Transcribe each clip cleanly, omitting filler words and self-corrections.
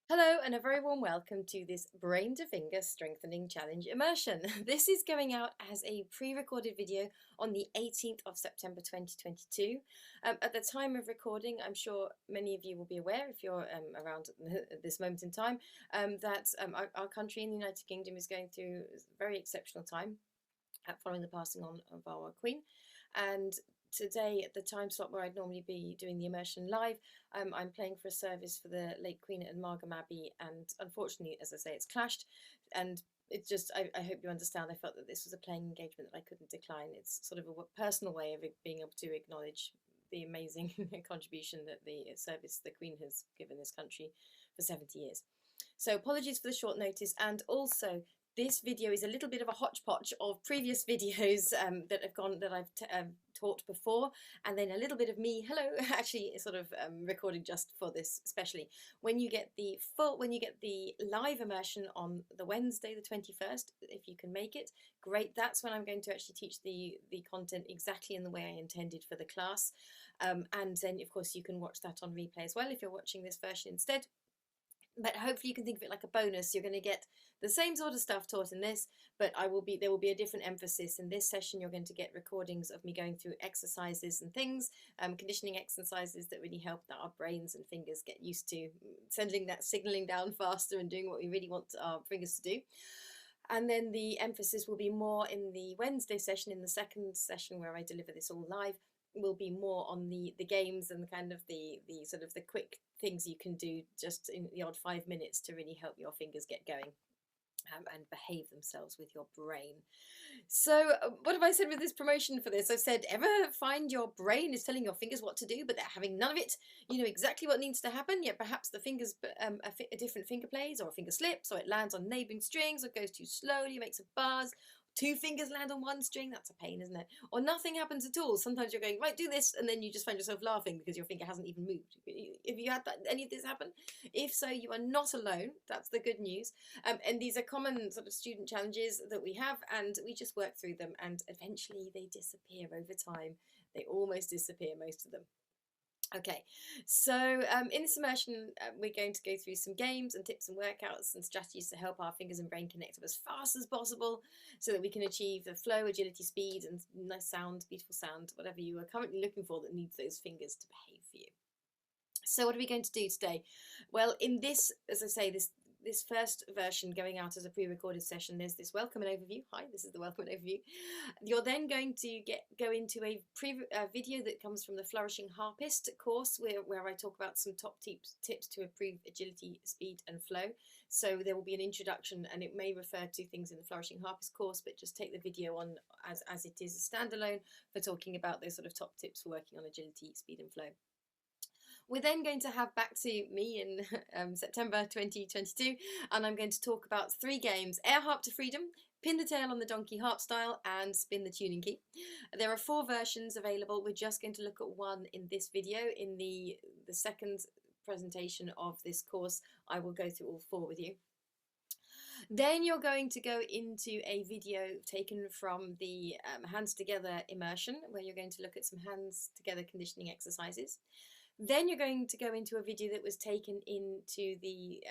Hello and a very warm welcome to this Brain to Finger Strengthening Challenge Immersion. This is going out as a pre-recorded video on the 18th of September 2022. At the time of recording, I'm sure many of you will be aware, if you're around at this moment in time, that our country in the United Kingdom is going through a very exceptional time following the passing on of our Queen. And today, at the time slot where I'd normally be doing the immersion live, I'm playing for a service for the late Queen at Margam Abbey, and unfortunately, as I say, it's clashed. And it's just, I hope you understand, I felt that this was a playing engagement that I couldn't decline. It's sort of a personal way of being able to acknowledge the amazing contribution that the service the Queen has given this country for 70 years. So apologies for the short notice, and also this video is a little bit of a hodgepodge of previous videos that I've taught before, and then a little bit of me, hello, actually sort of recording just for this especially. When you get the live immersion on the Wednesday the 21st, if you can make it, great. That's when I'm going to actually teach the content exactly in the way I intended for the class, and then of course you can watch that on replay as well if you're watching this version instead. But hopefully you can think of it like a bonus. You're going to get the same sort of stuff taught in this, but there will be a different emphasis. In this session, you're going to get recordings of me going through exercises and things, conditioning exercises that really help our brains and fingers get used to sending that signaling down faster and doing what we really want our fingers to do. And then the emphasis will be more in the Wednesday session. In the second session where I deliver this all live, will be more on the games and kind of the sort of the quick things you can do just in the odd 5 minutes to really help your fingers get going and behave themselves with your brain. So what have I said with this promotion for this? I've said, ever find your brain is telling your fingers what to do, but they're having none of it? You know exactly what needs to happen, yet perhaps the fingers a different finger plays, or a finger slips, or it lands on neighbouring strings, or goes too slowly, makes a buzz. Two fingers land on one string, that's a pain, isn't it? Or nothing happens at all. Sometimes you're going, right, do this, and then you just find yourself laughing because your finger hasn't even moved. Have you had any of this happen? If so, you are not alone. That's the good news. And these are common sort of student challenges that we have, and we just work through them, and eventually they disappear over time. They almost disappear, most of them. Okay, so in this immersion, we're going to go through some games and tips and workouts and strategies to help our fingers and brain connect up as fast as possible so that we can achieve the flow, agility, speed, and nice sound, beautiful sound, whatever you are currently looking for that needs those fingers to behave for you. So what are we going to do today? Well, in this, as I say, this first version going out as a pre-recorded session, there's this welcome and overview. Hi, this is the welcome and overview. You're then going to go into a video that comes from the Flourishing Harpist course where I talk about some top tips to improve agility, speed and flow. So there will be an introduction, and it may refer to things in the Flourishing Harpist course, but just take the video on as it is a standalone for talking about those sort of top tips for working on agility, speed and flow. We're then going to have back to me in September 2022, and I'm going to talk about 3 games: Air Harp to Freedom, Pin the Tail on the Donkey Harp Style, and Spin the Tuning Key. There are 4 versions available. We're just going to look at one in this video. In the second presentation of this course, I will go through all 4 with you. Then you're going to go into a video taken from the Hands Together immersion, where you're going to look at some hands together conditioning exercises. Then you're going to go into a video that was taken into the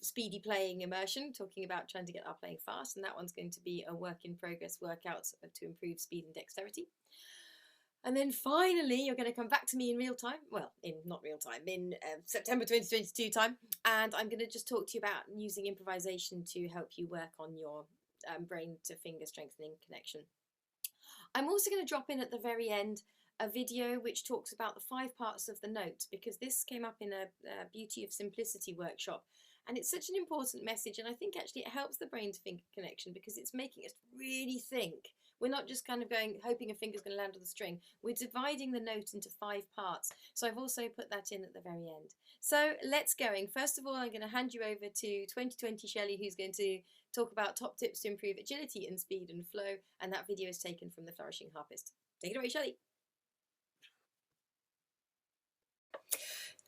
speedy playing immersion, talking about trying to get our playing fast, and that one's going to be a work in progress workout to improve speed and dexterity. And then finally, you're going to come back to me in real time, well, not real time, in September 2022 time, and I'm going to just talk to you about using improvisation to help you work on your brain to finger strengthening connection. I'm also going to drop in at the very end a video which talks about the 5 parts of the note, because this came up in a Beauty of Simplicity workshop, and it's such an important message, and I think actually it helps the brain to finger connection because it's making us really think. We're not just kind of going hoping a finger's going to land on the string. We're dividing the note into 5 parts. So I've also put that in at the very end. So let's going. First of all, I'm going to hand you over to 2020 Shelley, who's going to talk about top tips to improve agility and speed and flow, and that video is taken from the Flourishing Harpist. Take it away, Shelley.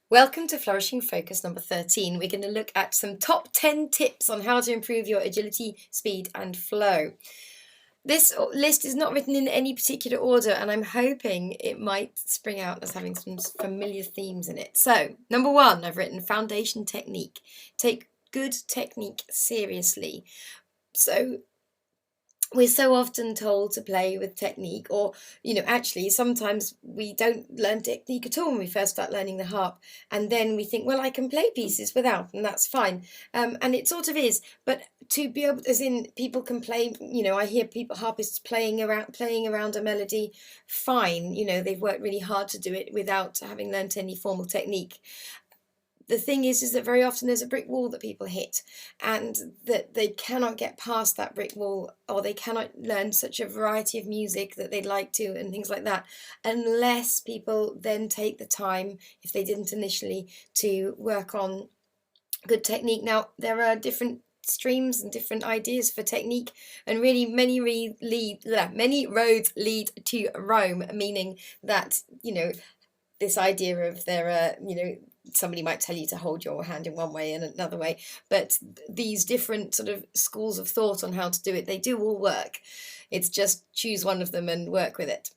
Welcome to Flourishing Focus number 13. We're going to look at some top 10 tips on how to improve your agility, speed and flow. This list is not written in any particular order, and I'm hoping it might spring out as having some familiar themes in it. So, number 1, I've written foundation technique. Take good technique seriously. So, we're so often told to play with technique, or actually sometimes we don't learn technique at all when we first start learning the harp, and then we think, well, I can play pieces without, and that's fine. And it sort of is, but to be able, as in, people can play, I hear people, harpists playing around a melody fine, they've worked really hard to do it without having learnt any formal technique. The thing is that very often there's a brick wall that people hit, and that they cannot get past that brick wall, or they cannot learn such a variety of music that they'd like to, and things like that, unless people then take the time, if they didn't initially, to work on good technique. Now, there are different streams and different ideas for technique, and really many roads lead to Rome, meaning that this idea of there are somebody might tell you to hold your hand in one way and another way, but these different sort of schools of thought on how to do it, they do all work. It's just choose one of them and work with it.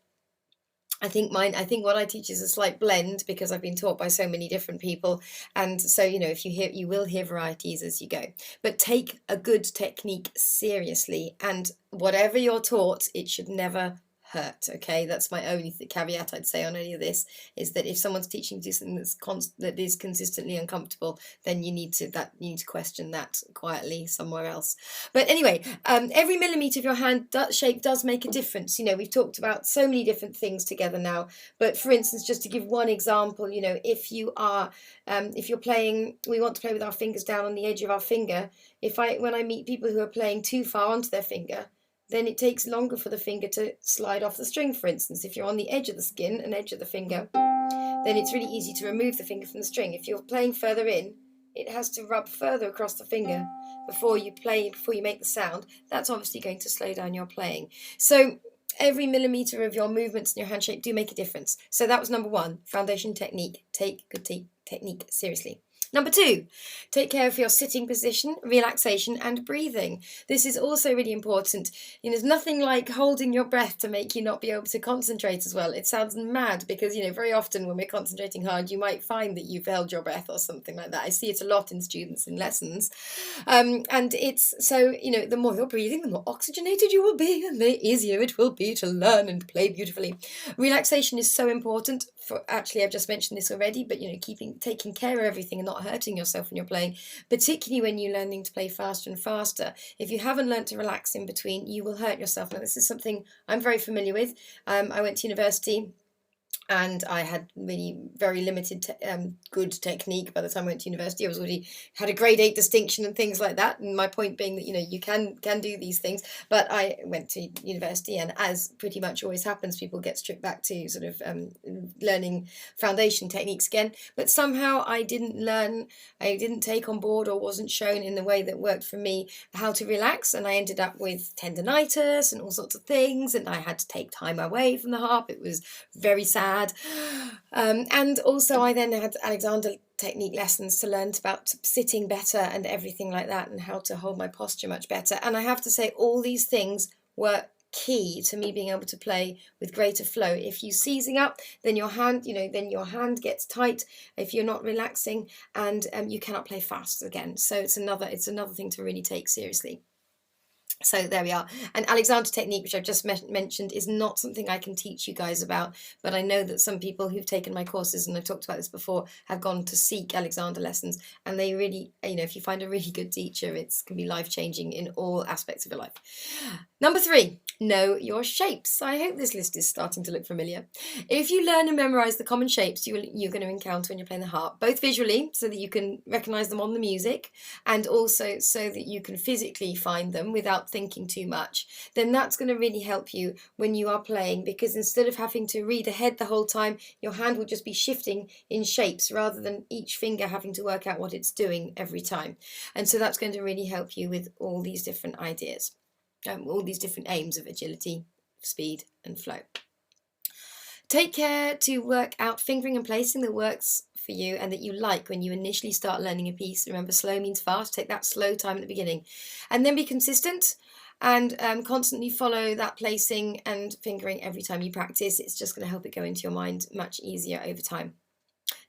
I think what I teach is a slight blend, because I've been taught by so many different people, and so if you will hear varieties as you go. But take a good technique seriously, and whatever you're taught, it should never hurt. Okay, that's my only caveat I'd say on any of this, is that if someone's teaching you to do something that is consistently uncomfortable, then you need to question that quietly somewhere else. But anyway, every millimeter of your hand shape does make a difference. We've talked about so many different things together now, but for instance, just to give one example, if you're playing, we want to play with our fingers down on the edge of our finger. When I meet people who are playing too far onto their finger, then it takes longer for the finger to slide off the string, for instance. If you're on the edge of the skin and edge of the finger, then it's really easy to remove the finger from the string. If you're playing further in, it has to rub further across the finger before you make the sound. That's obviously going to slow down your playing. So every millimeter of your movements and your hand shape do make a difference. So that was number 1, foundation technique. Take good technique seriously. Number 2, take care of your sitting position, relaxation and breathing. This is also really important. There's nothing like holding your breath to make you not be able to concentrate as well. It sounds mad because, very often when we're concentrating hard, you might find that you've held your breath or something like that. I see it a lot in students in lessons. And it's so, the more you're breathing, the more oxygenated you will be, and the easier it will be to learn and play beautifully. Relaxation is so important. I've just mentioned this already, but taking care of everything and not hurting yourself when you're playing, particularly when you're learning to play faster and faster. If you haven't learned to relax in between, you will hurt yourself. Now, this is something I'm very familiar with. I went to university, and I had really very limited good technique by the time I went to university. I was already had a grade 8 distinction and things like that. And my point being that you can do these things. But I went to university, and as pretty much always happens, people get stripped back to sort of learning foundation techniques again. But somehow I didn't take on board, or wasn't shown in the way that worked for me, how to relax, and I ended up with tendinitis and all sorts of things, and I had to take time away from the harp. It was very sad. And also I then had Alexander technique lessons to learn about sitting better and everything like that, and how to hold my posture much better. And I have to say, all these things were key to me being able to play with greater flow. If you seizing up, then your hand gets tight if you're not relaxing, and you cannot play fast again. So it's another thing to really take seriously. So there we are. And Alexander technique, which I've just mentioned, is not something I can teach you guys about, but I know that some people who've taken my courses, and I've talked about this before, have gone to seek Alexander lessons, and they really, if you find a really good teacher, it can be life-changing in all aspects of your life. Number 3, know your shapes. I hope this list is starting to look familiar. If you learn and memorize the common shapes you're going to encounter when you're playing the harp, both visually, so that you can recognize them on the music, and also so that you can physically find them without thinking too much, then that's going to really help you when you are playing, because instead of having to read ahead the whole time, your hand will just be shifting in shapes rather than each finger having to work out what it's doing every time. And so that's going to really help you with all these different ideas, all these different aims of agility, speed and flow. Take care to work out fingering and placing that works for you and that you like when you initially start learning a piece. Remember, slow means fast. Take that slow time at the beginning, and then be consistent. and constantly follow that placing and fingering every time you practice. It's just going to help it go into your mind much easier over time.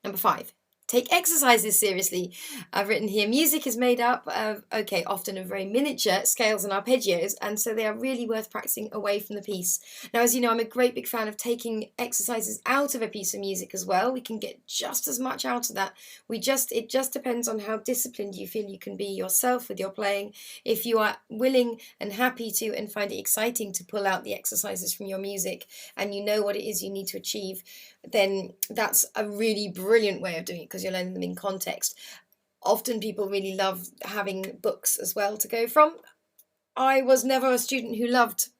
Number 5. Take exercises seriously. I've written here, music is made up of, often of very miniature scales and arpeggios, and so they are really worth practicing away from the piece. Now, as you know, I'm a great big fan of taking exercises out of a piece of music as well. We can get just as much out of that. It just depends on how disciplined you feel you can be yourself with your playing. If you are willing and happy to and find it exciting to pull out the exercises from your music, and you know what it is you need to achieve, then that's a really brilliant way of doing it because you're learning them in context. Often people really love having books as well to go from. I was never a student who loved,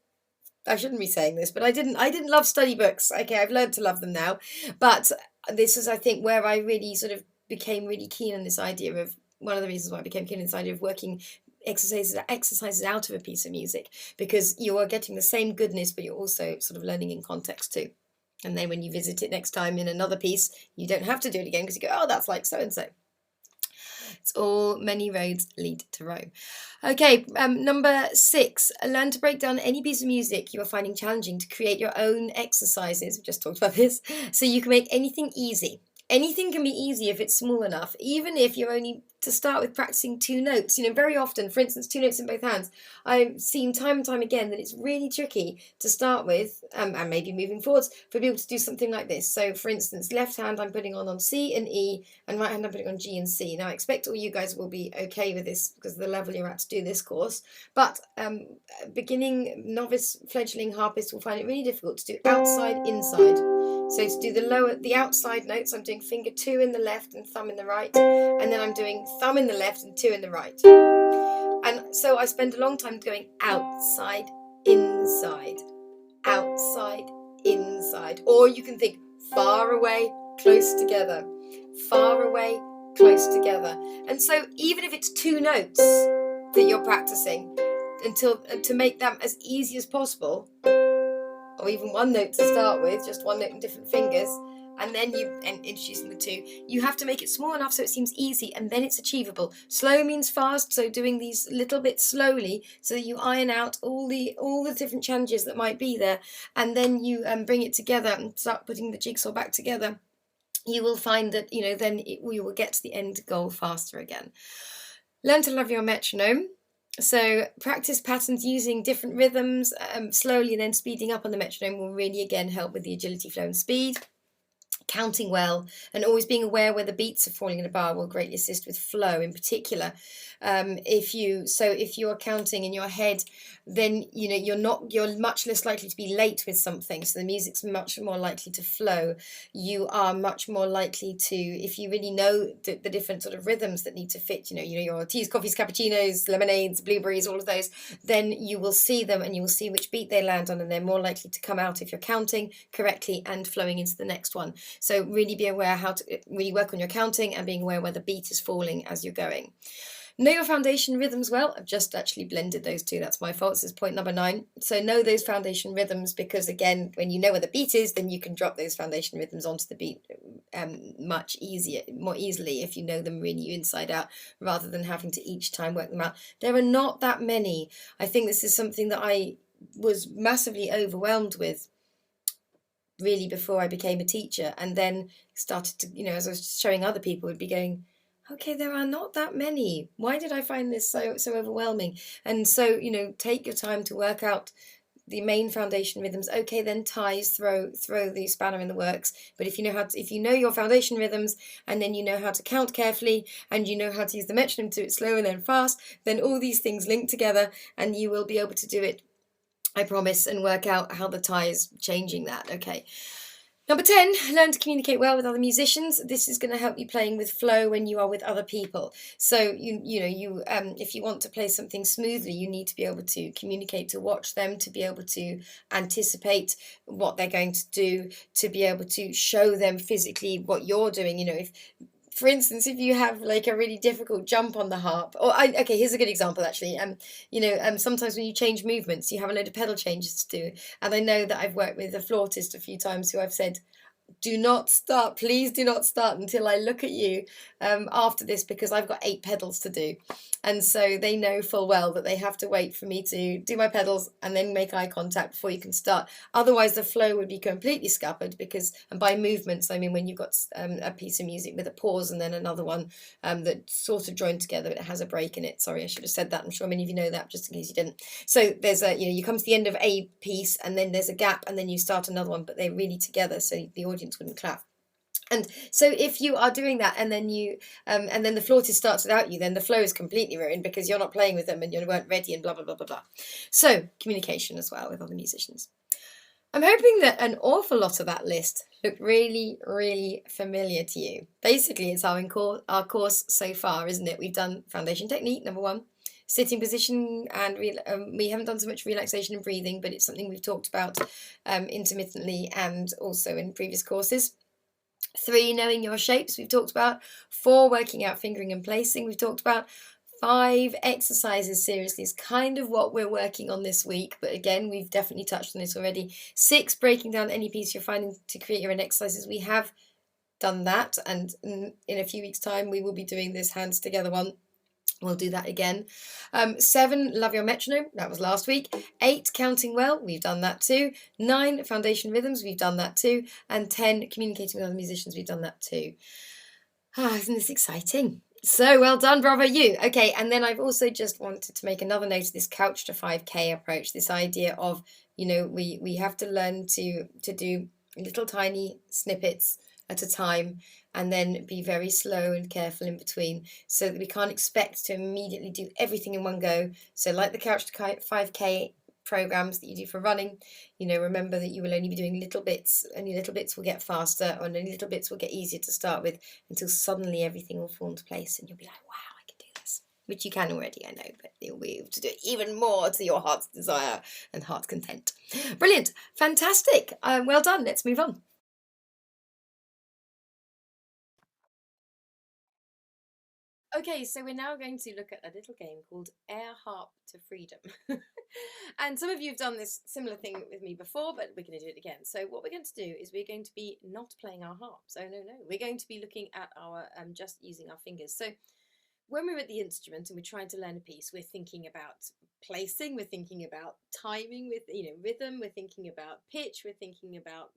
I shouldn't be saying this, but I didn't love study books. Okay, I've learned to love them now. But this is, I think, where I really sort of became really keen on this idea of, one of the reasons why I became keen on this idea of working exercises out of a piece of music, because you are getting the same goodness, but you're also sort of learning in context too. And then when you visit it next time in another piece, you don't have to do it again because you go, oh, that's like so-and-so. It's all many roads lead to Rome. Okay, number 6, learn to break down any piece of music you are finding challenging to create your own exercises. We've just talked about this. So you can make anything easy. Anything can be easy if it's small enough, even if you're only to start with practicing 2 notes. You know, very often, for instance, 2 notes in both hands, I've seen time and time again that it's really tricky to start with, and maybe moving forwards, for people to do something like this. So, for instance, left hand I'm putting on C and E, and right hand I'm putting on G and C. Now, I expect all you guys will be okay with this because of the level you're at to do this course, but beginning, novice, fledgling harpists will find it really difficult to do outside, inside. So to do the outside notes, I'm doing finger 2 in the left and thumb in the right, and then I'm doing thumb in the left and 2 in the right. And so I spend a long time going outside, inside, outside, inside. Or you can think far away, close together, far away, close together. And so even if it's 2 notes that you're practicing, to make them as easy as possible, or even 1 note to start with, just 1 note in different fingers, and then introducing the 2, you have to make it small enough so it seems easy, and then it's achievable. Slow means fast, so doing these little bit slowly so that you iron out all the different challenges that might be there, and then you bring it together and start putting the jigsaw back together. You will find that, you know, then we will get to the end goal faster again. Learn to love your metronome. So practice patterns using different rhythms, slowly, and then speeding up on the metronome will really again help with the agility, flow and speed. Counting well and always being aware where the beats are falling in a bar will greatly assist with flow in particular. If you are counting in your head, then you know you're much less likely to be late with something, so the music's much more likely to flow. You are much more likely to, if you really know the different sort of rhythms that need to fit, you know your teas, coffees, cappuccinos, lemonades, blueberries, all of those, then you will see them and you will see which beat they land on, and they're more likely to come out if you're counting correctly and flowing into the next one. So really be aware how to really work on your counting and being aware where the beat is falling as you're going. Know your foundation rhythms well. I've just actually blended those 2. That's my fault. This is point number 9. So know those foundation rhythms, because again, when you know where the beat is, then you can drop those foundation rhythms onto the beat more easily if you know them really inside out, rather than having to each time work them out. There are not that many. I think this is something that I was massively overwhelmed with really before I became a teacher, and then started to, as I was showing other people, would be going, okay, there are not that many. Why did I find this so overwhelming? And so, take your time to work out the main foundation rhythms. Okay, then ties, throw the spanner in the works. But if you know your foundation rhythms, and then you know how to count carefully, and you know how to use the metronome to do it slow and then fast, then all these things link together, and you will be able to do it, I promise, and work out how the tie is changing that. Okay. Number 10, learn to communicate well with other musicians. This is going to help you playing with flow when you are with other people. So if you want to play something smoothly, you need to be able to communicate, to watch them, to be able to anticipate what they're going to do, to be able to show them physically what you're doing. For instance, if you have like a really difficult jump on the harp, here's a good example actually. Sometimes when you change movements, you have a load of pedal changes to do. And I know that I've worked with a flautist a few times who I've said, do not start, please do not start until I look at you after this, because I've got 8 pedals to do, and so they know full well that they have to wait for me to do my pedals and then make eye contact before you can start. Otherwise the flow would be completely scuppered, because, and by movements I mean when you've got a piece of music with a pause and then another one that sort of joined together, it has a break in it. Sorry, I should have said that. I'm sure many of you know that, just in case you didn't. So there's a, you come to the end of a piece and then there's a gap and then you start another one, but they're really together so the audience wouldn't clap. And so if you are doing that and then and then the flautist starts without you, then the flow is completely ruined because you're not playing with them and you weren't ready and blah blah blah blah blah. So communication as well with other musicians. I'm hoping that an awful lot of that list looked really, really familiar to you. Basically, it's our course so far, isn't it? We've done foundation technique, number 1, sitting position, and we haven't done so much relaxation and breathing, but it's something we've talked about intermittently and also in previous courses. 3, knowing your shapes, we've talked about. 4, working out fingering and placing, we've talked about. 5, exercises seriously is kind of what we're working on this week, but again, we've definitely touched on this already. 6, breaking down any piece you're finding to create your own exercises. We have done that, and in a few weeks' time, we will be doing this hands together one. We'll do that again. 7, love your metronome. That was last week. 8, counting well. We've done that too. 9, foundation rhythms. We've done that too. And 10, communicating with other musicians. We've done that too. Isn't this exciting? So well done, bravo you. Okay, and then I've also just wanted to make another note of this couch to 5K approach. This idea of, we have to learn to do little tiny snippets at a time, and then be very slow and careful in between, so that we can't expect to immediately do everything in one go. So like the couch to 5K programs that you do for running, remember that you will only be doing little bits. Only little bits will get faster, and only little bits will get easier to start with, until suddenly everything will fall into place and you'll be like, wow, I can do this. Which you can already, I know, but you'll be able to do it even more to your heart's desire and heart's content. Brilliant, fantastic, well done. Let's move on. Okay, so we're now going to look at a little game called Air Harp to Freedom. And some of you have done this similar thing with me before, but we're going to do it again. So what we're going to do is we're going to be not playing our harps. Oh, no. We're going to be looking at our, just using our fingers. So when we're at the instrument and we're trying to learn a piece, we're thinking about placing, we're thinking about timing with, rhythm, we're thinking about pitch, we're thinking about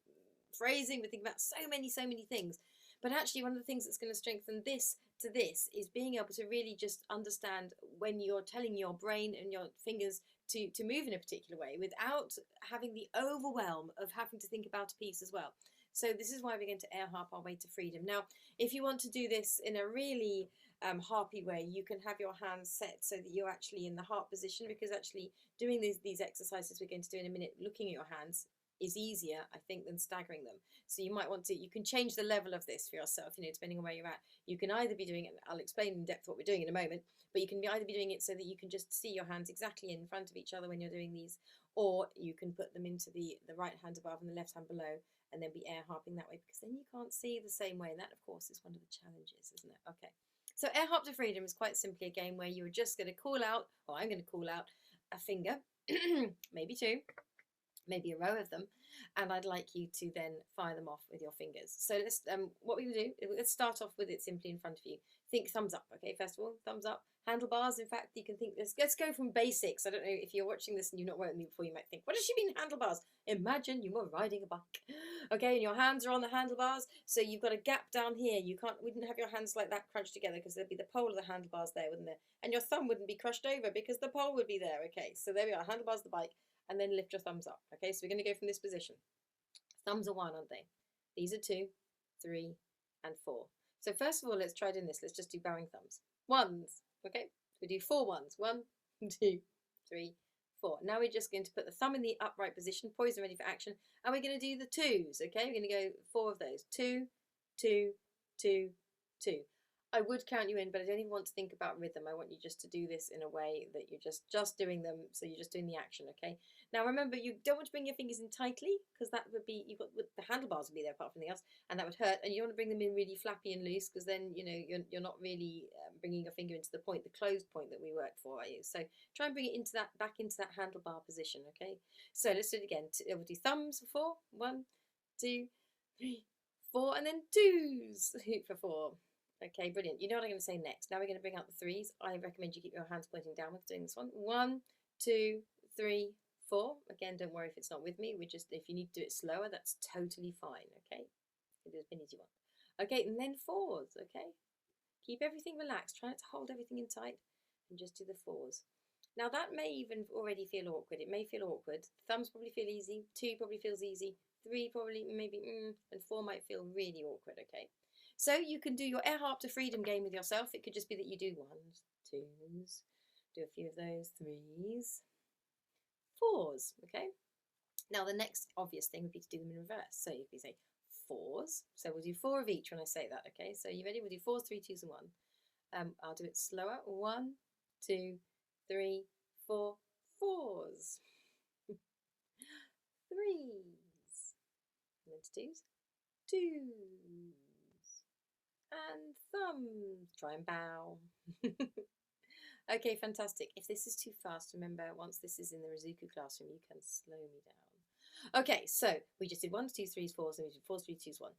phrasing, we're thinking about so many things. But actually, one of the things that's going to strengthen this to this is being able to really just understand when you're telling your brain and your fingers to move in a particular way without having the overwhelm of having to think about a piece as well. So this is why we're going to air harp our way to freedom. Now, if you want to do this in a really harpy way, you can have your hands set so that you're actually in the harp position, because actually doing these exercises we're going to do in a minute, looking at your hands, is easier, I think, than staggering them. So you might want to, you can change the level of this for yourself, depending on where you're at. You can either be doing it, I'll explain in depth what we're doing in a moment, but you can either be doing it so that you can just see your hands exactly in front of each other when you're doing these, or you can put them into the right hand above and the left hand below, and then be air harping that way, because then you can't see the same way. And that, of course, is one of the challenges, isn't it? Okay. So Air Harp to Freedom is quite simply a game where you're just going to call out, or I'm going to call out a finger, maybe 2, maybe a row of them, and I'd like you to then fire them off with your fingers. So let's what we're going to do, let's start off with it simply in front of you. Think thumbs up, okay? First of all, thumbs up. Handlebars, in fact, you can think this. Let's go from basics. I don't know if you're watching this and you've not worked with me before, you might think, what does she mean handlebars? Imagine you were riding a bike, okay, and your hands are on the handlebars, so you've got a gap down here. You wouldn't have your hands like that crunched together, because there'd be the pole of the handlebars there, wouldn't there? And your thumb wouldn't be crushed over because the pole would be there, okay? So there we are, handlebars, the bike, and then lift your thumbs up, okay? So we're going to go from this position. Thumbs are 1, aren't they? These are 2, 3, and 4. So first of all, let's try doing this. Let's just do bowing thumbs. 1s, okay? We do 4 1s. 1, 2, 3, 4. Now we're just going to put the thumb in the upright position, poised and ready for action, and we're going to do the 2s, okay? We're going to go 4 of those. 2, 2, 2, 2. I would count you in, but I don't even want to think about rhythm. I want you just to do this in a way that you're just doing them, so you're just doing the action, okay? Now remember, you don't want to bring your fingers in tightly, because that would be, the handlebars would be there apart from anything else, and that would hurt. And you don't want to bring them in really flappy and loose, because then you're not really bringing your finger into the point, the closed point that we worked for, are you? So try and bring it into that, back into that handlebar position, okay? So let's do it again. We'll do thumbs for 4. 1, 2, 3, 4, and then 2s. Hoop for 4. Okay, brilliant. You know what I'm going to say next. Now we're going to bring out the 3s. I recommend you keep your hands pointing downwards doing this one. 1, 2, 3, 4. Again, don't worry if it's not with me. If you need to do it slower, that's totally fine. Okay, do as many as you want. Okay, and then 4s. Okay, keep everything relaxed. Try not to hold everything in tight, and just do the 4s. Now that may even already feel awkward. It may feel awkward. Thumbs probably feel easy. 2 probably feels easy. 3 probably maybe, and 4 might feel really awkward. Okay, so you can do your air harp to freedom game with yourself. It could just be that you do 1s, 2s, do a few of those, 3s, 4s. Okay. Now the next obvious thing would be to do them in reverse. So you can say 4s. So we'll do 4 of each when I say that. Okay. So you ready? We'll do 4s, 3, 2s, and 1. I'll do it slower. 1, 2, 3, 4, 4s. 3s. And then 2s. 2s. And thumbs. Try and bow. Okay, fantastic. If this is too fast, remember, once this is in the Rizuku classroom, you can slow me down. Okay, so we just did 1s, 2s, 3s, 4s, and we did 4s, 3, 2s, 1.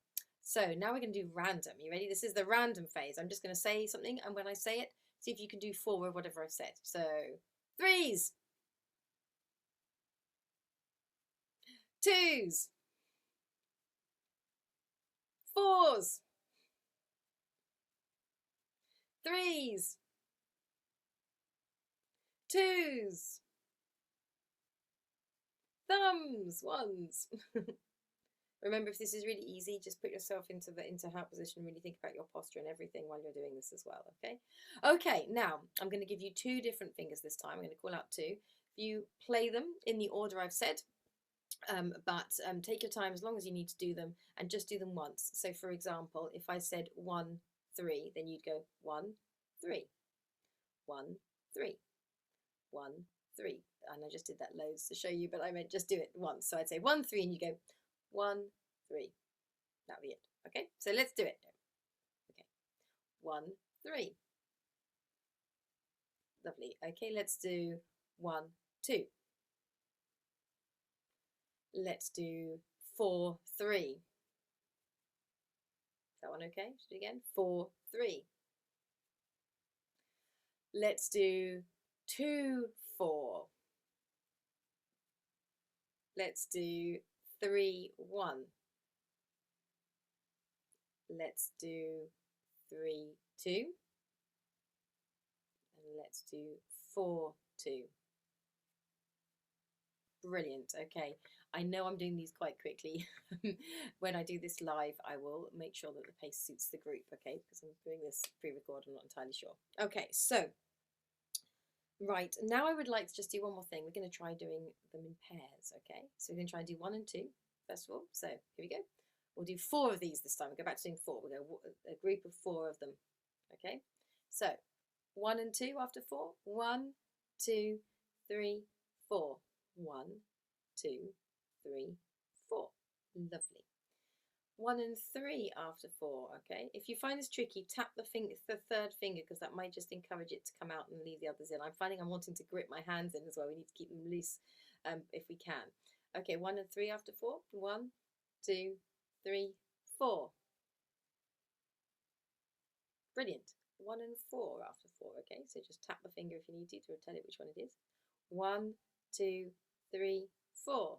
So now we're going to do random. You ready? This is the random phase. I'm just going to say something, and when I say it, see if you can do 4 or whatever I've said. So, 3s. 2s. 4s. 3s. 2s. Thumbs. 1s. Remember, if this is really easy, just put yourself into heart position. Really think about your posture and everything while you're doing this as well. Okay. Okay. Now I'm going to give you 2 different fingers this time. I'm going to call out 2. You play them in the order I've said, but take your time as long as you need to do them, and just do them once. So, for example, if I said 1, 3, then you'd go 1, 3, 1, 3, 1, 3. And I just did that loads to show you, but I meant just do it once. So I'd say 1, 3, and you go 1, 3. That'll be it. Okay, so let's do it. Okay, 1, 3. Lovely. Okay, let's do 1, 2. Let's do 4, 3. Is that one okay? Should do it again. 4, 3. Let's do 2, 4. Let's do 3, 1. Let's do 3, 2. And let's do 4, 2. Brilliant. Okay. I know I'm doing these quite quickly. When I do this live, I will make sure that the pace suits the group, okay? Because I'm doing this pre-record, I'm not entirely sure. Okay, so, right, now I would like to just do one more thing. We're going to try doing them in pairs, okay? So we're going to try and do 1 and 2, first of all. So, here we go. We'll do 4 of these this time. We'll go back to doing 4. We'll go a group of 4 of them, okay? So, 1 and 2 after 4. 1, 2, 3, 4. 1, 2, 3, 4. Lovely. 1 and 3 after 4. Okay. If you find this tricky, tap the third finger, because that might just encourage it to come out and leave the others in. I'm finding I'm wanting to grip my hands in as well. We need to keep them loose if we can. Okay. 1 and 3 after 4. 1, 2, 3, 4. Brilliant. 1 and 4 after 4. Okay. So just tap the finger if you need to tell it which one it is. 1, 2, 3, 4.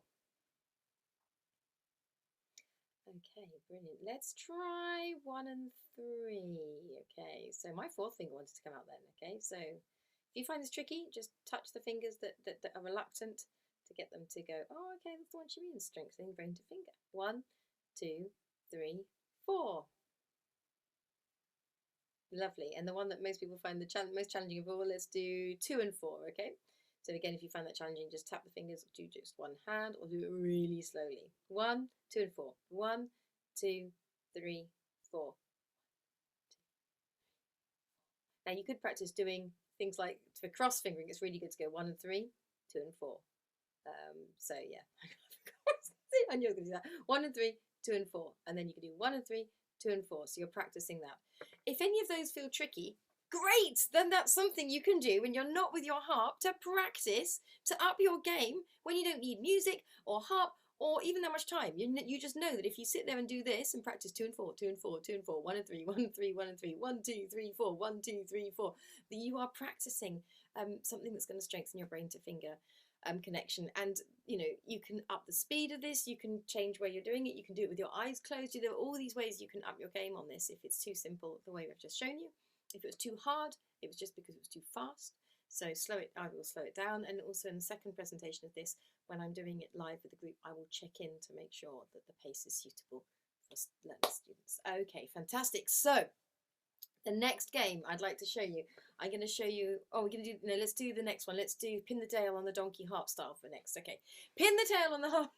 Okay, brilliant. Let's try 1 and 3. Okay, so my 4th finger wanted to come out then. Okay, so if you find this tricky, just touch the fingers that are reluctant to get them to go, oh, okay, that's the one she means, strengthening brain to finger. 1, 2, 3, 4. Lovely. And the one that most people find the most challenging of all, let's do 2 and 4, okay? So again, if you find that challenging, just tap the fingers, do just one hand, or do it really slowly. 1, 2, and 4. 1, 2, 3, 4. Now you could practice doing things like for cross fingering. It's really good to go 1 and 3, 2 and 4. So yeah, I knew I was going to do that. 1 and 3, 2 and 4, and then you can do 1 and 3, 2 and 4. So you're practicing that. If any of those feel tricky, great! Then that's something you can do when you're not with your harp to practice, to up your game when you don't need music or harp or even that much time. You just know that if you sit there and do this and practice 2 and 4, 2 and 4, 2 and 4, 1 and 3, 1 and 3, 1 and 3, 1, 2, 3, 4, 1, 2, 3, 4, that you are practicing something that's going to strengthen your brain to finger connection. And you know, you can up the speed of this, you can change where you're doing it, you can do it with your eyes closed. There are all these ways you can up your game on this if it's too simple the way I've just shown you. If it was too hard, it was just because it was too fast. So I will slow it down. And also in the second presentation of this, when I'm doing it live with the group, I will check in to make sure that the pace is suitable for learning students. Okay, fantastic. So the next game I'd like to show you, I'm going to show you, oh, we're going to do, no, let's do the next one. Let's do pin the tail on the donkey harp style for next. Okay, pin the tail on the harp,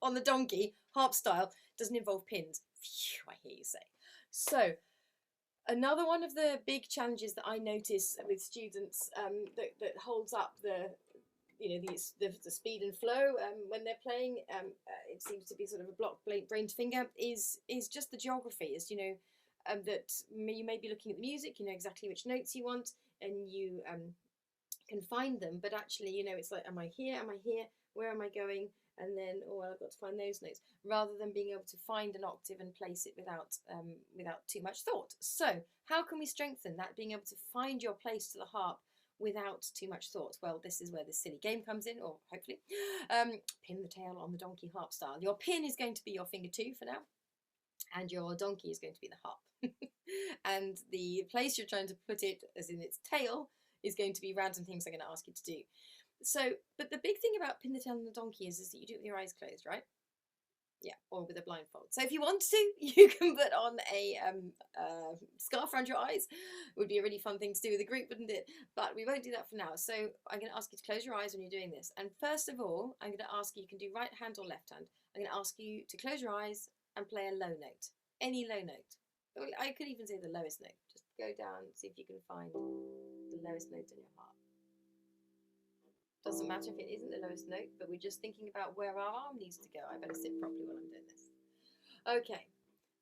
on the donkey harp style doesn't involve pins. Phew, I hear you say. So another one of the big challenges that I notice with students that holds up the speed and flow when they're playing, it seems to be sort of a block brain to finger, is just the geography. Is, you know, that you may be looking at the music, you know exactly which notes you want, and you can find them, but actually, you know, it's like, am I here, where am I going, and then, oh well, I've got to find those notes, rather than being able to find an octave and place it without too much thought. So how can we strengthen that, being able to find your place to the harp without too much thought? Well, this is where this silly game comes in, or hopefully. Pin the tail on the donkey harp style. Your pin is going to be your finger 2 for now, and your donkey is going to be the harp. And the place you're trying to put it, as in its tail, is going to be random things I'm going to ask you to do. So, but the big thing about pin the tail on the donkey is that you do it with your eyes closed, right? Yeah, or with a blindfold. So if you want to, you can put on a scarf around your eyes. It would be a really fun thing to do with a group, wouldn't it? But we won't do that for now. So I'm going to ask you to close your eyes when you're doing this. And first of all, I'm going to ask you can do right hand or left hand. I'm going to ask you to close your eyes and play a low note. Any low note. I could even say the lowest note. Just go down and see if you can find the lowest note in your harp. Doesn't matter if it isn't the lowest note, but we're just thinking about where our arm needs to go. I better sit properly while I'm doing this. Okay,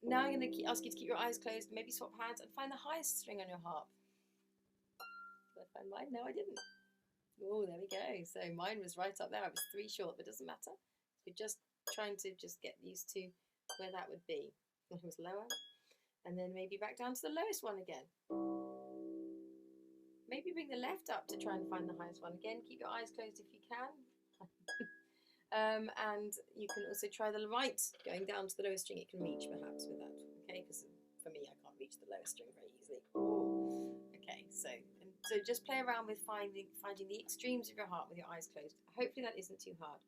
now I'm going to ask you to keep your eyes closed, maybe swap hands, and find the highest string on your harp. Did I find mine? No, I didn't. Oh, there we go. So mine was right up there. I was 3 short, but it doesn't matter. We're just trying to just get used to where that would be. It was lower. And then maybe back down to the lowest one again. Maybe bring the left up to try and find the highest one again. Keep your eyes closed if you can. And you can also try the right, going down to the lowest string it can reach, perhaps, with that. Okay, because for me, I can't reach the lowest string very easily. Okay, so just play around with finding the extremes of your harp with your eyes closed. Hopefully that isn't too hard.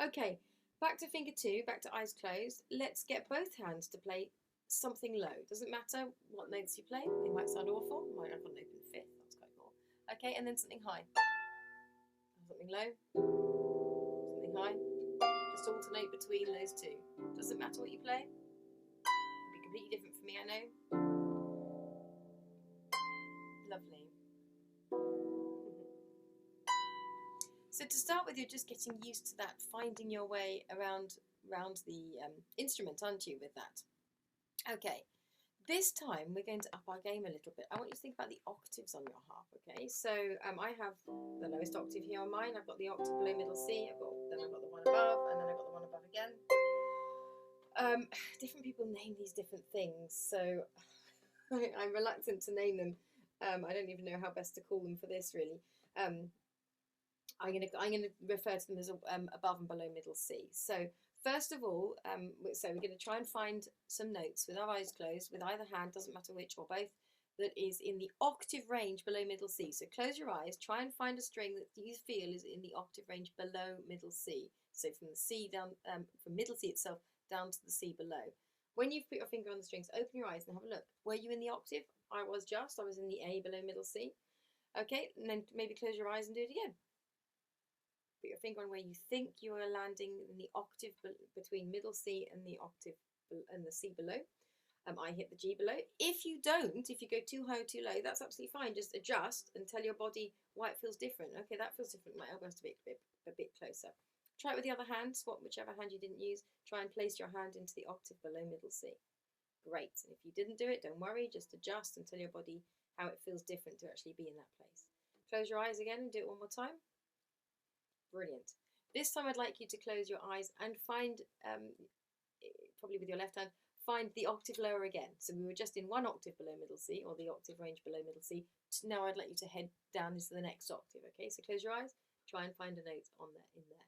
Okay, back to finger 2, back to eyes closed. Let's get both hands to play something low. Doesn't matter what notes you play. They might sound awful. I've got an open 5th. That's quite cool. Okay, and then something high. Something low. Something high. Just alternate between those two. Doesn't matter what you play. It'll be completely different for me, I know. Lovely. So to start with, you're just getting used to that, finding your way around the instrument, aren't you, with that? Okay, this time we're going to up our game a little bit. I want you to think about the octaves on your harp, okay? So I have the lowest octave here on mine. I've got the octave below middle C, then I've got the one above, and then I've got the one above again. Different people name these different things, so I'm reluctant to name them. I don't even know how best to call them for this, really. I'm gonna refer to them as above and below middle C. So first of all, so we're going to try and find some notes with our eyes closed, with either hand, doesn't matter which or both, that is in the octave range below middle C. So close your eyes, try and find a string that you feel is in the octave range below middle C. So from the C down, from middle C itself down to the C below. When you've put your finger on the strings, open your eyes and have a look. Were you in the octave? I was in the A below middle C. Okay, and then maybe close your eyes and do it again. Put your finger on where you think you are landing in the octave between middle C and the octave and the C below. I hit the G below. If you don't, if you go too high or too low, that's absolutely fine. Just adjust and tell your body why it feels different. Okay, that feels different. My elbow has to be a bit closer. Try it with the other hand. Swap whichever hand you didn't use. Try and place your hand into the octave below middle C. Great. And if you didn't do it, don't worry. Just adjust and tell your body how it feels different to actually be in that place. Close your eyes again and do it one more time. Brilliant. This time I'd like you to close your eyes and find, probably with your left hand, find the octave lower again. So we were just in one octave below middle C, or the octave range below middle C. Now I'd like you to head down into the next octave, okay? So close your eyes, try and find a note on there, in there.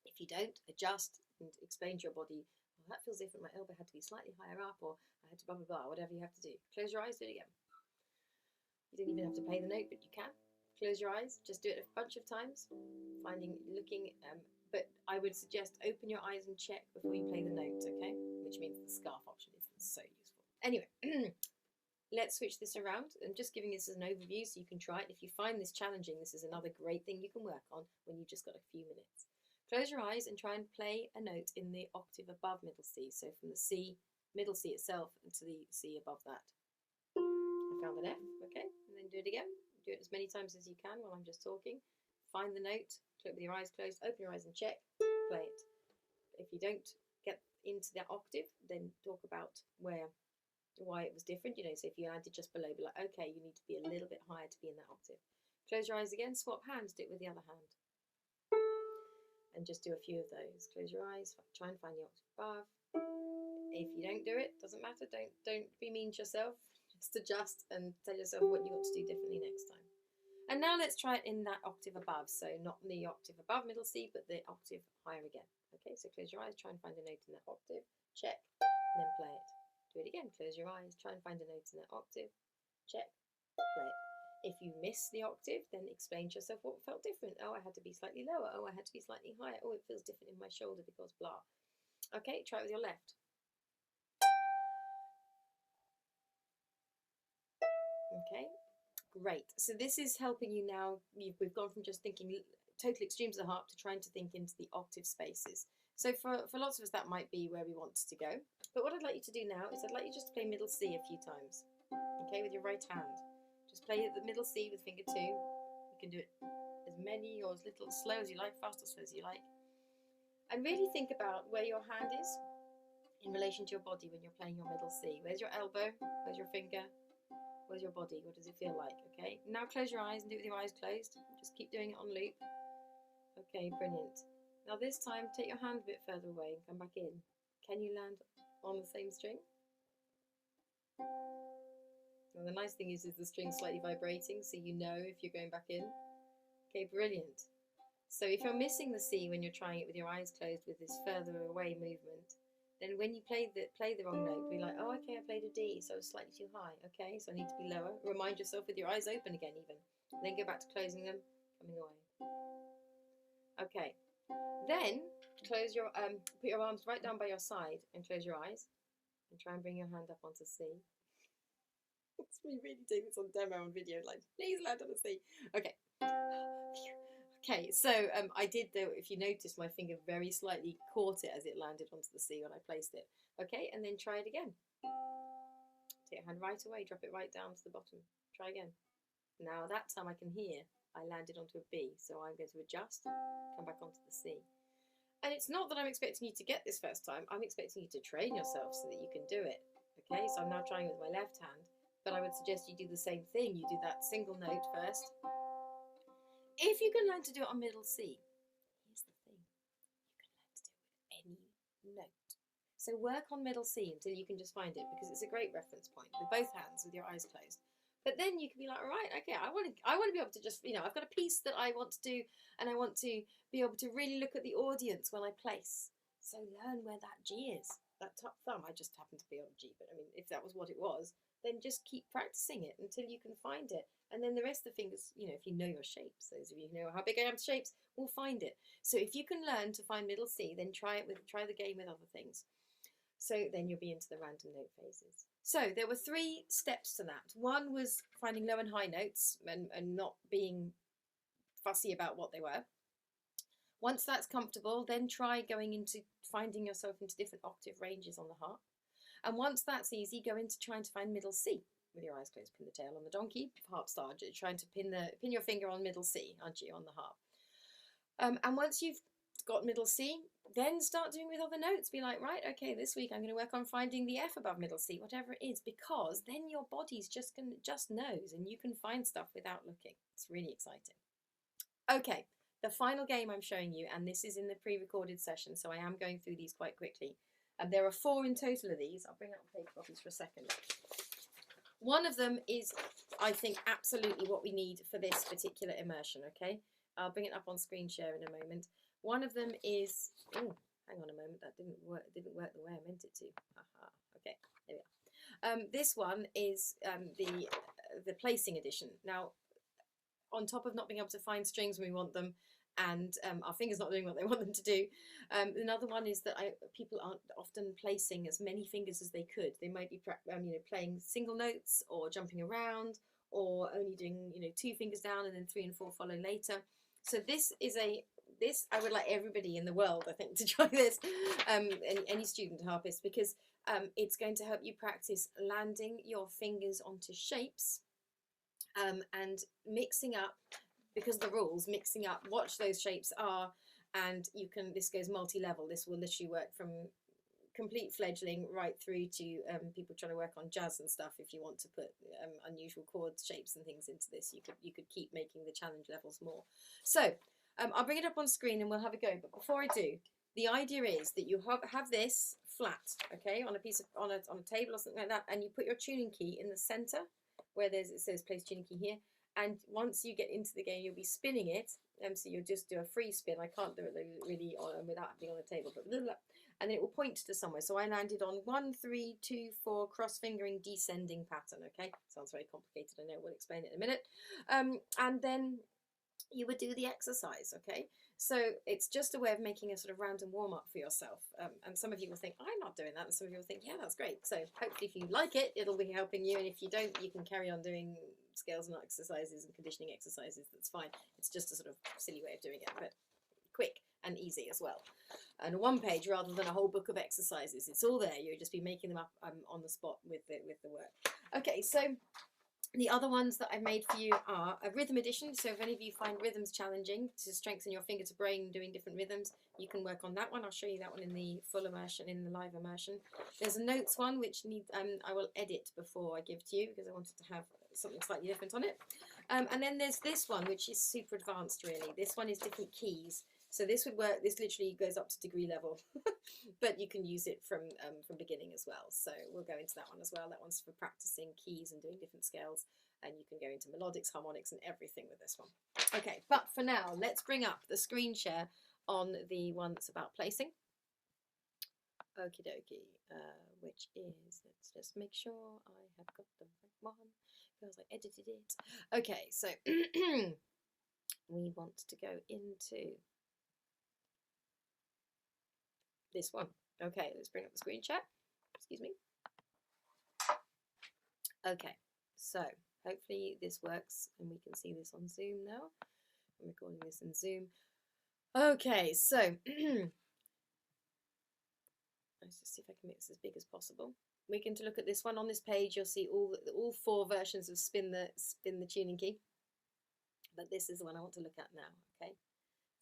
If you don't, adjust and explain to your body, well, that feels different, my elbow had to be slightly higher up, or I had to blah, blah, blah, whatever you have to do. Close your eyes, do it again. You don't even have to play the note, but you can. Close your eyes, just do it a bunch of times, looking, but I would suggest open your eyes and check before you play the note, okay? Which means the scarf option isn't so useful. Anyway, let's switch this around. I'm just giving this as an overview so you can try it. If you find this challenging, this is another great thing you can work on when you've just got a few minutes. Close your eyes and try and play a note in the octave above middle C. So from the C, middle C itself, to the C above that. I found an F, okay? And then do it again. Do it as many times as you can while I'm just talking. Find the note, click with your eyes closed, open your eyes and check, play it. If you don't get into that octave, then talk about why it was different. You know, so if you landed just below, be like, okay, you need to be a little bit higher to be in that octave. Close your eyes again, swap hands, do it with the other hand. And just do a few of those. Close your eyes, try and find the octave above. If you don't do it, doesn't matter, don't be mean to yourself. Just adjust and tell yourself what you want to do differently next time. And now let's try it in that octave above. So not the octave above middle C, but the octave higher again. Okay, so close your eyes, try and find a note in that octave, check, and then play it. Do it again, close your eyes, try and find a note in that octave, check, play it. If you miss the octave, then explain to yourself what felt different. Oh, I had to be slightly lower. Oh, I had to be slightly higher. Oh, it feels different in my shoulder because blah. Okay, try it with your left. Okay, great. So this is helping you now. We've gone from just thinking total extremes of the harp to trying to think into the octave spaces. So for lots of us, that might be where we want to go. But what I'd like you to do now is I'd like you just to play middle C a few times, okay, with your right hand. Just play the middle C with finger 2. You can do it as many or as little, as slow as you like, fast or slow as you like. And really think about where your hand is in relation to your body when you're playing your middle C. Where's your elbow? Where's your finger? Where's your body? What does it feel like? Okay, now close your eyes and do it with your eyes closed. Just keep doing it on loop. Okay, brilliant. Now this time, take your hand a bit further away and come back in. Can you land on the same string? Well, the nice thing is the string's slightly vibrating, so you know if you're going back in. Okay, brilliant. So if you're missing the C when you're trying it with your eyes closed with this further away movement, then when you play the wrong note, be like, oh, okay, I played a D, so it's slightly too high. Okay, so I need to be lower. Remind yourself with your eyes open again, even. Then go back to closing them, coming away. Okay, then close your put your arms right down by your side and close your eyes, and try and bring your hand up onto C. It's me really doing this on demo on video, like, please land on a C. Okay. Okay, so I did, though, if you notice, my finger very slightly caught it as it landed onto the C when I placed it. Okay, and then try it again. Take your hand right away, drop it right down to the bottom. Try again. Now that time I can hear I landed onto a B, so I'm going to adjust, come back onto the C. And it's not that I'm expecting you to get this first time, I'm expecting you to train yourself so that you can do it. Okay, so I'm now trying with my left hand, but I would suggest you do the same thing. You do that single note first. If you can learn to do it on middle C, here's the thing, you can learn to do it with any note. So work on middle C until you can just find it, because it's a great reference point with both hands with your eyes closed. But then you can be like, all right, okay, I want to be able to just, I've got a piece that I want to do, and I want to be able to really look at the audience when I place. So learn where that G is, that top thumb. I just happen to be on G, but I mean, if that was what it was, then just keep practicing it until you can find it. And then the rest of the fingers, if you know your shapes, those of you who know how big I am to shapes, will find it. So if you can learn to find middle C, then try the game with other things. So then you'll be into the random note phases. So there were 3 steps to that. One was finding low and high notes and not being fussy about what they were. Once that's comfortable, then try going into finding yourself into different octave ranges on the harp. And once that's easy, go into trying to find middle C with your eyes closed. Pin the tail on the donkey, harp star, trying to pin your finger on middle C, aren't you, on the harp. And once you've got middle C, then start doing with other notes. Be like, right, okay, this week I'm going to work on finding the F above middle C, whatever it is, because then your body's just knows, and you can find stuff without looking. It's really exciting. Okay, The final game I'm showing you, and this is in the pre-recorded session, so I am going through these quite quickly. And there are 4 in total of these. I'll bring up the paper copies for a second. One of them is, I think, absolutely what we need for this particular immersion, okay? I'll bring it up on screen share in a moment. One of them is, oh, hang on a moment, that didn't work the way I meant it to. Aha, okay, there we are. This one is the placing edition. Now, on top of not being able to find strings when we want them, and our fingers not doing what they want them to do. Another one is that people aren't often placing as many fingers as they could. They might be playing single notes or jumping around, or only doing 2 fingers down and then 3 and 4 follow later. So this is I would like everybody in the world, I think, to try this, any student harpist, because it's going to help you practice landing your fingers onto shapes and mixing up, because of the rules, mixing up what those shapes are, and this goes multi-level. This will literally work from complete fledgling right through to people trying to work on jazz and stuff. If you want to put unusual chords, shapes and things into this, you could keep making the challenge levels more. So I'll bring it up on screen and we'll have a go, but before I do, the idea is that you have this flat, okay, on a piece of on a table or something like that, and you put your tuning key in the center where it says place tuning key here. And once you get into the game, you'll be spinning it. So you'll just do a free spin. I can't do it really without being on the table, but and then it will point to somewhere. So I landed on 1, 3, 2, 4 cross fingering descending pattern. Okay, sounds very complicated. I know. We'll explain it in a minute. And then you would do the exercise. Okay, so it's just a way of making a sort of random warm up for yourself. And some of you will think, I'm not doing that, and some of you will think, yeah, that's great. So hopefully, if you like it, it'll be helping you, and if you don't, you can carry on doing scales and exercises and conditioning exercises. That's fine. It's just a sort of silly way of doing it, but quick and easy as well. And a 1 page rather than a whole book of exercises. It's all there. You'll just be making them up on the spot with the work. Okay, so the other ones that I've made for you are a rhythm edition. So if any of you find rhythms challenging to strengthen your finger to brain doing different rhythms, you can work on that one. I'll show you that one in the full immersion, in the live immersion. There's a notes one which I will edit before I give to you because I wanted to have something slightly different on it. And then there's this one which is super advanced really. This one is different keys. So this would work, this literally goes up to degree level, but you can use it from beginning as well. So we'll go into that one as well. That one's for practicing keys and doing different scales, and you can go into melodics, harmonics and everything with this one. Okay, but for now, let's bring up the screen share on the one that's about placing. Okie dokie, which is, let's just make sure I have got the right one, because I edited it. Okay, so we want to go into this one. Okay, let's bring up the screen chat. Excuse me. Okay, so hopefully this works and we can see this on Zoom now. I'm recording this in Zoom. Okay, so let's just see if I can make this as big as possible. We can look at this one on this page. You'll see all 4 versions of spin the tuning key, but this is the one I want to look at now. Okay,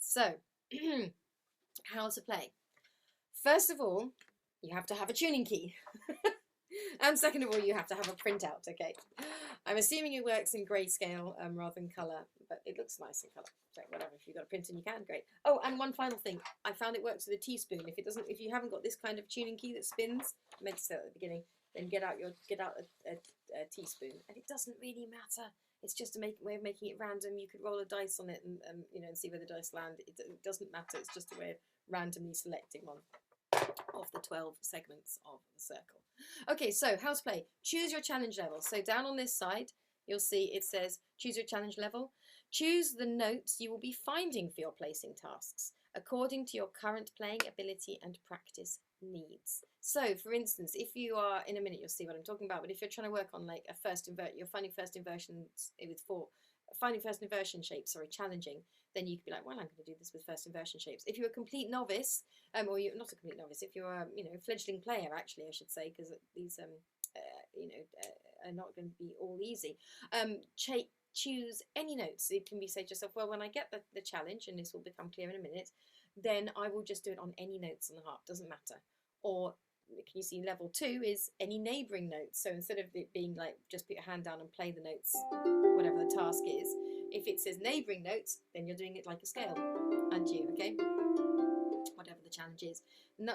so how to play. First of all, you have to have a tuning key. And second of all, you have to have a printout, okay? I'm assuming it works in grayscale rather than colour, but it looks nice in colour. So whatever, if you've got a printer and you can, great. Oh, and one final thing. I found it works with a teaspoon. If you haven't got this kind of tuning key that spins, I meant to say that at the beginning, then get out a teaspoon. And it doesn't really matter. It's just a way of making it random. You could roll a dice on it and and see where the dice land. It doesn't matter. It's just a way of randomly selecting one of the 12 segments of the circle. Okay, so how to play. Choose your challenge level. So down on this side, you'll see it says choose your challenge level. Choose the notes you will be finding for your placing tasks according to your current playing ability and practice needs. So for instance, if you are, in a minute you'll see what I'm talking about, but if you're trying to work on like a you're finding first inversions finding first inversion shapes, challenging, then you could be like, well, I'm going to do this with first inversion shapes. If you're a complete novice, or you're not a complete novice, if you're a fledgling player, actually, I should say, because these are not going to be all easy. Choose any notes. It can be, say to yourself, well, when I get the challenge, and this will become clear in a minute, then I will just do it on any notes on the harp. Doesn't matter. Or can you see level 2 is any neighbouring notes? So instead of it being like just put your hand down and play the notes, whatever the task is, if it says neighbouring notes, then you're doing it like a scale, aren't you? Okay, whatever the challenge is. No,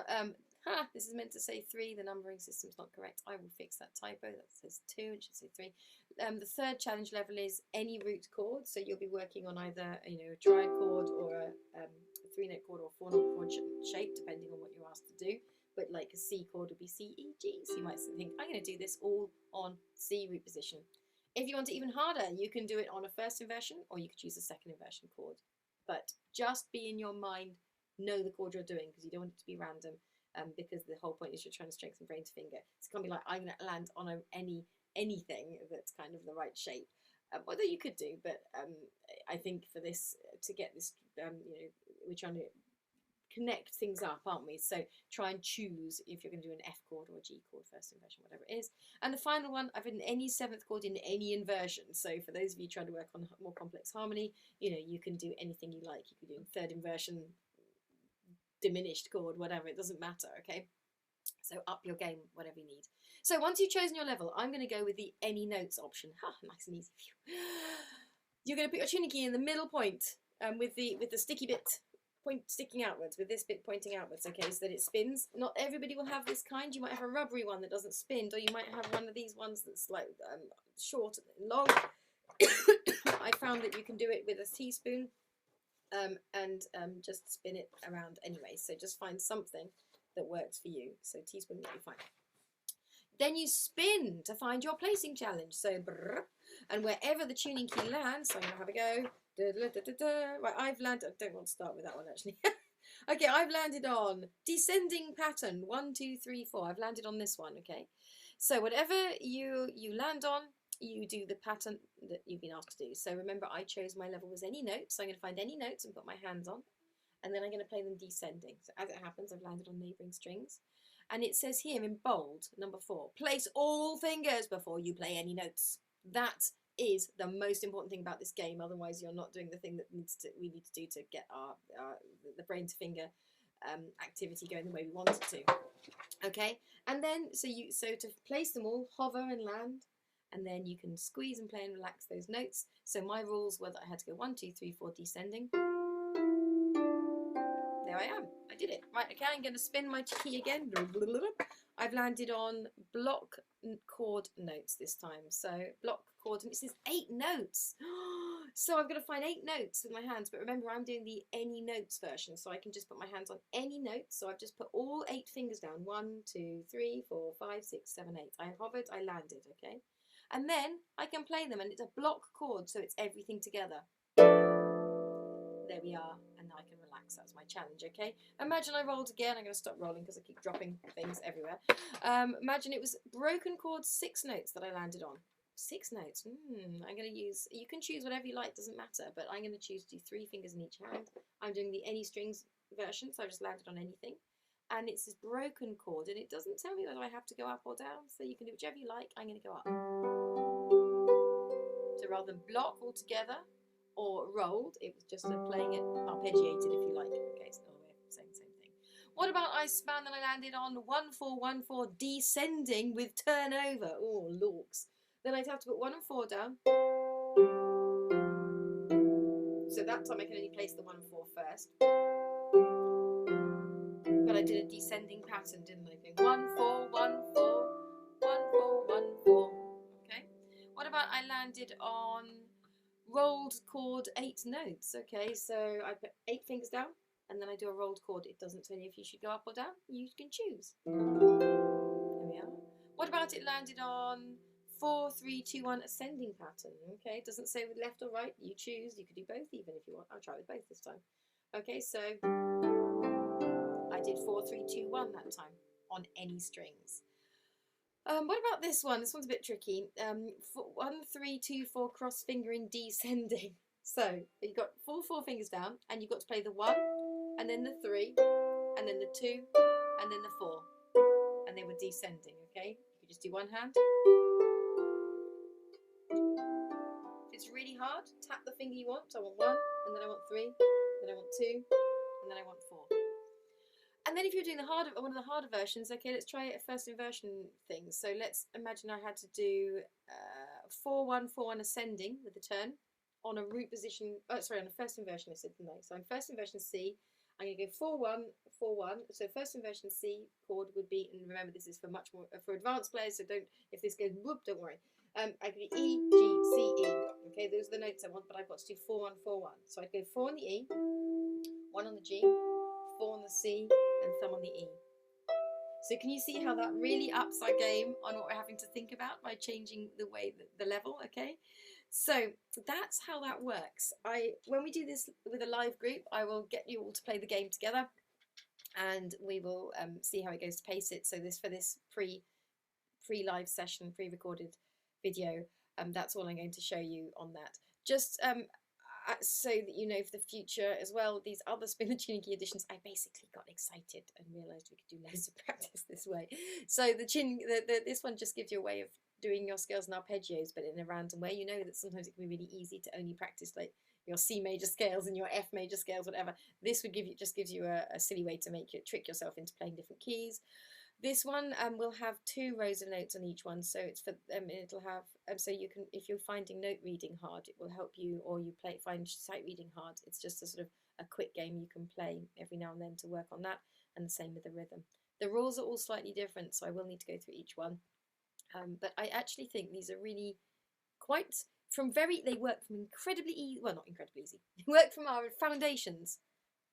this is meant to say 3. The numbering system's not correct. I will fix that typo. That says 2. It should say 3. The third challenge level is any root chord. So you'll be working on either a triad chord or a 3-note chord or a 4-note chord shape, depending on what you're asked to do. But like a C chord would be C, E, G. So you might think, I'm going to do this all on C root position. If you want it even harder, you can do it on a first inversion, or you could choose a second inversion chord. But just be in your mind, know the chord you're doing, because you don't want it to be random. Because the whole point is you're trying to strengthen brain to finger. It's going to be like, I'm going to land on anything that's kind of the right shape. Although you could do, but I think for this, to get this, we're trying to connect things up, aren't we? So try and choose if you're going to do an F chord or a G chord, first inversion, whatever it is. And the final one, I've written any 7th chord in any inversion. So for those of you trying to work on more complex harmony, you can do anything you like. You could do 3rd inversion, diminished chord, whatever, it doesn't matter. Okay, so up your game, whatever you need. So once you've chosen your level, I'm going to go with the any notes option. Nice and easy. You're going to put your tuning key in the middle point, with the sticky bit sticking outwards, with this bit pointing outwards, okay, so that it spins. Not everybody will have this kind. You might have a rubbery one that doesn't spin, or you might have one of these ones that's like short and long. I found that you can do it with a teaspoon. And just spin it around anyway. So just find something that works for you. So teaspoon will be fine. Then you spin to find your placing challenge. So and wherever the tuning key lands, so I'm gonna have a go. Right, I've landed. I don't want to start with that one actually. Okay, I've landed on descending pattern 1, 2, 3, 4. I've landed on this one. Okay, so whatever you land on, you do the pattern that you've been asked to do. So remember, I chose my level was any notes, so I'm going to find any notes and put my hands on, and then I'm going to play them descending. So as it happens, I've landed on neighbouring strings, and it says here in bold, number 4, place all fingers before you play any notes. That is the most important thing about this game, otherwise you're not doing the thing that we need to do to get the brain to finger activity going the way we want it to. Okay, and then so to place them all, hover and land. And then you can squeeze and play and relax those notes. So my rules were that I had to go 1, 2, 3, 4 descending. There I am. I did it. Right, okay, I'm going to spin my key again. I've landed on block chord notes this time. So block chord, and it says 8 notes. So I've got to find 8 notes with my hands. But remember, I'm doing the any notes version. So I can just put my hands on any notes. So I've just put all 8 fingers down. 1, 2, 3, 4, 5, 6, 7, 8. I hovered, I landed, okay? And then I can play them, and it's a block chord, so it's everything together. There we are, and now I can relax. That's my challenge, okay? Imagine I rolled again. I'm going to stop rolling because I keep dropping things everywhere. Imagine it was broken chord 6 notes that I landed on. 6 notes. I'm going to use, you can choose whatever you like, doesn't matter, but I'm going to choose to do 3 fingers in each hand. I'm doing the any strings version, so I just landed on anything. And it's this broken chord, and it doesn't tell me whether I have to go up or down, so you can do whichever you like. I'm going to go up. So rather than block all together or rolled, it was just playing it arpeggiated, if you like. Okay, so another way of saying the same thing. What about I span and I landed on 1, 4, 1, 4 descending with turnover? Oh, lorks. Then I'd have to put 1 and 4 down. So that time I can only place the 1 and 4 first. But I did a descending pattern, didn't I? 1, 4, 1, 4, 1, 4, 1, 4. Okay. What about I landed on rolled chord 8 notes? Okay, so I put 8 fingers down, and then I do a rolled chord. It doesn't tell you if you should go up or down. You can choose. There we are. What about it landed on 4, 3, 2, 1 ascending pattern? Okay, it doesn't say with left or right. You choose. You could do both even if you want. I'll try with both this time. Okay, so I did 4, 3, 2, 1 that time on any strings. What about this one? This one's a bit tricky. 1, 3, 2, 4 cross fingering descending. So you've got 4 fingers down, and you've got to play the 1, and then the 3, and then the 2, and then the 4, and they were descending. Okay, you could just do one hand. If it's really hard, tap the finger you want. So I want 1, and then I want 3, then I want 2, and then I want 4. And then if you're doing one of the harder versions, okay, let's try a first inversion thing. So let's imagine I had to do 4-1, 4-1 ascending with the turn on a root position. Oh, sorry, on a first inversion, I said no. So on first inversion C, I'm going to go 4-1, 4-1. So first inversion C chord would be, and remember this is for much more for advanced players. So if this goes whoop, don't worry. I could do E, G, C, E. Okay, those are the notes I want, but I've got to do 4-1, 4-1. So I'd go 4 on the E, 1 on the G, 4 on the C, and thumb on the E. So can you see how that really ups our game on what we're having to think about by changing the way, the level, okay? So that's how that works. When we do this with a live group, I will get you all to play the game together, and we will see how it goes to pace it. So for this pre-live session, pre-recorded video, that's all I'm going to show you on that. Just so that you know for the future as well, these other spin the tuning key editions, I basically got excited and realised we could do loads of practice this way. So this one just gives you a way of doing your scales and arpeggios, but in a random way. You know that sometimes it can be really easy to only practice like your C major scales and your F major scales, whatever. This would just gives you a silly way to trick yourself into playing different keys. This one will have 2 rows of notes on each one, so it's for it'll have so you can, if you're finding note reading hard, it will help you, or you find sight reading hard. It's just a sort of a quick game you can play every now and then to work on that, and the same with the rhythm. The rules are all slightly different, so I will need to go through each one. But I actually think these are really quite they work from incredibly easy, well, not incredibly easy, they work from our foundations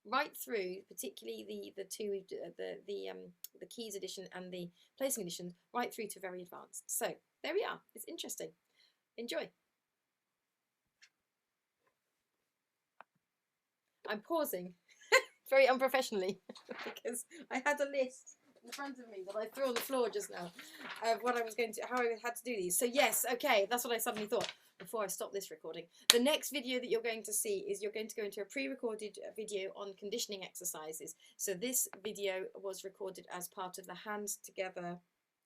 right through, particularly the keys edition and the placing edition, right through to very advanced. So there we are. It's interesting. Enjoy. I'm pausing very unprofessionally because I had a list in front of me that I threw on the floor just now of what I was going to, how I had to do these. So yes, okay, that's what I suddenly thought before I stop this recording. The next video that you're going to see is you're going to go into a pre-recorded video on conditioning exercises. So this video was recorded as part of the hands together,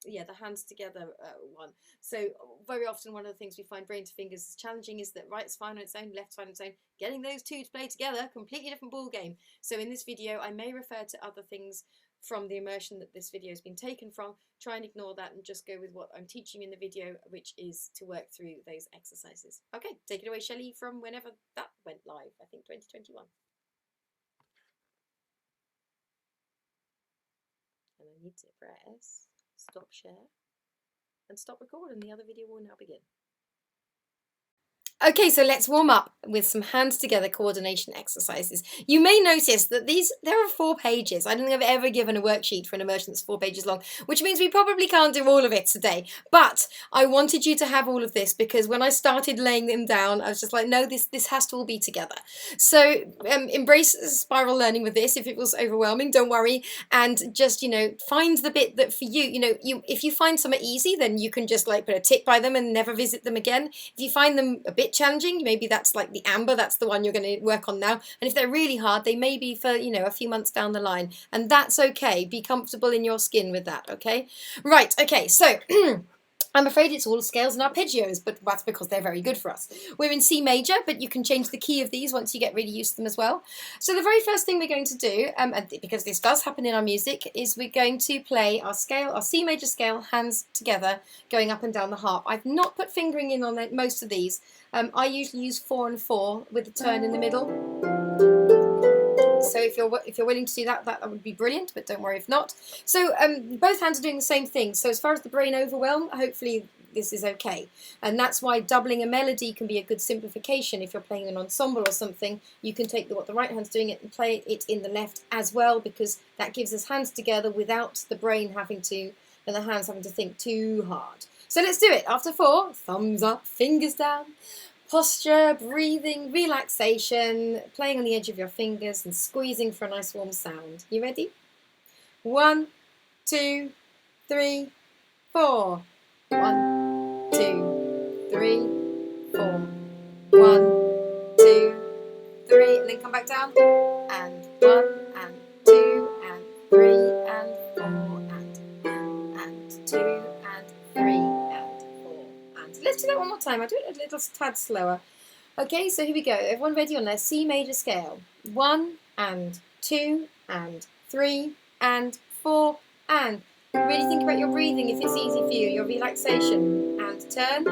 the hands together one. So very often one of the things we find brain to fingers is challenging is that right's fine on its own, left's fine on its own. Getting those two to play together, completely different ball game. So in this video I may refer to other things from the immersion that this video has been taken from. Try and ignore that and just go with what I'm teaching in the video, which is to work through those exercises. Okay, take it away, Shelley, from whenever that went live, I think 2021. And I need to press stop share and stop record, and the other video will now begin. Okay, so let's warm up with some hands together coordination exercises. You may notice that there are 4 pages. I don't think I've ever given a worksheet for an immersion that's 4 pages long, which means we probably can't do all of it today. But I wanted you to have all of this because when I started laying them down, I was just like, no, this has to all be together. So embrace spiral learning with this. If it was overwhelming, don't worry. And just, find the bit that for you, if you find some are easy, then you can just like put a tick by them and never visit them again. If you find them a bit challenging, maybe that's like the amber, that's the one you're going to work on now. And if they're really hard, they may be for a few months down the line, and that's okay. Be comfortable in your skin with that. Okay, right, okay, so I'm afraid it's all scales and arpeggios, but that's because they're very good for us. We're in C major, but you can change the key of these once you get really used to them as well. So the very first thing we're going to do, and because this does happen in our music, is we're going to play our C major scale, hands together, going up and down the harp. I've not put fingering in on most of these. I usually use 4 and 4 with the turn in the middle. So if you're willing to do that, that would be brilliant, but don't worry if not. So both hands are doing the same thing. So as far as the brain overwhelm, hopefully this is okay. And that's why doubling a melody can be a good simplification. If you're playing an ensemble or something, you can take what the right hand's doing and play it in the left as well, because that gives us hands together without the brain having to, and the hands having to think too hard. So let's do it. After 4, thumbs up, fingers down. Posture, breathing, relaxation, playing on the edge of your fingers and squeezing for a nice warm sound. You ready? 1, 2, 3, 4. 1, 2, 3, 4. 1, 2, 3, and then come back down. And 1, and 2, and 3, and 4, and 2, and 3, and 4. And let's do that one more time. I'll do it a little tad slower. Okay, so here we go. Everyone ready on their C major scale? 1, and 2, and 3, and 4, and. Really think about your breathing if it's easy for you, your relaxation. And turn,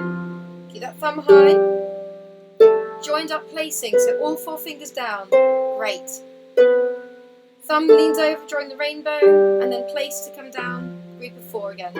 keep that thumb high. Joined up placing, so all 4 fingers down. Great. Thumb leans over, drawing the rainbow, and then place to come down. Group of 4 again.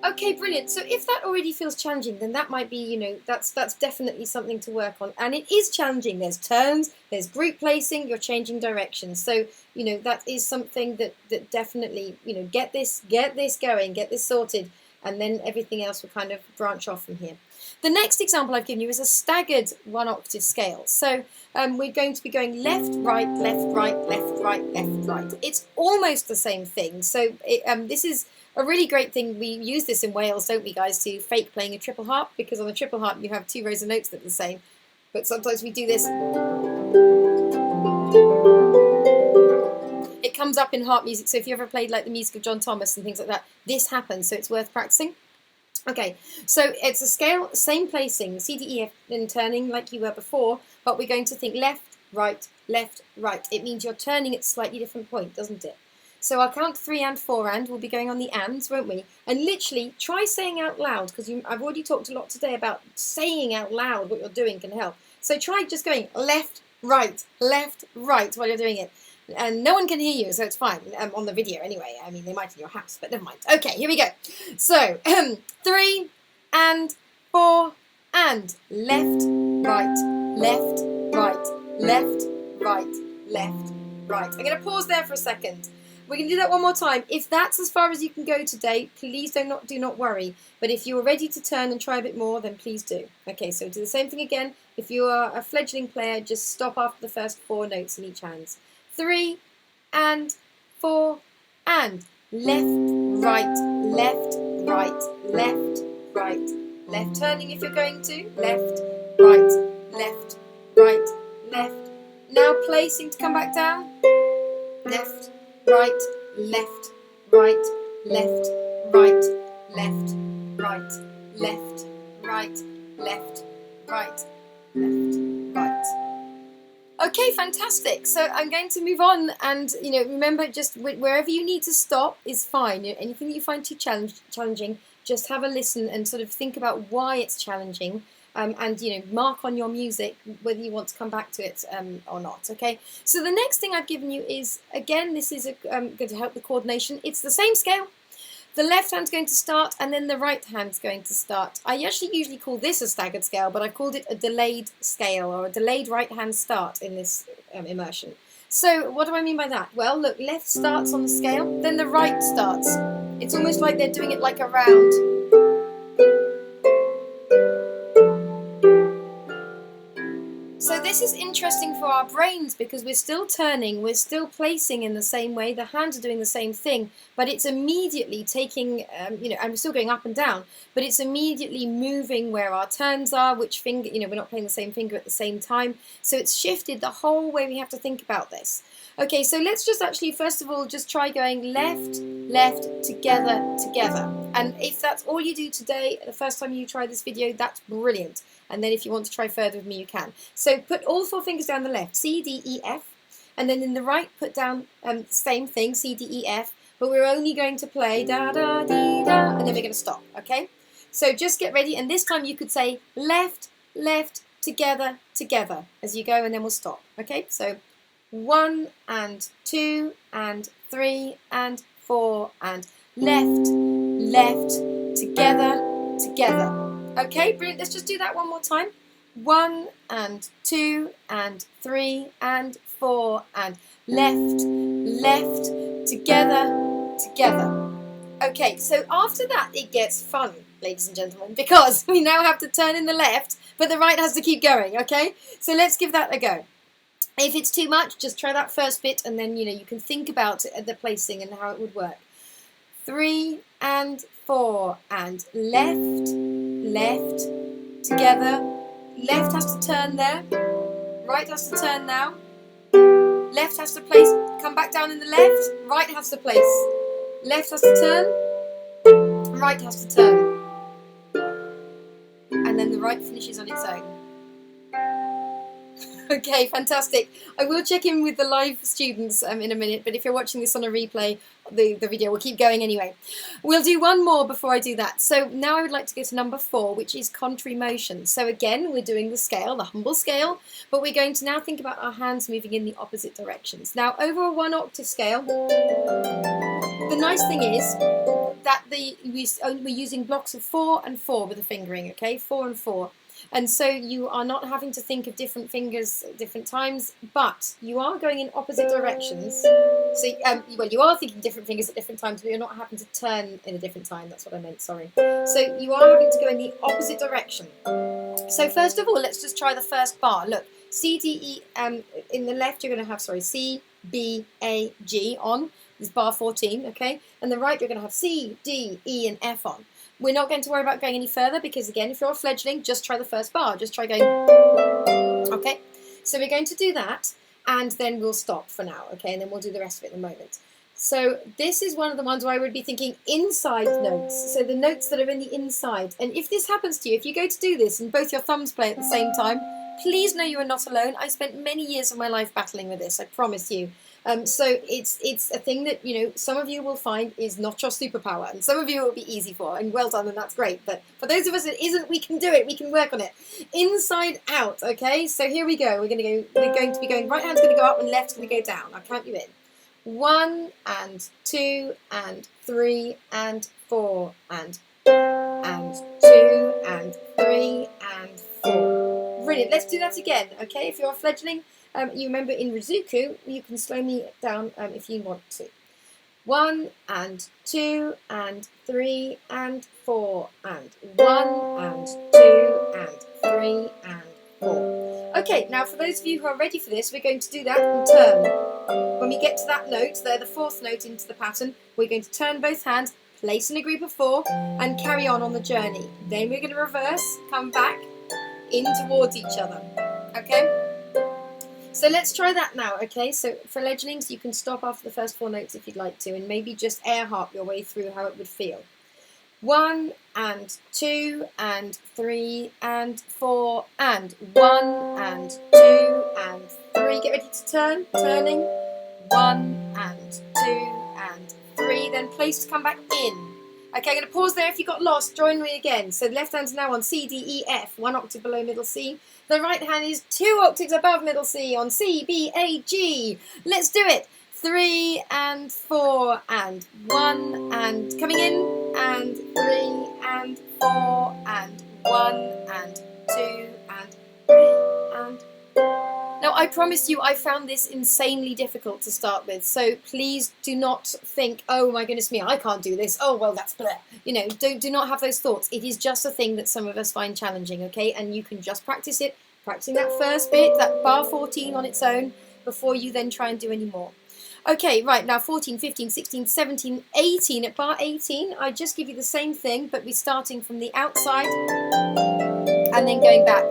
Okay, brilliant. So if that already feels challenging, then that might be, you know, that's definitely something to work on. And it is challenging. There's turns, there's group placing, you're changing directions. So, you know, that is something that definitely, you know, get this going, get this sorted, and then everything else will kind of branch off from here. The next example I've given you is a staggered 1-octave scale. So we're going to be going left, right, left, right, left, right, left, right. It's almost the same thing. So this is a really great thing. We use this in Wales, don't we, guys, to fake playing a triple harp, because on the triple harp you have 2 rows of notes that are the same. But sometimes we do this. It comes up in harp music, so if you ever played like the music of John Thomas and things like that, this happens, so it's worth practicing. Okay, so it's a scale, same placing, C, D, E, F, and turning like you were before, but we're going to think left, right, left, right. It means you're turning at a slightly different point, doesn't it? So I'll count 3 and 4 and, we'll be going on the ands, won't we? And literally, try saying out loud, because I've already talked a lot today about saying out loud what you're doing can help. So try just going left, right, while you're doing it. And no one can hear you, so it's fine, on the video anyway. I mean, they might in your house, but never mind. Okay, here we go. So, 3 and 4 and. Left, right, left, right, left, right, left, right. I'm going to pause there for a second. We're going to do that one more time. If that's as far as you can go today, please do not worry. But if you're ready to turn and try a bit more, then please do. Okay, so do the same thing again. If you are a fledgling player, just stop after the first 4 notes in each hand. 3 and 4 and. Left, right, left, right, left, right, left. Turning if you're going to. Left, right, left, right, left. Now placing to come back down. Left, right, left, right, left, right, left, right, left, right, left, right, left, right. Okay, fantastic. So I'm going to move on, and you know, remember, just wherever you need to stop is fine. You know, anything that you find too challenging, just have a listen and sort of think about why it's challenging. And you know, mark on your music whether you want to come back to it or not. Okay. So the next thing I've given you is, again, this is going to help the coordination. It's the same scale. The left hand's going to start, and then the right hand's going to start. I actually usually call this a staggered scale, but I've called it a delayed scale, or a delayed right hand start in this immersion. So what do I mean by that? Well, look, left starts on the scale, then the right starts. It's almost like they're doing it like a round. So this is interesting for our brains, because we're still turning, we're still placing in the same way, the hands are doing the same thing, but it's immediately taking, you know, and we're still going up and down, but it's immediately moving where our turns are, which finger, you know, we're not playing the same finger at the same time, so it's shifted the whole way we have to think about this. Okay, so let's just actually, first of all, just try going left, left, together, together. And if that's all you do today, the first time you try this video, that's brilliant. And then if you want to try further with me, you can. So put all 4 fingers down the left, C, D, E, F. And then in the right, put down same thing, C, D, E, F. But we're only going to play da, da, dee, da, and then we're going to stop, okay? So just get ready. And this time you could say left, left, together, together as you go, and then we'll stop, okay? So 1 and 2 and 3 and 4 and left, left, together, together. Okay, brilliant. Let's just do that one more time. 1 and 2 and 3 and 4 and left, left, together, together. Okay, so after that it gets fun, ladies and gentlemen, because we now have to turn in the left, but the right has to keep going, okay? So let's give that a go. If it's too much, just try that first bit, and then, you know, you can think about the placing and how it would work. 3 and 4 and left, left, together. Left has to turn there. Right has to turn now. Left has to place, come back down in the left. Right has to place. Left has to turn. Right has to turn. And then the right finishes on its own. Okay, fantastic. I will check in with the live students in a minute, but if you're watching this on a replay, the video will keep going anyway. We'll do one more before I do that. So now I would like to go to number 4, which is contrary motion. So again, we're doing the scale, the humble scale, but we're going to now think about our hands moving in the opposite directions. Now, over a 1 octave scale, the nice thing is that we're using blocks of 4 and 4 with the fingering, okay? 4 and 4. And so you are not having to think of different fingers at different times, but you are going in opposite directions. So, well, you are thinking different fingers at different times, but you're not having to turn in a different time. That's what I meant, sorry. So you are having to go in the opposite direction. So first of all, let's just try the first bar. Look, C, D, E, in the left you're going to have, sorry, C, B, A, G on. This is bar 14, okay? And the right you're going to have C, D, E, and F on. We're not going to worry about going any further because, again, if you're a fledgling, just try the first bar. Just try going, okay? So we're going to do that, and then we'll stop for now, okay? And then we'll do the rest of it in a moment. So this is one of the ones where I would be thinking inside notes, so the notes that are in the inside. And if this happens to you, if you go to do this and both your thumbs play at the same time, please know you are not alone. I spent many years of my life battling with this, I promise you. So it's a thing that, you know, some of you will find is not your superpower, and some of you it will be easy for, and well done, and that's great. But for those of us it isn't, we can do it. We can work on it. Inside out, okay? So here we go. We're going to be going. Right hand's going to go up, and left's going to go down. I'll count you in. 1 and 2 and 3 and 4 and 2 and 3 and 4. Brilliant. Let's do that again, okay? If you're a fledgling. You remember in Rizuku, you can slow me down if you want to. 1 and 2 and 3 and 4 and 1 and 2 and 3 and 4. Okay, now for those of you who are ready for this, we're going to do that and turn. When we get to that note, there, the 4th note into the pattern, we're going to turn both hands, place in a group of 4, and carry on the journey. Then we're going to reverse, come back, in towards each other. Okay? So let's try that now, okay? So for fledglings, you can stop after the first 4 notes if you'd like to, and maybe just air harp your way through how it would feel. 1 and 2 and 3 and 4 and 1 and 2 and 3. Get ready to turn, turning. 1 and 2 and 3. Then place to come back in. Okay, I'm going to pause there. If you got lost, join me again. So the left hand's now on C, D, E, F, 1 octave below middle C. The right hand is 2 octaves above middle C on C, B, A, G. Let's do it. 3 and 4 and 1 and coming in and 3 and 4 and 1 and 2 and 3 and... Now, I promise you I found this insanely difficult to start with, so please do not think, oh my goodness me, I can't do this, oh well that's bleh. You know, do not have those thoughts. It is just a thing that some of us find challenging, okay? And you can just practice it, practicing that first bit, that bar 14 on its own, before you then try and do any more. Okay, right, now 14, 15, 16, 17, 18. At bar 18, I just give you the same thing, but we're starting from the outside and then going back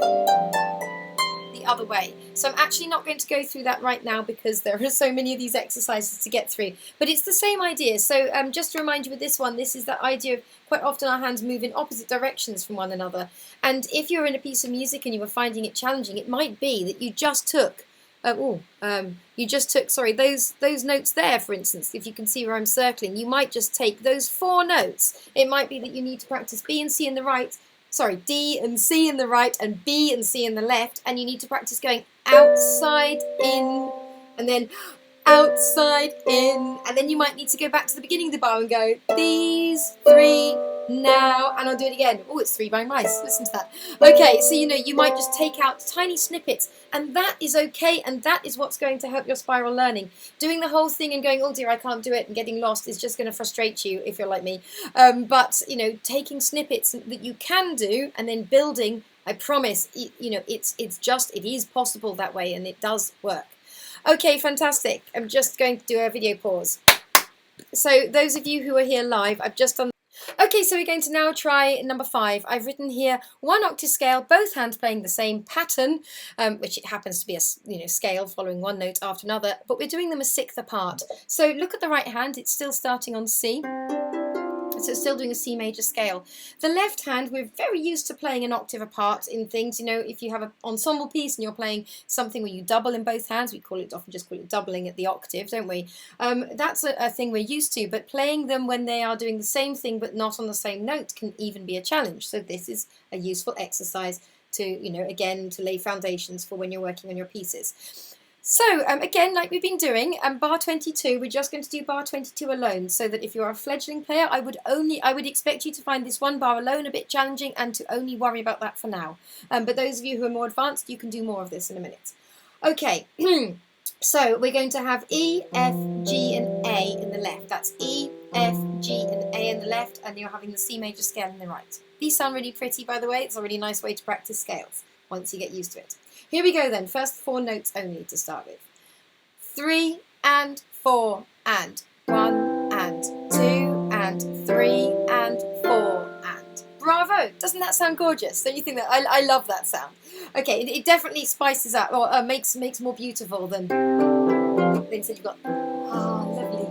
the other way. So I'm actually not going to go through that right now because there are so many of these exercises to get through. But it's the same idea. So just to remind you with this one, this is that idea of quite often our hands move in opposite directions from one another. And if you're in a piece of music and you were finding it challenging, it might be that you just took sorry, those notes there, for instance, if you can see where I'm circling, you might just take those 4 notes. It might be that you need to practice B and C in the right, sorry, D and C in the right and B and C in the left, and you need to practice going outside, in, and then outside, in, and then you might need to go back to the beginning of the bar and go, these 3, now, and I'll do it again. Oh, it's 3 blind mice, listen to that. Okay, so you know, you might just take out tiny snippets, and that is okay, and that is what's going to help your spiral learning. Doing the whole thing and going, oh dear, I can't do it, and getting lost is just going to frustrate you if you're like me. But, you know, taking snippets that you can do, and then building, I promise, you know, it is possible that way, and it does work. Okay, fantastic. I'm just going to do a video pause. So those of you who are here live, I've just done... Okay, so we're going to now try number 5. I've written here 1 octave scale, both hands playing the same pattern, which it happens to be a scale following one note after another, but we're doing them a 6th apart. So look at the right hand, it's still starting on C. So it's still doing a C major scale. The left hand, we're very used to playing an octave apart in things. You know, if you have an ensemble piece and you're playing something where you double in both hands, we often just call it doubling at the octave, don't we? That's a thing we're used to, but playing them when they are doing the same thing but not on the same note can even be a challenge. So this is a useful exercise to, you know, again, to lay foundations for when you're working on your pieces. So again, like we've been doing, bar 22, we're just going to do bar 22 alone, so that if you're a fledgling player, I would expect you to find this one bar alone a bit challenging and to only worry about that for now. But those of you who are more advanced, you can do more of this in a minute. Okay, so we're going to have E, F, G and A in the left. That's E, F, G and A in the left, and you're having the C major scale in the right. These sound really pretty, by the way. It's a really nice way to practice scales once you get used to it. Here we go then, first 4 notes only to start with. 3 and 4 and 1 and 2 and 3 and 4 and. Bravo! Doesn't that sound gorgeous? Don't you think that? I love that sound. Okay, it definitely spices up, or makes more beautiful than instead you've got, lovely.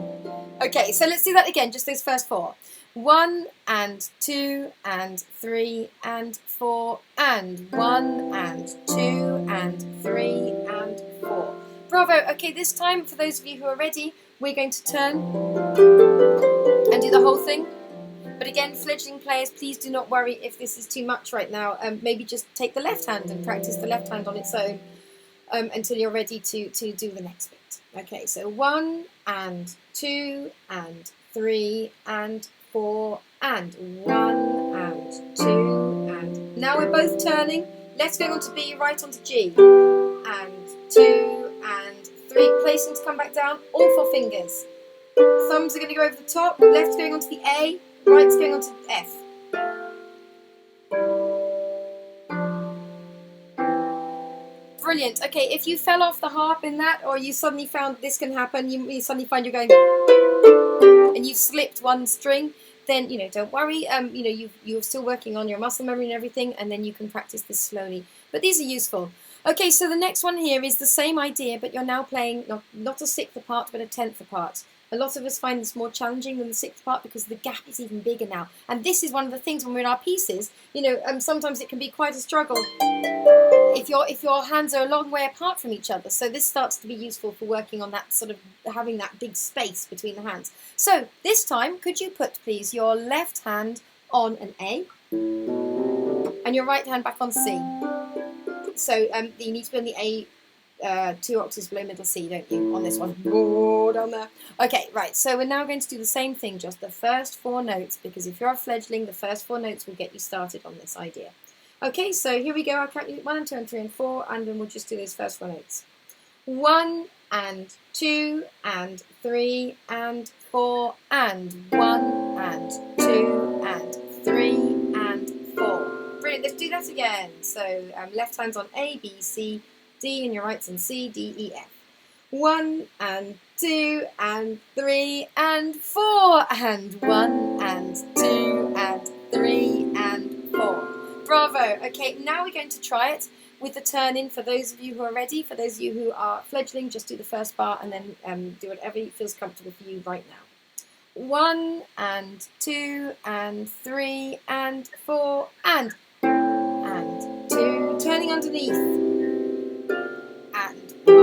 Okay, so let's do that again, just those first 4. 1 and 2 and 3 and 4 and 1 and 2 and 3 and 4. Bravo! Okay, this time, for those of you who are ready, we're going to turn and do the whole thing. But again, fledgling players, please do not worry if this is too much right now. Maybe just take the left hand and practice the left hand on its own until you're ready to do the next bit. Okay, so 1 and 2 and 3 and 4 and 1 and 2 and. Now we're both turning. Let's go on to B, right onto G. And 2 and 3. Placing to come back down. All 4 fingers. Thumbs are going to go over the top. Left's going onto the A. Right's going onto F. Brilliant. Okay, if you fell off the harp in that, or you suddenly found this can happen, you suddenly find you're going and you've slipped one string, then, you know, don't worry. You know, you're still working on your muscle memory and everything, and then you can practice this slowly. But these are useful. Okay, so the next one here is the same idea, but you're now playing not a 6th part, but a 10th part. A lot of us find this more challenging than the 6th part because the gap is even bigger now. And this is one of the things when we're in our pieces, you know, sometimes it can be quite a struggle if your hands are a long way apart from each other. So this starts to be useful for working on that sort of having that big space between the hands. So this time, could you put, please, your left hand on an A and your right hand back on C? So you need to be on the A 2 octaves below middle C, don't you, on this one? Oh, down there. Okay, right, so we're now going to do the same thing, just the first 4 notes, because if you're a fledgling, the first 4 notes will get you started on this idea. Okay, so here we go. I'll count you 1 and 2 and 3 and 4, and then we'll just do those first 4 notes. 1 and 2 and 3 and 4 and 1 and 2 and 3 and 4. Brilliant, let's do that again. So left hand's on A, B, C, D, and your right's on C, D, E, F. 1 and 2 and 3 and 4 and 1 and 2 and 3 and 4. Bravo. Okay, now we're going to try it with the turn in for those of you who are ready. For those of you who are fledgling, just do the first bar and then do whatever feels comfortable for you right now. 1 and 2 and 3 and 4 and 2. Turning underneath. And 1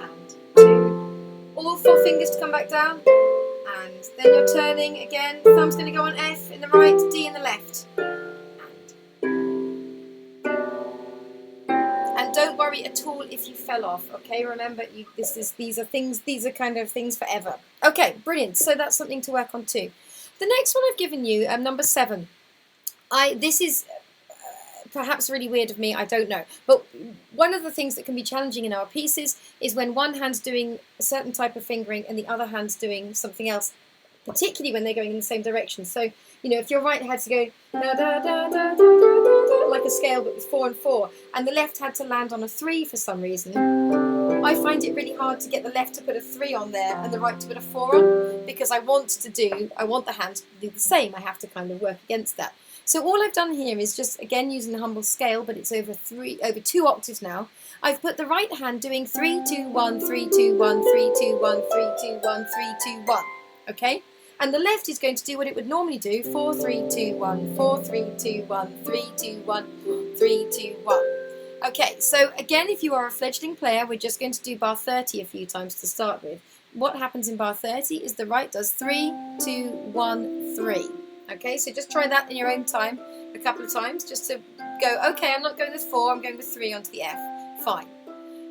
and 2. All 4 fingers to come back down. And then you're turning again. Thumb's going to go on F in the right, D in the left. And don't worry at all if you fell off, okay? Remember, these are kind of things forever. Okay, brilliant. So that's something to work on too. The next one I've given you, number 7. This is perhaps really weird of me, I don't know. But one of the things that can be challenging in our pieces is when one hand's doing a certain type of fingering and the other hand's doing something else, particularly when they're going in the same direction. So, you know, if your right hand's going da da da da da da like a scale but with 4 and 4, and the left had to land on a 3 for some reason, I find it really hard to get the left to put a 3 on there and the right to put a 4 on, because I want the hands to do the same. I have to kind of work against that. So all I've done here is just, again, using the humble scale, but it's over 2 octaves now. I've put the right hand doing 3, 2, 1, 3, 2, 1, 3, 2, 1, 3, 2, 1, 3, 2, 1. Okay? And the left is going to do what it would normally do, 4, 3, 2, 1, 4, 3, 2, 1, 3, 2, 1, 3, 2, 1. Okay, so again, if you are a fledgling player, we're just going to do bar 30 a few times to start with. What happens in bar 30 is the right does 3, 2, 1, 3. Okay, so just try that in your own time a couple of times, just to go, okay, I'm not going with 4, I'm going with 3 onto the F. Fine.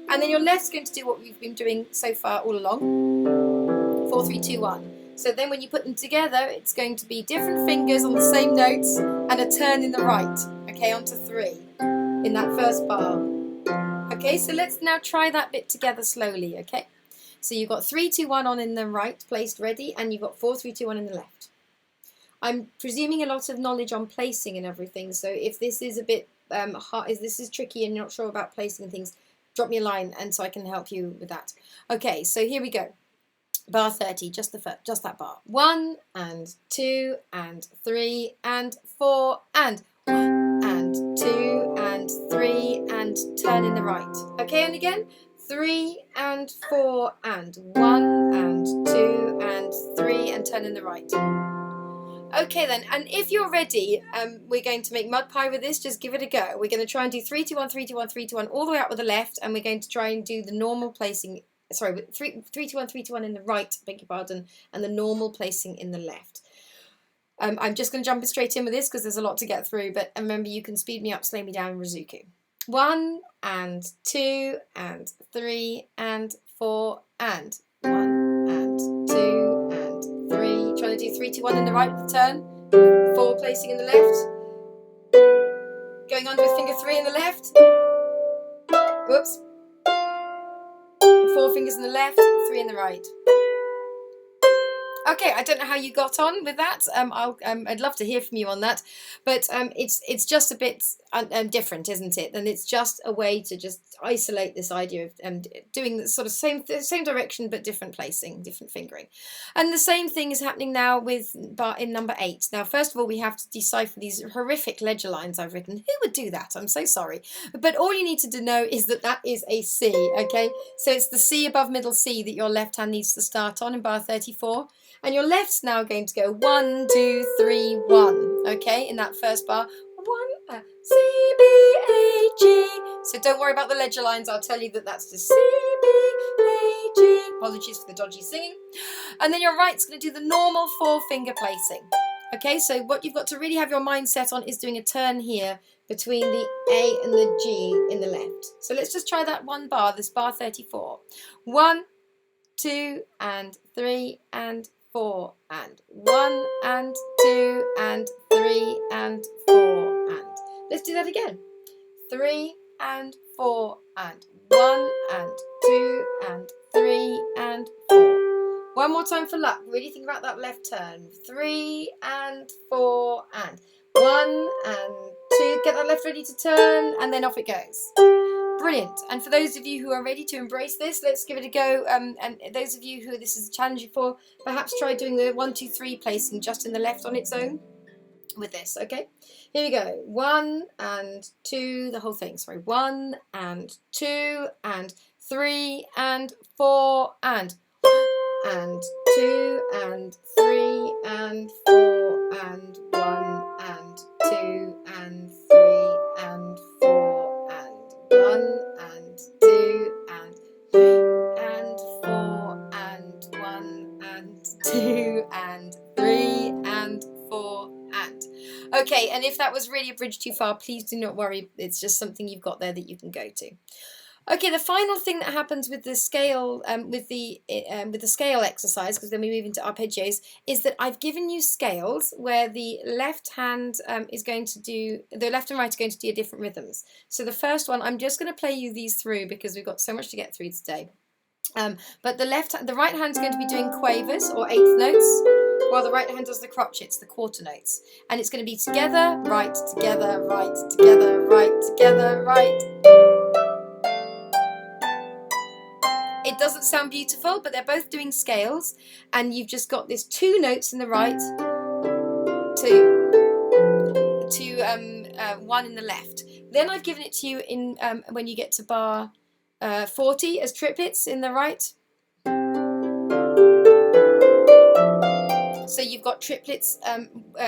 And then your left's going to do what we've been doing so far all along. 4, 3, 2, 1. So then when you put them together, it's going to be different fingers on the same notes and a turn in the right, okay, onto 3 in that first bar. Okay, so let's now try that bit together slowly, okay? So you've got 3, 2, 1 on in the right, placed ready, and you've got 4, 3, 2, 1 in the left. I'm presuming a lot of knowledge on placing and everything, so if this is a bit hard, if this is tricky and you're not sure about placing things, drop me a line and so I can help you with that. Okay, so here we go. Bar 30, just that bar. 1 and 2 and 3 and 4 and 1 and 2 and 3 and turn in the right. Okay, and again, 3 and 4 and 1 and 2 and 3 and turn in the right. Okay then, and if you're ready, we're going to make mud pie with this. Just give it a go. We're going to try and do 3, 2, 1, 3, 2, 1, 3, 2, 1 all the way out with the left, and we're going to try and do the normal placing. Sorry, 3, 2, 1, 3, 2, 1 in the right, beg your pardon, and the normal placing in the left. I'm just going to jump straight in with this because there's a lot to get through, but remember you can speed me up, slow me down in Rizuku. 1 and 2 and 3 and 4 and 1 and 2 and 3. Trying to do 3, 2, 1 in the right with the turn. 4 placing in the left. Going under with finger 3 in the left. Whoops. 4 fingers in the left, 3 in the right. Okay, I don't know how you got on with that. I'd love to hear from you on that, but it's just a bit different, isn't it? And it's just a way to just isolate this idea of doing the sort of same direction but different placing, different fingering. And the same thing is happening now with in number 8. Now, first of all, we have to decipher these horrific ledger lines I've written. Who would do that? I'm so sorry. But all you need to know is that that is a C, okay? So it's the C above middle C that your left hand needs to start on in bar 34. And your left's now going to go 1, 2, 3, 1. Okay, in that first bar. 1, C, B, A, G. So don't worry about the ledger lines. I'll tell you that that's the C, B, A, G. Apologies for the dodgy singing. And then your right's going to do the normal 4-finger placing. Okay, so what you've got to really have your mind set on is doing a turn here between the A and the G in the left. So let's just try that one bar, this bar 34. 1, 2, and 3, and 4, and 1, and 2, and 3, and 4, and let's do that again. 3, and 4, and 1, and 2, and 3, and 4. One more time for luck. Really think about that left turn. 3, and 4, and 1, and 2. Get that left ready to turn, and then off it goes. Brilliant. And for those of you who are ready to embrace this, let's give it a go. And those of you who this is challenging for, perhaps try doing the 1, 2, 3 placing just in the left on its own with this, okay? Here we go. 1 and 2, the whole thing, sorry. 1 and 2 and 3 and 4 and 1 and 2 and 3 and 4 and 1 and 2 and 3 and 4 and 1 and 2 and 3 and 4 and 1 and 2 and 3 and 4 and. Okay, and if that was really a bridge too far, please do not worry. It's just something you've got there that you can go to. Okay, the final thing that happens with the scale, with the scale exercise, because then we move into arpeggios, is that I've given you scales where the left hand is going to do, the left and right are going to do different rhythms. So the first one, I'm just going to play you these through because we've got so much to get through today. But the right hand is going to be doing quavers or eighth notes, while the right hand does the crotchets, the quarter notes, and it's going to be together, right, together, right, together, right, together, right. It doesn't sound beautiful, but they're both doing scales, and you've just got this 2 notes in the right to 1 in the left. Then I've given it to you in when you get to bar 40 as triplets in the right. So you've got triplets,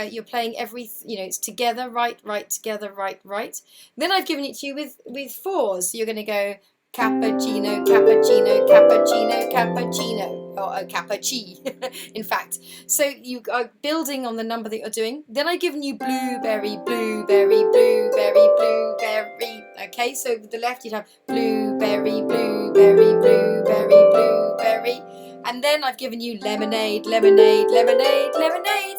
you're playing every, it's together, right, right, together, right, right. Then I've given it to you with fours. So you're going to go cappuccino, cappuccino, cappuccino, cappuccino, or cappucci, in fact. So you are building on the number that you're doing. Then I've given you blueberry, blueberry, blueberry, blueberry. Okay, so with the left you'd have blueberry, blueberry, blueberry, blueberry. And then I've given you lemonade, lemonade, lemonade, lemonade,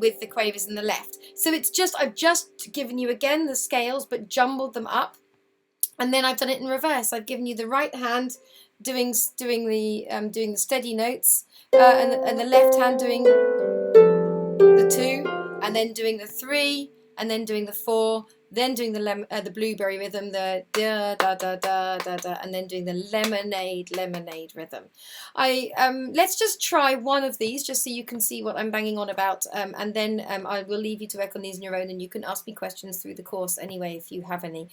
with the quavers in the left. So it's just, I've just given you again the scales, but jumbled them up. And then I've done it in reverse. I've given you the right hand doing the steady notes, and the left hand doing the 2, and then doing the 3, and then doing the 4, then doing the blueberry rhythm, the da da da da da da, and then doing the lemonade rhythm. Let's just try one of these just so you can see what I'm banging on about, and then I will leave you to work on these on your own, and you can ask me questions through the course anyway if you have any.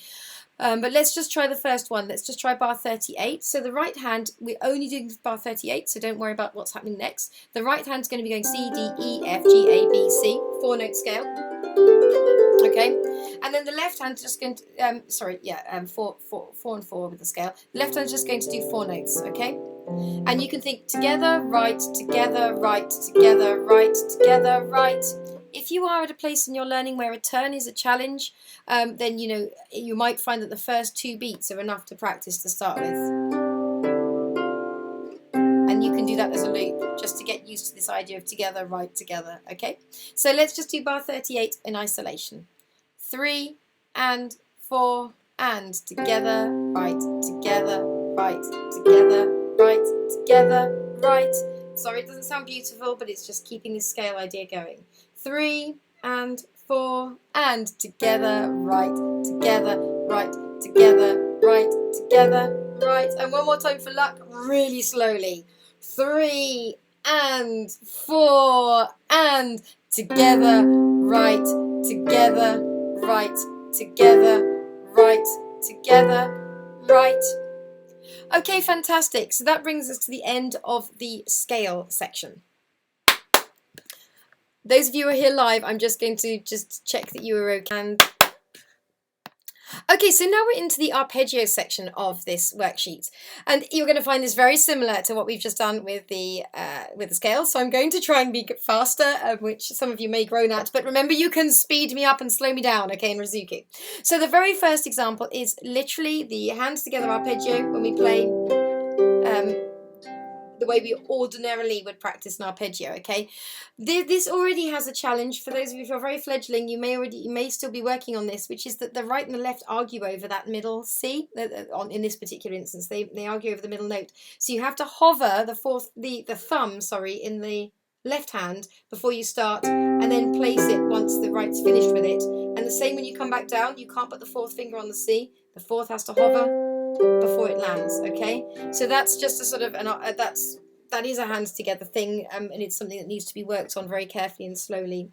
But let's just try the first one. Let's just try bar 38. So the right hand, we're only doing bar 38, so don't worry about what's happening next. The right hand's going to be going C, D, E, F, G, A, B, C, 4-note scale. Okay, and then the left hand's just going to, 4 and 4 with the scale. The left hand's just going to do 4 notes, okay? And you can think together, right, together, right, together, right, together, right. If you are at a place in your learning where a turn is a challenge, then you might find that the first 2 beats are enough to practice to start with. And you can do that as a loop, just to get used to this idea of together, right, together, okay? So let's just do bar 38 in isolation. 3 and 4 and together, right, together, right, together, right, together, right. Sorry, it doesn't sound beautiful, but it's just keeping this scale idea going. 3 and 4 and together, right, together, right, together, right, together, right. And one more time for luck, really slowly. 3 and 4 and together, right, together, right, together, right, together, right. Okay, fantastic. So that brings us to the end of the scale section. Those of you who are here live, I'm just going to check that you are okay. Okay, so now we're into the arpeggio section of this worksheet, and you're going to find this very similar to what we've just done with the scales. So I'm going to try and be faster, which some of you may groan at, but remember you can speed me up and slow me down, okay, in Rizuki. So the very first example is literally the hands together arpeggio when we play the way we ordinarily would practice an arpeggio, okay? This already has a challenge. For those of you who are very fledgling, you may still be working on this, which is that the right and the left argue over that middle C. In this particular instance, they argue over the middle note. So you have to hover the thumb, in the left hand before you start, and then place it once the right's finished with it. And the same when you come back down, you can't put the 4th finger on the C. The 4th has to hover before it lands, okay? So that's just a sort of that is a hands together thing, and it's something that needs to be worked on very carefully and slowly.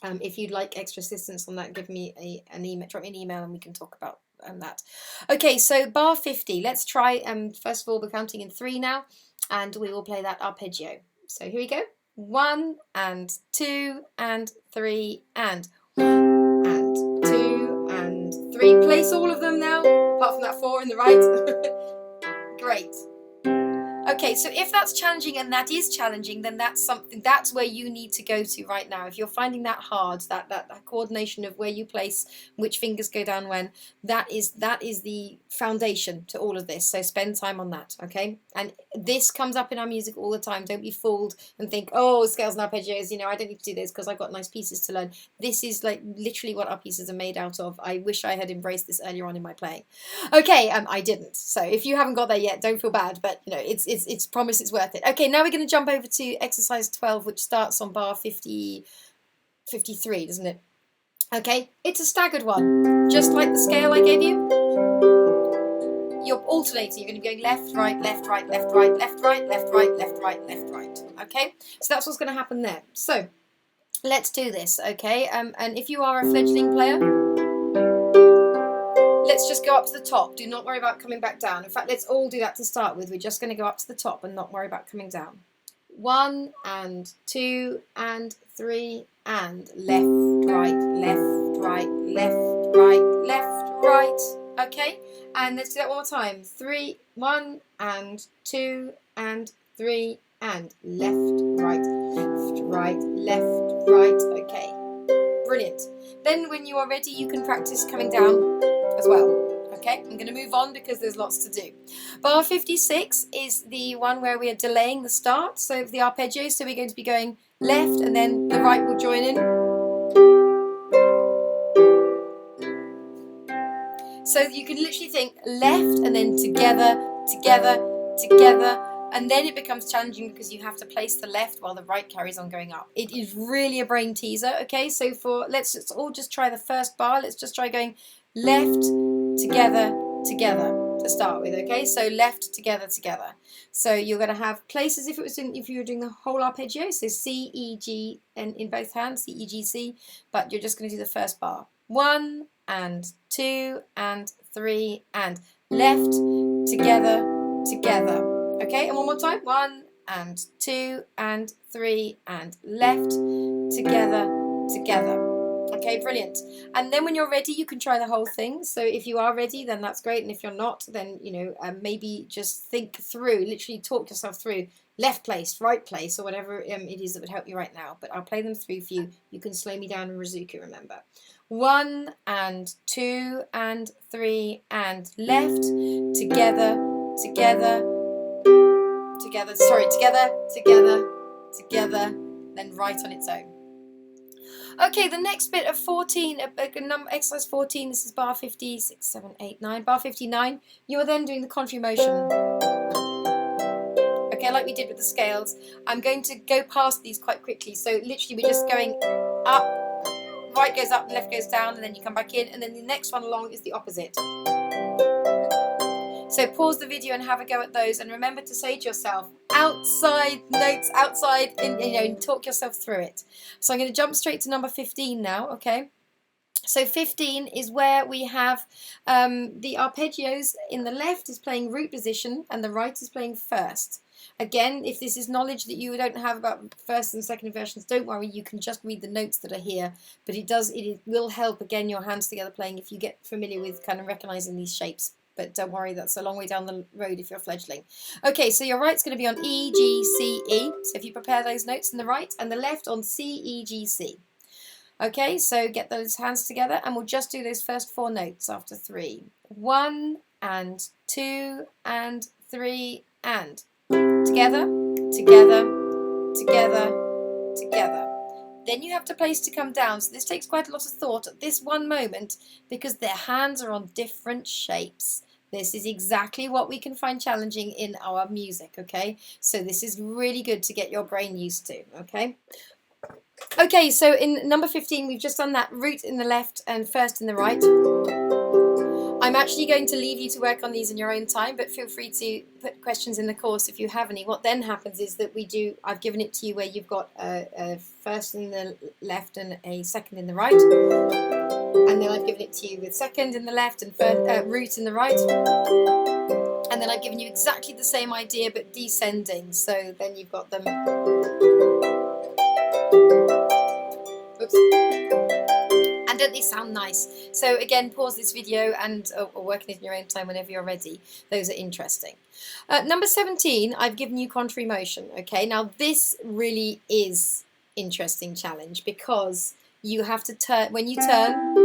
If you'd like extra assistance on that, give me an email, drop me an email, and we can talk about that. Okay, so bar 50. Let's try. First of all, we're counting in 3 now, and we will play that arpeggio. So here we go. 1 and 2 and 3 and 1 and 2 and 3. Place all of them now, apart from that 4 in the right. Great. Okay, so if that's challenging, and that is challenging, then that's where you need to go to right now. If you're finding that hard, that coordination of where you place, which fingers go down when, that is the foundation to all of this. So spend time on that, okay? And this comes up in our music all the time. Don't be fooled and think, oh, scales and arpeggios, I don't need to do this because I've got nice pieces to learn. This is like literally what our pieces are made out of. I wish I had embraced this earlier on in my playing. Okay, I didn't. So if you haven't got there yet, don't feel bad, but it's promise it's worth it. Okay, now we're going to jump over to exercise 12, which starts on bar 53, doesn't it? Okay, it's a staggered one, just like the scale I gave you. You're alternating. You're going to be going left, right, left, right, left, right, left, right, left, right, left, right, left, right. Okay, so that's what's going to happen there. So let's do this, okay? And if you are a fledgling player, let's just go up to the top. Do not worry about coming back down. In fact, let's all do that to start with. We're just going to go up to the top and not worry about coming down. 1 and 2 and 3 and left, right, left, right, left, right, left, right. Okay, and let's do that one more time. 3, 1 and 2 and 3 and left, right, left, right, left, right. Okay, brilliant. Then when you are ready, you can practice coming down as well. Okay, I'm going to move on because there's lots to do. Bar 56 is the one where we are delaying the start, so the arpeggio, so we're going to be going left and then the right will join in. So you can literally think left and then together, together, together, and then it becomes challenging because you have to place the left while the right carries on going up. It is really a brain teaser, okay? So let's all just try the first bar. Let's just try going left, together, together to start with, okay? So left, together, together. So you're going to have places if you were doing the whole arpeggio, so C, E, G, and in both hands, C, E, G, C, but you're just going to do the first bar. 1 and 2 and 3 and left, together, together. Okay, and one more time. 1 and 2 and 3 and left, together, together. Okay, brilliant. And then when you're ready, you can try the whole thing. So if you are ready, then that's great. And if you're not, then, you know, maybe just think through, literally talk yourself through left place, right place, or whatever it is that would help you right now. But I'll play them through for you. You can slow me down in Rizuka, remember. 1 and 2 and 3 and left, together, together, together, sorry, together, together, together, then right on its own. Okay, the next bit of 14, exercise 14, this is bar 50, 6, 7, 8, 9, bar 59, you are then doing the contrary motion. Okay, like we did with the scales. I'm going to go past these quite quickly, so literally we're just going up, right goes up, left goes down, and then you come back in, and then the next one along is the opposite. So pause the video and have a go at those, and remember to say to yourself, outside notes, outside, and talk yourself through it. So I'm going to jump straight to number 15 now, okay? So 15 is where we have the arpeggios in the left is playing root position and the right is playing first. Again, if this is knowledge that you don't have about first and second inversions, don't worry, you can just read the notes that are here. But it will help, again, your hands together playing if you get familiar with kind of recognizing these shapes. But don't worry, that's a long way down the road if you're fledgling. Okay, so your right's going to be on E, G, C, E. So if you prepare those notes in the right, and the left on C, E, G, C. Okay, so get those hands together, and we'll just do those first 4 notes after 3. 1 and 2 and 3 and together, together, together, together. Then you have to place to come down. So this takes quite a lot of thought at this one moment because their hands are on different shapes. This is exactly what we can find challenging in our music, okay? So this is really good to get your brain used to, okay? Okay, so in number 15, we've just done that root in the left and first in the right. I'm actually going to leave you to work on these in your own time, but feel free to put questions in the course if you have any. What then happens is that I've given it to you where you've got a first in the left and a second in the right. And then I've given it to you with second in the left and root in the right. And then I've given you exactly the same idea but descending. So then you've got them. Oops. And don't they sound nice? So again, pause this video and or work it in your own time whenever you're ready. Those are interesting. Number 17, I've given you contrary motion. Okay, now this really is interesting challenge because you have to turn, when you turn,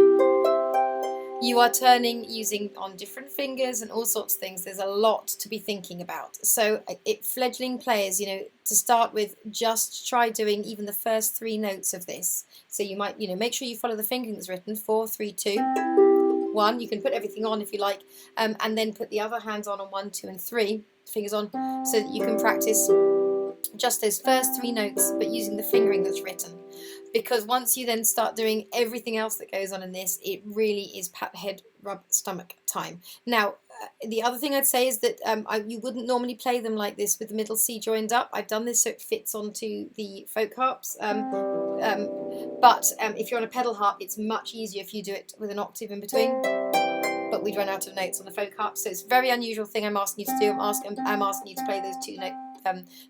you are turning using on different fingers and all sorts of things. There's a lot to be thinking about. So fledgling players, to start with, just try doing even the first 3 notes of this. So you might, make sure you follow the fingering that's written, 4, 3, 2, 1. You can put everything on if you like, and then put the other hands on 1, 2, and 3, fingers on, so that you can practice just those first 3 notes, but using the fingering that's written. Because once you then start doing everything else that goes on in this, it really is pat head, rub stomach time. Now, the other thing I'd say is that you wouldn't normally play them like this with the middle C joined up. I've done this so it fits onto the folk harps. But if you're on a pedal harp, it's much easier if you do it with an octave in between. But we'd run out of notes on the folk harp, so it's a very unusual thing I'm asking you to do. I'm asking you to play those 2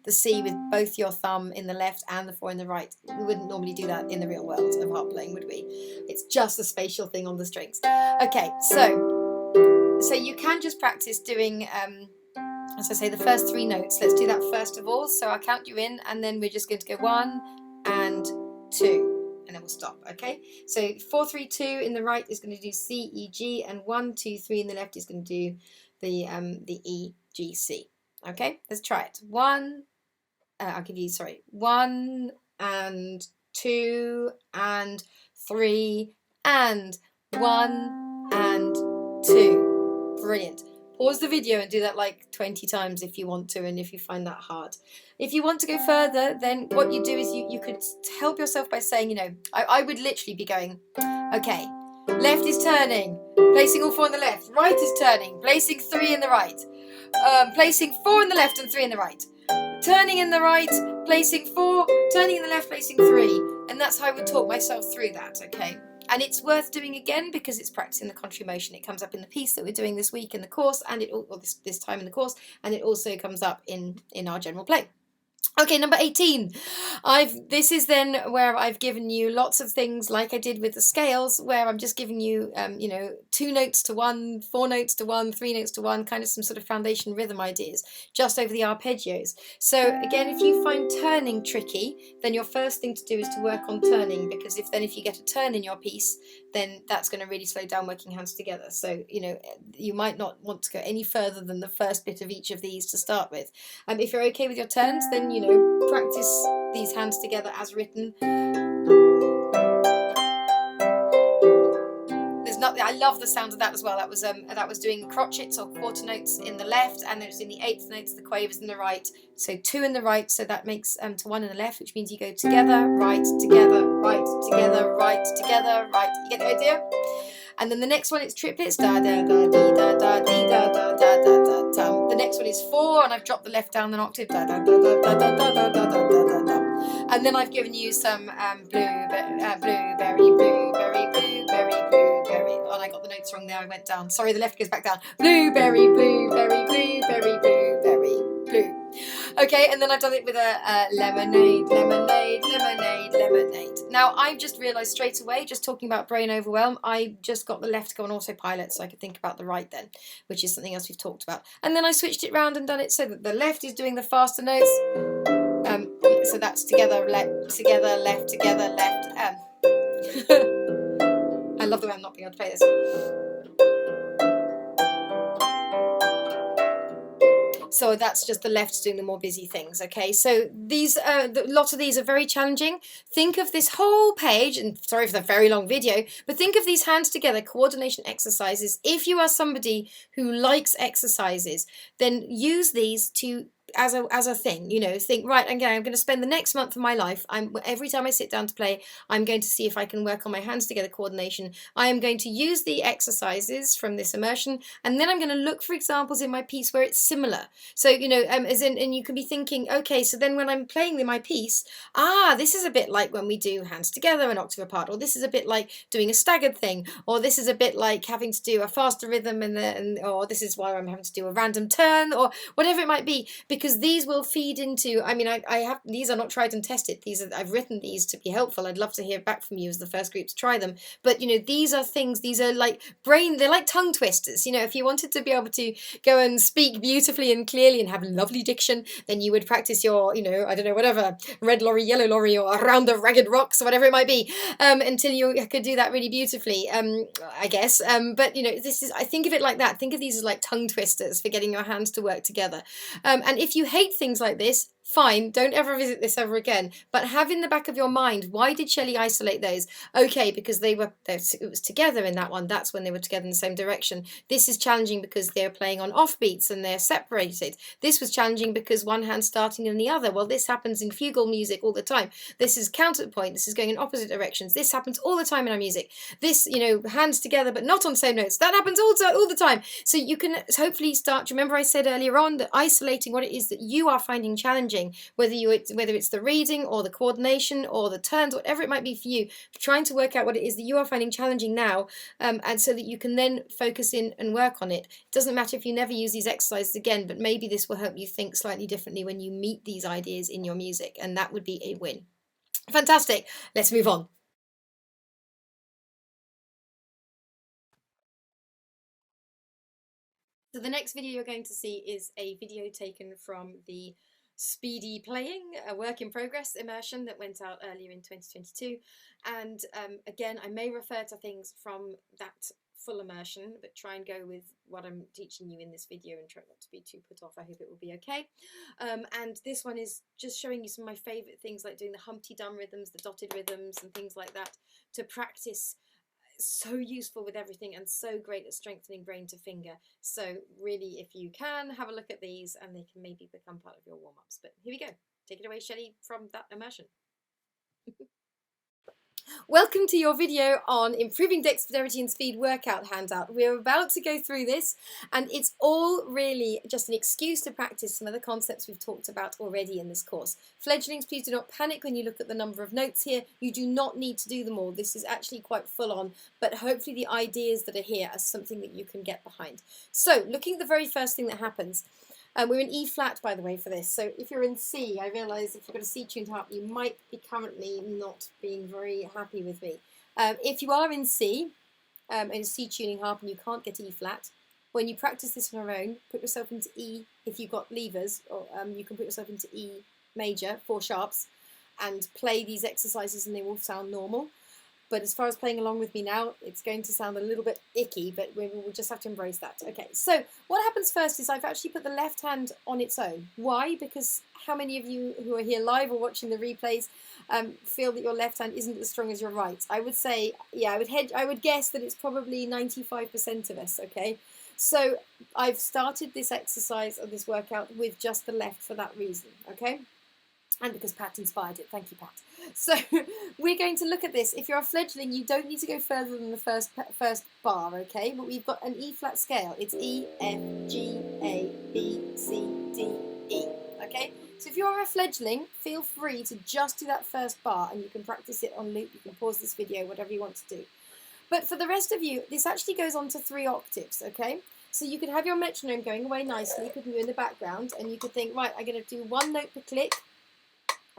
the C with both your thumb in the left and the 4 in the right. We wouldn't normally do that in the real world of harp playing, would we? It's just a spatial thing on the strings. Okay, so you can just practice doing, as I say, the first 3 notes. Let's do that first of all. So I'll count you in, and then we're just going to go 1 and 2. And then we'll stop, okay? So 4, 3, 2 in the right is going to do C, E, G, and 1, 2, 3 in the left is going to do the E, G, C. Okay, let's try it. 1, I'll give you, sorry, 1 and 2 and 3 and 1 and 2. Brilliant. Pause the video and do that like 20 times if you want to, and if you find that hard. If you want to go further, then what you do is you could help yourself by saying, you know, I would literally be going, okay, left is turning, placing all 4 in the left, right is turning, placing 3 in the right, placing 4 in the left and 3 in the right, turning in the right, placing 4, turning in the left, placing 3, and that's how I would talk myself through that, okay? And it's worth doing again because it's practicing the contrary motion. It comes up in the piece that we're doing this week in the course, and this time in the course, and it also comes up in our general play. Okay, number 18. This is then where I've given you lots of things like I did with the scales, where I'm just giving you, you know, 2 notes to 1, 4 notes to 1, 3 notes to 1, kind of some sort of foundation rhythm ideas, just over the arpeggios. So again, if you find turning tricky, then your first thing to do is to work on turning, because if you get a turn in your piece, then that's going to really slow down working hands together. So, you know, you might not want to go any further than the first bit of each of these to start with. If you're okay with your turns, then, you know, practice these hands together as written. There's nothing, I love the sound of that as well. That was doing crotchets or quarter notes in the left, and then it's in the 8th notes, the quavers in the right. So 2 in the right, so that makes to 1 in the left, which means you go together, right, together, right, together, right, together, right. You get the idea? And then the next one is triplets. Da da da dee da da dee da da da da da da. The next one is 4, and I've dropped the left down an octave. Da da da da da da da da da da da da. And then I've given you some blueberry. Oh, and I got the notes wrong there. I went down. Sorry, the left goes back down. Blueberry, blue. Okay, and then I've done it with a lemonade. Now, I've just realised straight away, just talking about brain overwhelm, I just got the left to go on autopilot so I could think about the right then, which is something else we've talked about. And then I switched it round and done it so that the left is doing the faster notes. So that's together, left, together, left, together, left. I love the way I'm not being able to play this. So that's just the left doing the more busy things, okay? So these, lots of these are very challenging. Think of this whole page, and sorry for the very long video, but think of these hands together coordination exercises. If you are somebody who likes exercises, then use these to as a thing, you know, think, right, okay, I'm going to spend the next month of my life, every time I sit down to play, I'm going to see if I can work on my hands together coordination. I am going to use the exercises from this immersion, and then I'm going to look for examples in my piece where it's similar. So, you know, and you can be thinking, okay, so then when I'm playing my piece, this is a bit like when we do hands together an octave apart, or this is a bit like doing a staggered thing, or this is a bit like having to do a faster rhythm, or this is why I'm having to do a random turn, or whatever it might be. Because these will feed into, I mean, I have, these are not tried and tested. I've written these to be helpful. I'd love to hear back from you as the first group to try them. But, you know, these are things, these are like they're like tongue twisters. You know, if you wanted to be able to go and speak beautifully and clearly and have lovely diction, then you would practice your, you know, I don't know, whatever, red lorry, yellow lorry, or around the ragged rocks, or whatever it might be, until you could do that really beautifully, I guess. But, you know, I think of it like that. Think of these as like tongue twisters for getting your hands to work together. And if you hate things like this, fine, don't ever visit this ever again. But have in the back of your mind, why did Shelley isolate those? Okay, because it was together in that one. That's when they were together in the same direction. This is challenging because they're playing on offbeats and they're separated. This was challenging because one hand's starting in the other. Well, this happens in fugal music all the time. This is counterpoint. This is going in opposite directions. This happens all the time in our music. This, you know, hands together but not on same notes. That happens all the time. So you can hopefully start. Do you remember I said earlier on that isolating what it is that you are finding challenging challenging, whether it's the reading or the coordination or the turns, whatever it might be for you, trying to work out what it is that you are finding challenging now, and so that you can then focus in and work on it. It doesn't matter if you never use these exercises again, but maybe this will help you think slightly differently when you meet these ideas in your music, and that would be a win. Fantastic. Let's move on. So the next video you're going to see is a video taken from the Speedy Playing, a work in progress immersion that went out earlier in 2022. And again, I may refer to things from that full immersion, but try and go with what I'm teaching you in this video and try not to be too put off. I hope it will be okay. And this one is just showing you some of my favourite things, like doing the Humpty Dum rhythms, the dotted rhythms and things like that to practice. So useful with everything and so great at strengthening brain to finger. So really, if you can, have a look at these and they can maybe become part of your warm-ups. But here we go. Take it away, Shelley, from that immersion. Welcome to your video on improving dexterity and speed workout handout. We're about to go through this, and it's all really just an excuse to practice some of the concepts we've talked about already in this course. Fledglings, please do not panic when you look at the number of notes here. You do not need to do them all. This is actually quite full on, but hopefully the ideas that are here are something that you can get behind. So, looking at the very first thing that happens, we're in E flat, by the way, for this. So if you're in C, I realise if you've got a C tuned harp, you might be currently not being very happy with me. If you are in C, in a C tuning harp and you can't get E flat, when you practice this on your own, put yourself into E. If you've got levers, or you can put yourself into E major, 4 sharps, and play these exercises and they will sound normal. But as far as playing along with me now, it's going to sound a little bit icky, but we'll just have to embrace that. Okay, so what happens first is I've actually put the left hand on its own. Why? Because how many of you who are here live or watching the replays feel that your left hand isn't as strong as your right? I would say, yeah, I would guess that it's probably 95% of us, okay? So I've started this exercise or this workout with just the left for that reason, okay? And because Pat inspired it. Thank you, Pat. So we're going to look at this. If you're a fledgling, you don't need to go further than the first bar, okay? But we've got an E flat scale. It's E, F, G, A, B, C, D, E, okay? So if you're a fledgling, feel free to just do that first bar and you can practice it on loop. You can pause this video, whatever you want to do. But for the rest of you, this actually goes on to 3 octaves, okay? So you could have your metronome going away nicely. You could do in the background and you could think, right, I'm going to do 1 note per click.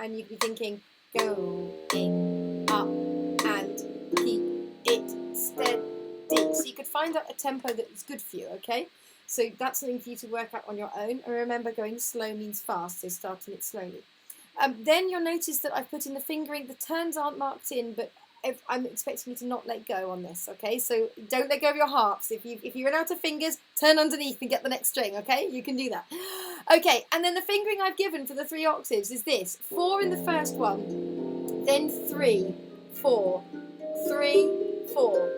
And you'd be thinking, going up and keep it steady. So you could find out a tempo that is good for you, okay? So that's something for you to work out on your own. And remember, going slow means fast, so starting it slowly. Then you'll notice that I've put in the fingering. The turns aren't marked in, but I'm expecting you to not let go on this, okay? So don't let go of your harps. If you run out of fingers, turn underneath and get the next string, okay? You can do that. Okay, and then the fingering I've given for the 3 octaves is this. 4 in the first one, then 3, 4, 3, 4.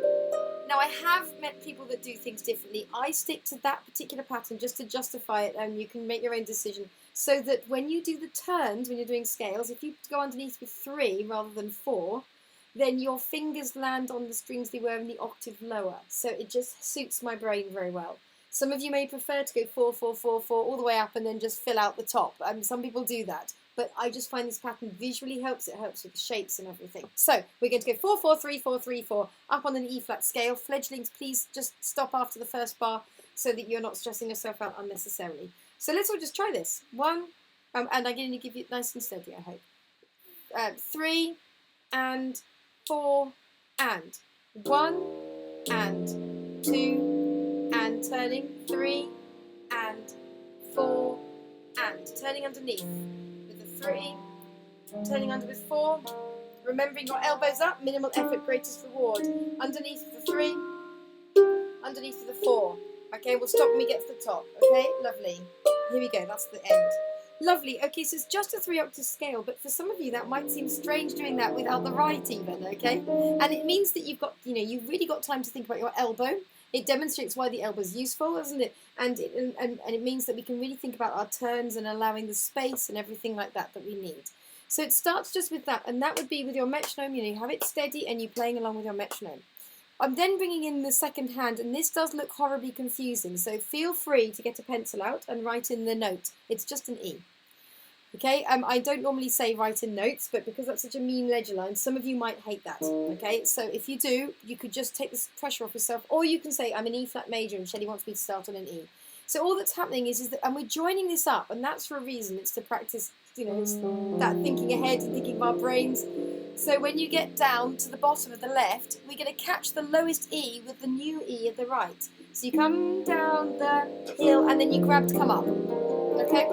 Now I have met people that do things differently. I stick to that particular pattern just to justify it, and you can make your own decision. So that when you do the turns, when you're doing scales, if you go underneath with 3 rather than 4, then your fingers land on the strings they were in the octave lower. So it just suits my brain very well. Some of you may prefer to go 4, 4, 4, 4 all the way up and then just fill out the top. Some people do that. But I just find this pattern visually helps. It helps with the shapes and everything. So we're going to go 4, 4, 3, 4, 3, 4 up on an E flat scale. Fledglings, please just stop after the first bar so that you're not stressing yourself out unnecessarily. So let's all just try this. 1, and I'm going to give you nice and steady, I hope. 3 and 4 and 1 and 2 and turning 3 and 4 and turning underneath with the 3, turning under with 4, remembering your elbows up, minimal effort, greatest reward, underneath with the 3, underneath with the 4. Okay, we'll stop when we get to the top. Okay, lovely. Here we go, that's the end. Lovely. Okay, so it's just a 3 octave scale, but for some of you that might seem strange doing that without the right even, okay? And it means that you've got, you've really got time to think about your elbow. It demonstrates why the elbow is useful, doesn't it? And it means that we can really think about our turns and allowing the space and everything like that that we need. So it starts just with that, and that would be with your metronome. You have it steady and you're playing along with your metronome. I'm then bringing in the second hand, and this does look horribly confusing, so feel free to get a pencil out and write in the note. It's just an E. Okay, I don't normally say write in notes, but because that's such a mean ledger line, some of you might hate that. Okay, so if you do, you could just take this pressure off yourself, or you can say I'm an E flat major and Shelley wants me to start on an E. So all that's happening is that, and we're joining this up, and that's for a reason. It's to practice, you know, it's that thinking ahead and thinking of our brains. So when you get down to the bottom of the left, we're going to catch the lowest E with the new E at the right. So you come down the hill and then you grab to come up. Okay?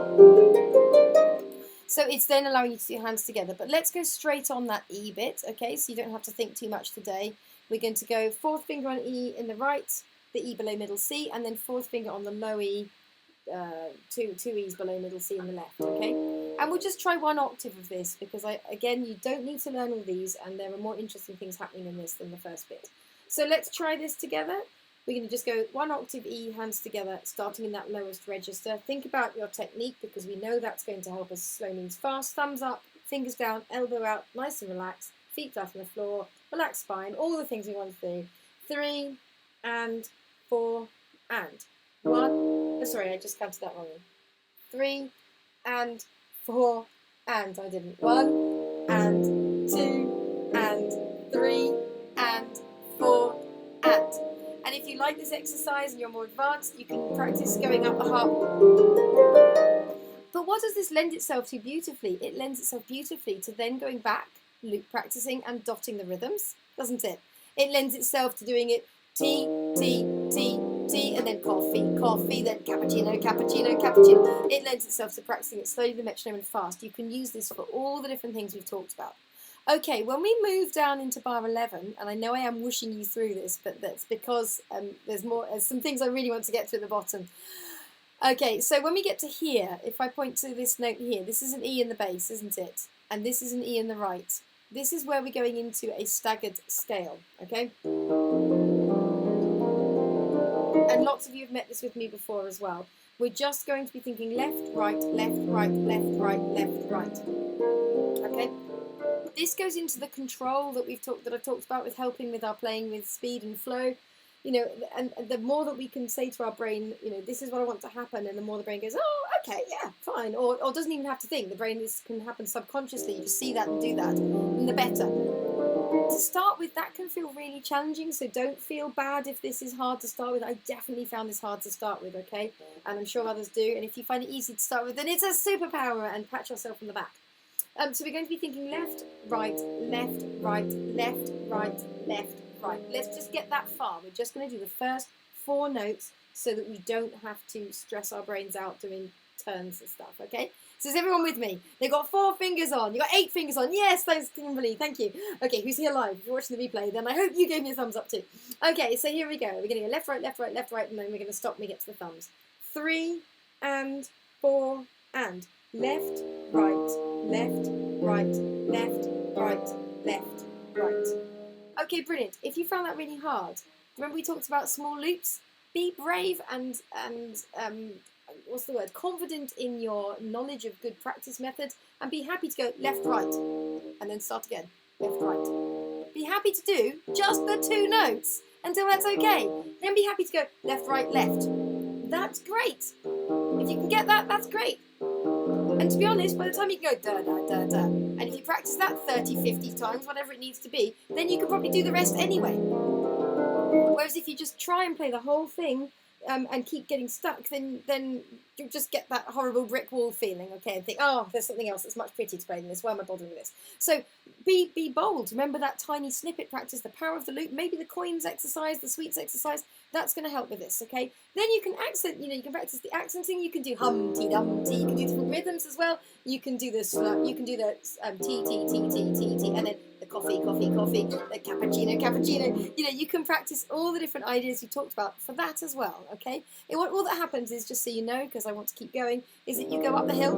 So it's then allowing you to do your hands together. But let's go straight on that E bit, okay? So you don't have to think too much today. We're going to go fourth finger on E in the right, the E below middle C, and then fourth finger on the low E, two E's below middle C in the left, okay? And we'll just try one octave of this because, again, you don't need to learn all these, and there are more interesting things happening in this than the first bit. So let's try this together. We're going to just go one octave E, hands together, starting in that lowest register. Think about your technique because we know that's going to help us. Slow means fast. Thumbs up, fingers down, elbow out, nice and relaxed. Feet flat on the floor, relaxed spine, all the things we want to do. 3 and 4 and 1. Oh, sorry, I just counted that wrong. 3 and 4 and I didn't. 1 and 2 and 3 and 4 and. And if you like this exercise and you're more advanced, you can practice going up the harp. But what does this lend itself to beautifully? It lends itself beautifully to then going back, loop practicing and dotting the rhythms, doesn't it? It lends itself to doing it T, T, T, T, and then coffee, coffee, then cappuccino, cappuccino, cappuccino. It lends itself to practicing it slowly, the metronome, and fast. You can use this for all the different things we've talked about. Okay, when we move down into bar 11, and I know I am whooshing you through this, but that's because there's some things I really want to get to at the bottom. Okay, so when we get to here, if I point to this note here, this is an E in the bass, isn't it? And this is an E in the right. This is where we're going into a staggered scale, okay? And lots of you have met this with me before as well. We're just going to be thinking left, right, left, right, left, right, left, right. Okay? This goes into the control that I've talked about with helping with our playing with speed and flow, you know, and the more that we can say to our brain, you know, this is what I want to happen, and the more the brain goes, oh, okay, yeah, fine, or doesn't even have to think. The brain can happen subconsciously. You just see that and do that, and the better. To start with, that can feel really challenging, so don't feel bad if this is hard to start with. I definitely found this hard to start with, okay, and I'm sure others do. And if you find it easy to start with, then it's a superpower, and pat yourself on the back. So we're going to be thinking left, right, left, right, left, right, left, right. Let's just get that far. We're just going to do the first 4 notes so that we don't have to stress our brains out doing turns and stuff, okay? So is everyone with me? They've got 4 fingers on. You've got 8 fingers on. Yes, thanks, Kimberly. Thank you. Okay, who's here live? If you're watching the replay, then I hope you gave me a thumbs up too. Okay, so here we go. We're going to go left, right, left, right, left, right, and then we're going to stop when we get to the thumbs. 3 and 4 and. Left, right, left, right, left, right, left, right. Okay, brilliant. If you found that really hard, remember we talked about small loops? Be brave and what's the word? Confident in your knowledge of good practice methods, and be happy to go left, right, and then start again. Left, right. Be happy to do just the 2 notes until that's okay. Then be happy to go left, right, left. That's great. If you can get that, that's great. And to be honest, by the time you can go da da da da, and if you practice that 30, 50 times, whatever it needs to be, then you can probably do the rest anyway. Whereas if you just try and play the whole thing and keep getting stuck, then you just get that horrible brick wall feeling, okay, and think, oh, there's something else that's much prettier to play than this. Why am I bothering with this? So be bold. Remember that tiny snippet practice, the power of the loop, maybe the coins exercise, the sweets exercise. That's going to help with this, okay? Then you can accent, you know, you can practice the accenting. You can do Humpty Dumpty. You can do different rhythms as well. You can do the you can do the T T T T T T, and then the coffee, coffee, coffee, the cappuccino, cappuccino. You know, you can practice all the different ideas we talked about for that as well, okay? All that happens is, just so you know, because I want to keep going, is that you go up the hill.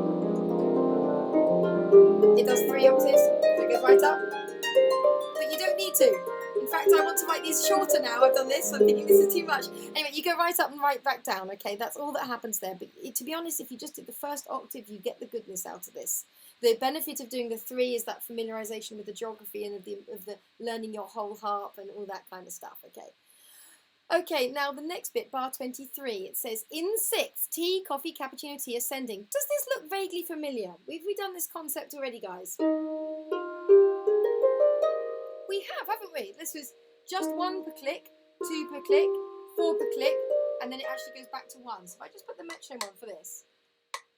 It does 3 octaves, so it goes right up. But you don't need to. In fact, I want to write these shorter now. I've done this, so I'm thinking this is too much. Anyway, you go right up and right back down, okay? That's all that happens there. But to be honest, if you just did the first octave, you get the goodness out of this. The benefit of doing the 3 is that familiarization with the geography and of the learning your whole harp and all that kind of stuff, okay? Okay, now the next bit, bar 23, it says, in 6, tea, coffee, cappuccino, tea, ascending. Does this look vaguely familiar? We've done this concept already, guys. We have, haven't we? This was just 1 per click, 2 per click, 4 per click, and then it actually goes back to 1. So if I just put the metronome on for this,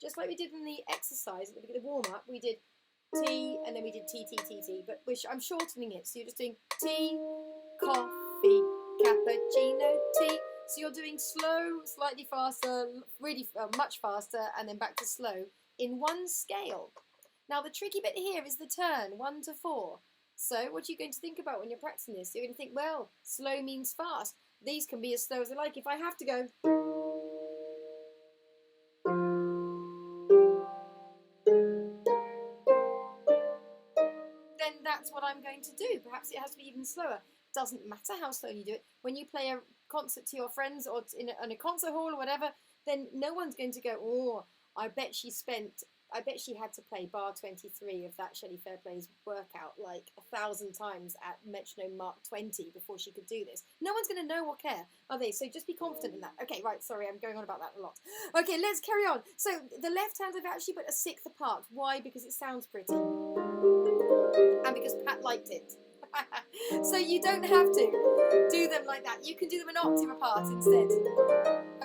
just like we did in the exercise at the beginning of the warm-up, we did tea, and then we did tea, tea, tea, tea, but I'm shortening it, so you're just doing tea, coffee, cappuccino, tea. So you're doing slow, slightly faster, really much faster, and then back to slow in 1 scale. Now the tricky bit here is the turn, 1 to 4. So what are you going to think about when you're practicing this? You're going to think, well, slow means fast. These can be as slow as I like. If I have to go, then that's what I'm going to do. Perhaps it has to be even slower. Doesn't matter how slow you do it. When you play a concert to your friends or in a concert hall or whatever, then no one's going to go, oh, I bet she had to play bar 23 of that Shelley Fairplay's workout like 1,000 times at metronome mark 20 before she could do this. No one's going to know or care, are they? So just be confident in that. Okay, right, sorry, I'm going on about that a lot. Okay, let's carry on. So the left hand I've actually put a 6th apart. Why? Because it sounds pretty. And because Pat liked it. So you don't have to do them like that. You can do them an octave apart instead.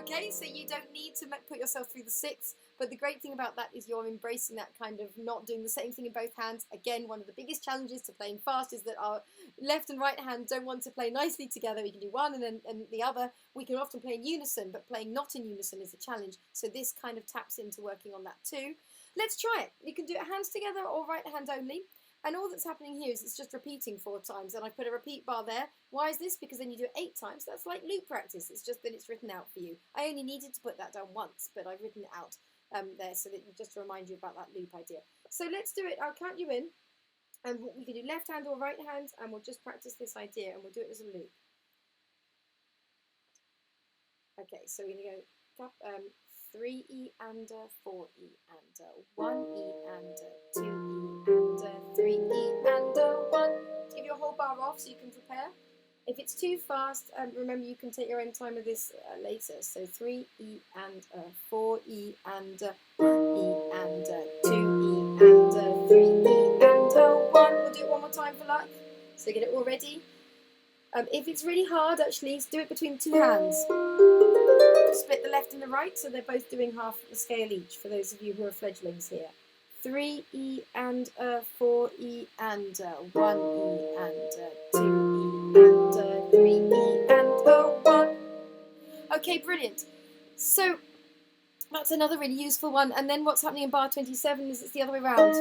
Okay, so you don't need to put yourself through the 6th, but the great thing about that is you're embracing that kind of not doing the same thing in both hands. Again, one of the biggest challenges to playing fast is that our left and right hand don't want to play nicely together. We can do one and then the other. We can often play in unison, but playing not in unison is a challenge. So this kind of taps into working on that too. Let's try it. You can do it hands together or right hand only. And all that's happening here is it's just repeating 4 times. And I put a repeat bar there. Why is this? Because then you do it 8 times. That's like loop practice. It's just that it's written out for you. I only needed to put that down once, but I've written it out there so that just to remind you about that loop idea. So let's do it. I'll count you in. And we can do left hand or right hand. And we'll just practice this idea. And we'll do it as a loop. Okay, so we're going to go 3E and 4E and 1E and 2E and 3E and 1. Give your whole bar off so you can prepare. If it's too fast, remember you can take your own time with this later. So 3E and 4E and 1E and 2E and 3E and 1. We'll do it one more time for luck. So get it all ready. If it's really hard, actually, do it between 2 hands. Split the left and the right, so they're both doing half the scale each, for those of you who are fledglings here. 3E and 4E and 1E and 2E and 3E and 1. Okay, brilliant. So that's another really useful one. And then what's happening in bar 27 is it's the other way around.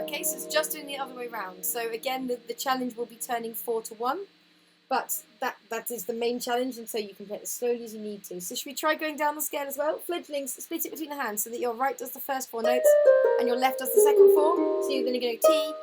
Okay, so it's just doing the other way around. So again, the challenge will be turning 4 to 1. But that is the main challenge, and so you can play it as slowly as you need to. So should we try going down the scale as well? Fledglings, split it between the hands so that your right does the first 4 notes and your left does the second 4. So you're going to go tea,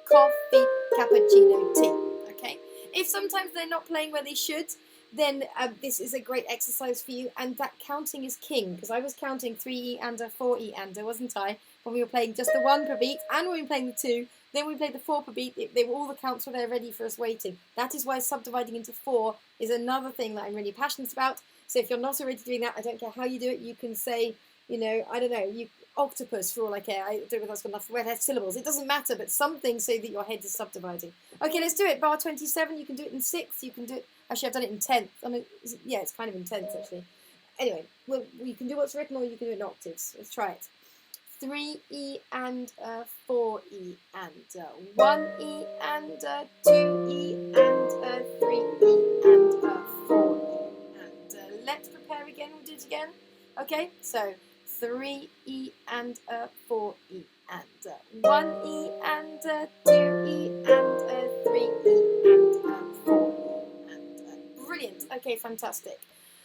coffee, cappuccino, tea. Okay? If sometimes they're not playing where they should, then this is a great exercise for you, and that counting is king, because I was counting 3E and 4E and, wasn't I? When we were playing just the 1 per beat, and when we were playing the 2, then we played the 4 per beat. All the counts were there ready for us waiting. That is why subdividing into 4 is another thing that I'm really passionate about. So if you're not already doing that, I don't care how you do it. You can say, you know, I don't know, octopus for all I care. I don't know if that's got enough red hair syllables. It doesn't matter, but something so that your head is subdividing. Okay, let's do it. Bar 27, you can do it in 6. You can do it. Actually, I've done it in 10th. Yeah, it's kind of in 10th actually. Anyway, well, you can do what's written, or you can do it in octaves. Let's try it. 3E and 4E and 1E and 2E and 3E and 4E and let's prepare again. We'll do it again. Okay, so 3E and 4E and 1E and 2E and 3E and 4E and brilliant. Okay, fantastic.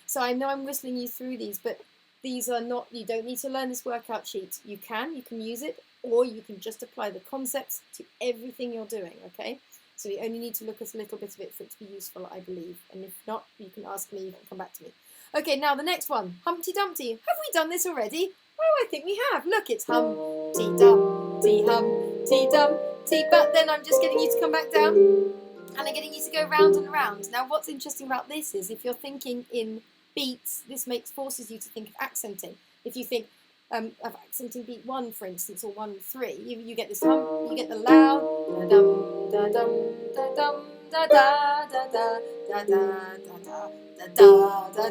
So I know I'm whistling you through these, but these are not, you don't need to learn this workout sheet. You can use it, or you can just apply the concepts to everything you're doing, okay? So you only need to look at a little bit of it for it to be useful, I believe. And if not, you can ask me, you can come back to me. Okay, now the next one, Humpty Dumpty. Have we done this already? Oh, I think we have. Look, it's Humpty Dumpty, but then I'm just getting you to come back down. and I'm getting you to go round and round. Now what's interesting about this is if you're thinking in beats, this forces you to think of accenting. If you think of accenting beat 1, for instance, or 1-3, you get this hum, you get the loud da dum da dum da dum da da da da da da da da da da da da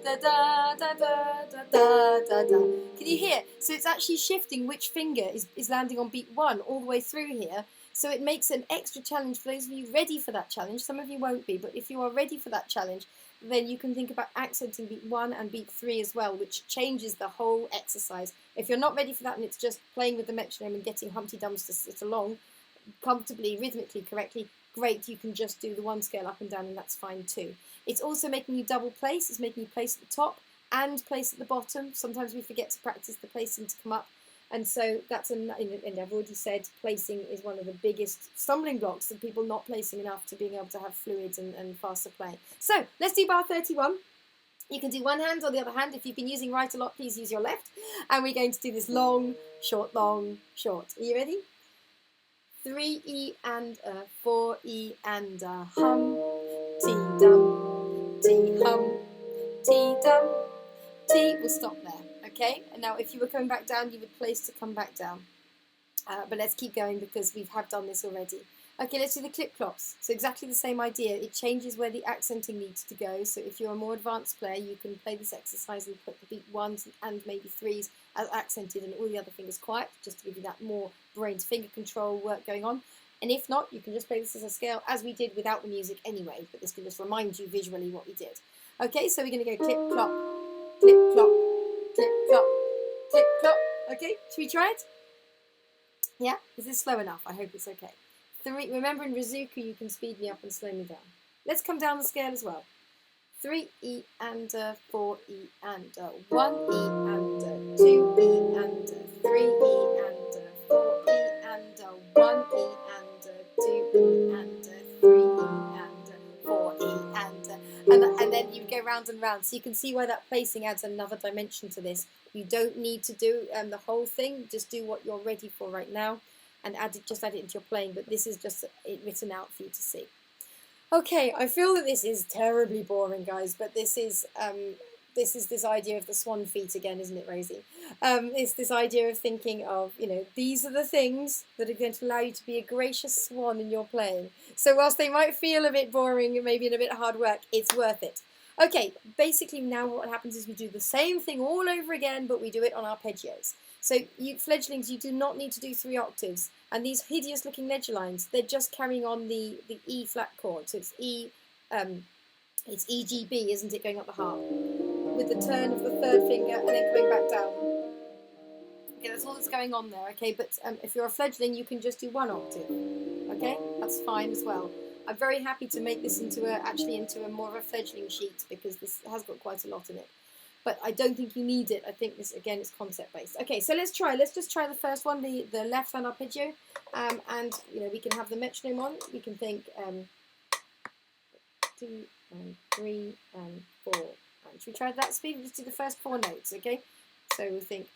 da da da da da da. Can you hear? So it's actually shifting which finger is landing on beat 1 all the way through here. So it makes an extra challenge for those of you ready for that challenge. Some of you won't be, but if you are ready for that challenge, then you can think about accenting beat 1 and beat 3 as well, which changes the whole exercise. If you're not ready for that and it's just playing with the metronome and getting Humpty Dums to sit along comfortably, rhythmically, correctly, great, you can just do the 1 scale up and down and that's fine too. It's also making you double place. It's making you place at the top and place at the bottom. Sometimes we forget to practice the placing to come up. And so that's, and I've already said, placing is one of the biggest stumbling blocks of people not placing enough to being able to have fluid and faster play. So let's do bar 31. You can do one hand or the other hand. If you've been using right a lot, please use your left. And we're going to do this long, short, long, short. Are you ready? 3E and a, 4E and a, hum, T dum, T hum, T dum, T. We'll stop there. Okay, and now if you were coming back down, you would place to come back down. But let's keep going because we have done this already. Okay, let's do the clip clops. So exactly the same idea. It changes where the accenting needs to go. So if you're a more advanced player, you can play this exercise and put the beat 1s and maybe 3s as accented and all the other fingers quiet, just to give you that more brain to finger control work going on. And if not, you can just play this as a scale, as we did without the music anyway, but this can just remind you visually what we did. Okay, so we're going to go clip, clop, clip, clop, clip, clop, clip, clop. Okay, should we try it? Yeah? Is this slow enough? I hope it's okay. 3. Remember in Rizuku you can speed me up and slow me down. Let's come down the scale as well. 3E and 4E and 1E and 2E and 3E and 4E and 1E and 2E and 3E and 4E and then you go round and round. So you can see why that placing adds another dimension to this. You don't need to do the whole thing. Just do what you're ready for right now. And just add it into your playing, but this is just written out for you to see. Okay, I feel that this is terribly boring, guys, but this is this idea of the swan feet again, isn't it, Rosie? It's this idea of thinking of, you know, these are the things that are going to allow you to be a gracious swan in your playing. So whilst they might feel a bit boring and maybe a bit hard work, it's worth it. Okay, basically now what happens is we do the same thing all over again, but we do it on arpeggios. So you fledglings, you do not need to do 3 octaves. And these hideous looking ledger lines, they're just carrying on the E flat chord. So it's it's E, G, B, isn't it, going up the harp? With the turn of the 3rd finger and then coming back down. Okay, that's all that's going on there, okay? But if you're a fledgling, you can just do 1 octave, okay? That's fine as well. I'm very happy to make this into a more of a fledgling sheet because this has got quite a lot in it. But I don't think you need it. I think this, again, is concept-based. Okay, so let's just try the first one, the left-hand arpeggio. And, you know, we can have the metronome on. We can think 2 and 3 and 4. And should we try that speed? We'll just do the first 4 notes, okay? So we'll think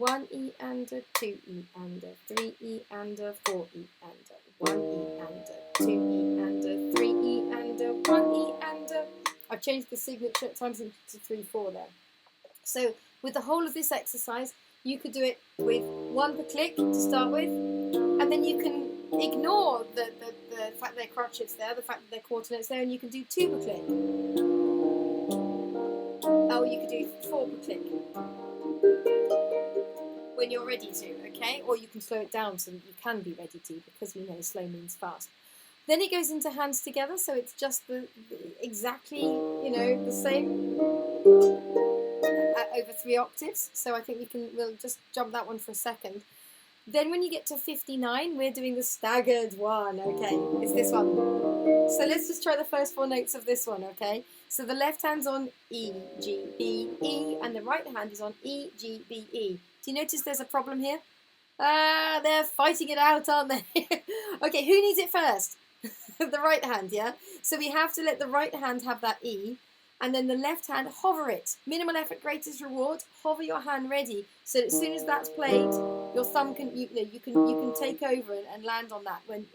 1E and a 2E and a 3E and a 4E and a 1E and a 2E and a 3E and a 1E and a... I've changed the signature at times into 3-4 there. So with the whole of this exercise, you could do it with 1 per click to start with, and then you can ignore the fact they're crotchets there, the fact that they're quarter notes there, and you can do 2 per click. Oh, you could do 4 per click when you're ready to, okay? Or you can slow it down so that you can be ready to, because we know slow means fast. Then it goes into hands together, so it's just exactly, you know, the same over 3 octaves. So I think we'll just jump that one for a second. Then when you get to 59, we're doing the staggered one, okay? It's this one. So let's just try the first 4 notes of this one, okay? So the left hand's on E, G, B, E, and the right hand is on E, G, B, E. Do you notice there's a problem here? They're fighting it out, aren't they? Okay, who needs it first? The right hand, yeah? So we have to let the right hand have that E, and then the left hand, hover it. Minimal effort, greatest reward. Hover your hand ready, so that as soon as that's played, your thumb can, you can take over and land on that when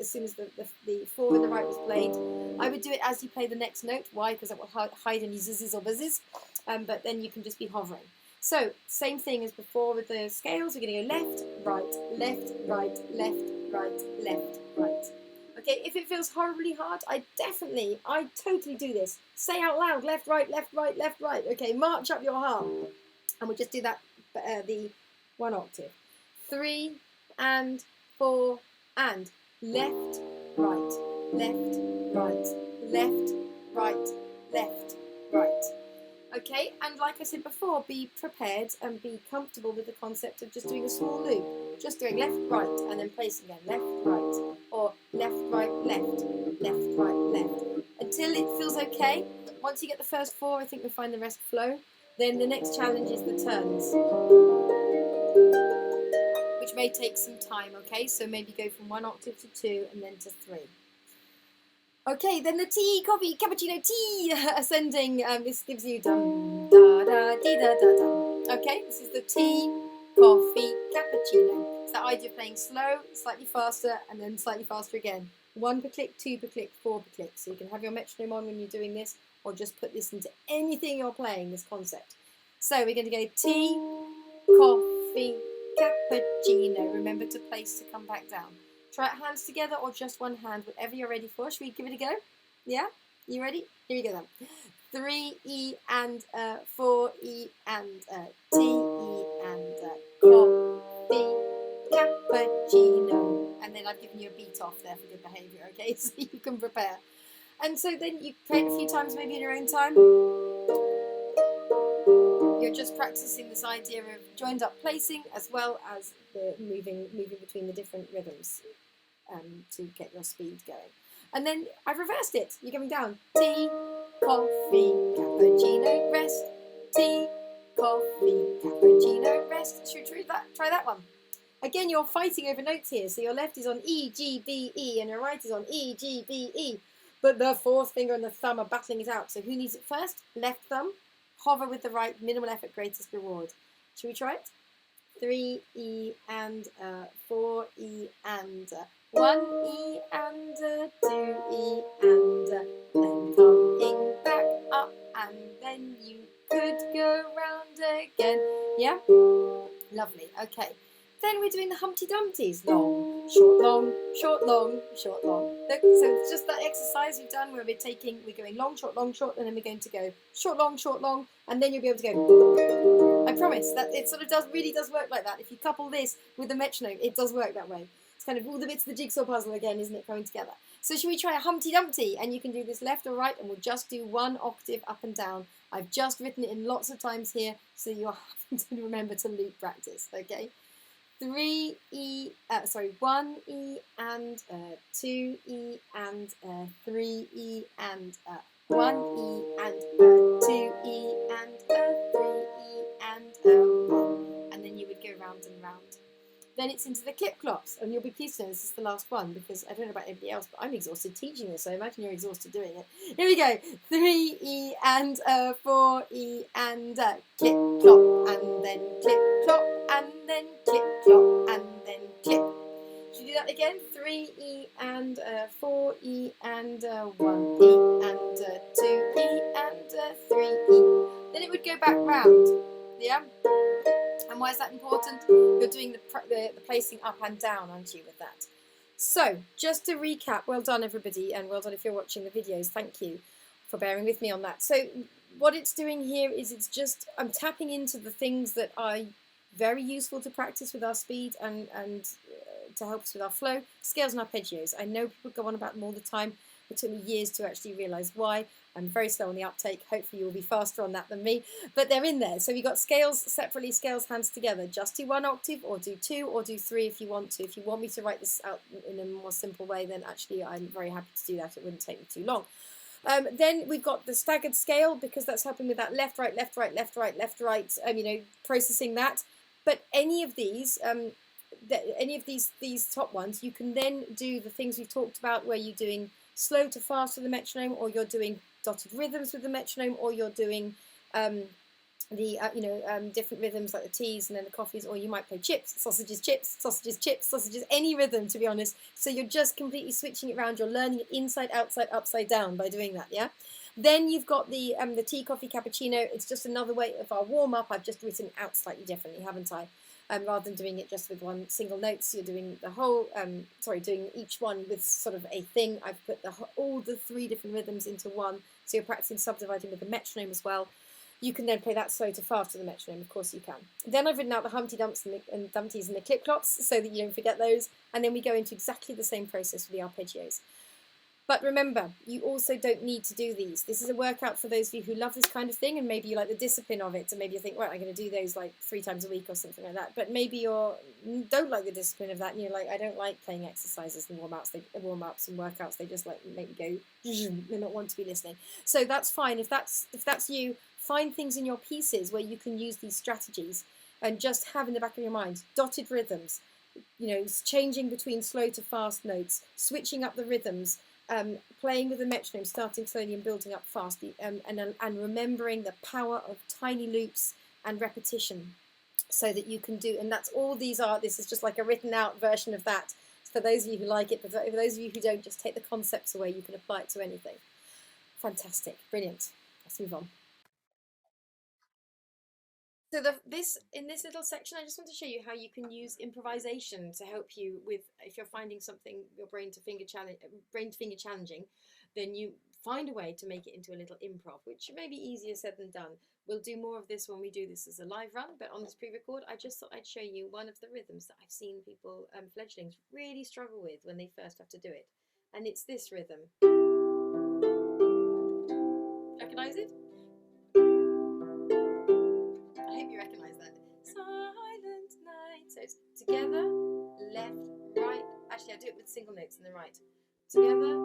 as soon as the 4 in the right was played. I would do it as you play the next note. Why? Because that will hide any zizzes or buzzes. But then you can just be hovering. So same thing as before with the scales. We're going to go left, right, left, right, left, right, left, right. Okay, if it feels horribly hard, I totally do this. Say out loud, left, right, left, right, left, right. Okay, march up your heart. And we'll just do that, the 1 octave. 3 and 4 and left, right, left, right, left, right, left, right. Okay, and like I said before, be prepared and be comfortable with the concept of just doing a small loop. Just doing left, right, and then placing again. Left, right, or left, right, left, left, right, left. Until it feels okay. Once you get the first 4, I think you'll find the rest flow. Then the next challenge is the turns, which may take some time, okay? So maybe go from 1 octave to 2 and then to 3. Okay, then the tea, coffee, cappuccino, tea, ascending. This gives you dum, da, da, dee, da, da, dum. Okay, this is the tea, coffee, cappuccino. It's that idea of playing slow, slightly faster, and then slightly faster again. 1 per click, 2 per click, 4 per click. So you can have your metronome on when you're doing this, or just put this into anything you're playing, this concept. So we're going to go tea, coffee, cappuccino. Remember to place to come back down. Try it hands together or just one hand, whatever you're ready for. Should we give it a go? Yeah? You ready? Here we go then. 3 E and 4 E and T E and coffee, cappuccino. And then I've given you a beat off there for good behaviour, okay? So you can prepare. And so then you play it a few times maybe in your own time. You're just practicing this idea of joined up placing as well as the moving between the different rhythms to get your speed going. And then I've reversed it. You're going down. Tea, coffee, cappuccino, rest. Tea, coffee, cappuccino, rest. Should we try that one? Again, you're fighting over notes here. So your left is on E, G, B, E, and your right is on E, G, B, E. But the 4th finger and the thumb are battling it out. So who needs it first? Left thumb. Hover with the right, minimal effort, greatest reward. Should we try it? 3 E and 4 E and 1 E and 2 E and then coming back up, and then you could go round again. Yeah? Lovely. Okay. Then we're doing the Humpty Dumpties. Long, short, long, short, long, short, long. So it's just that exercise we've done where we're going long, short, and then we're going to go short, long, and then you'll be able to go. I promise that it sort of really does work like that. If you couple this with the metronome, it does work that way. It's kind of all the bits of the jigsaw puzzle again, isn't it, coming together? So should we try a Humpty Dumpty? And you can do this left or right, and we'll just do 1 octave up and down. I've just written it in lots of times here, so you're having to remember to loop practice, okay? 1 E and 2 E and 3 E and 1 E and 2 E and 3 E and 1. And then you would go round and round. Then it's into the clip clops, and you'll be pleased to know this is the last one because I don't know about anybody else, but I'm exhausted teaching this, so I imagine you're exhausted doing it. Here we go. 3 E and 4 E and clip clop, and then clip clop, and then clip clop, and then clip. Should we do that again? 3 E and 4 E and 1 E and 2 E and 3 E. Then it would go back round. Yeah? And why is that important? You're doing the placing up and down, aren't you, with that? So, just to recap, well done everybody, and well done if you're watching the videos. Thank you for bearing with me on that. So, what it's doing here is I'm tapping into the things that are very useful to practice with our speed and to help us with our flow. Scales and arpeggios. I know people go on about them all the time. It took me years to actually realise why. I'm very slow on the uptake. Hopefully you'll be faster on that than me. But they're in there. So we've got scales separately, scales hands together. Just do 1 octave or do 2 or do 3 if you want to. If you want me to write this out in a more simple way, then actually I'm very happy to do that. It wouldn't take me too long. Then we've got the staggered scale because that's helping with that left, right, left, right, left, right, left, right, processing that. But any of these top ones, you can then do the things we've talked about where you're doing slow to fast with the metronome, or you're doing dotted rhythms with the metronome, or you're doing different rhythms like the teas and then the coffees, or you might play chips, sausages, chips, sausages, chips, sausages, any rhythm, to be honest. So you're just completely switching it around. You're learning it inside, outside, upside down by doing that, yeah? Then you've got the tea, coffee, cappuccino. It's just another way of our warm-up. I've just written it out slightly differently, haven't I? Rather than doing it just with one single note, so you're doing the whole, doing each one with sort of a thing. I've put all the 3 different rhythms into one, so you're practicing subdividing with the metronome as well. You can then play that slow to fast to the metronome, of course you can. Then I've written out the Humpty Dumps and Dumpties and the clip clops so that you don't forget those. And then we go into exactly the same process with the arpeggios. But remember, you also don't need to do these. This is a workout for those of you who love this kind of thing, and maybe you like the discipline of it, so maybe you think, well, I'm going to do those like 3 times a week or something like that. But maybe you don't like the discipline of that, and you're like, I don't like playing exercises and warm-ups and workouts. They just like make me go, they not want to be listening. So that's fine. If that's you, find things in your pieces where you can use these strategies, and just have in the back of your mind dotted rhythms, changing between slow to fast notes, switching up the rhythms. Playing with the metronome, starting slowly and building up fast, and remembering the power of tiny loops and repetition, so that you can do, and that's all these are. This is just like a written out version of that. For those of you who like it, but for those of you who don't, just take the concepts away. You can apply it to anything. Fantastic, brilliant. Let's move on. So in this little section, I just want to show you how you can use improvisation to help you with, if you're finding something your brain to finger challenging, then you find a way to make it into a little improv, which may be easier said than done. We'll do more of this when we do this as a live run, but on this pre-record, I just thought I'd show you one of the rhythms that I've seen people, fledglings, really struggle with when they first have to do it. And it's this rhythm. Recognize it? I hope you recognize that. Silent night. So it's together, left, right. Actually, I'll do it with single notes in the right. Together,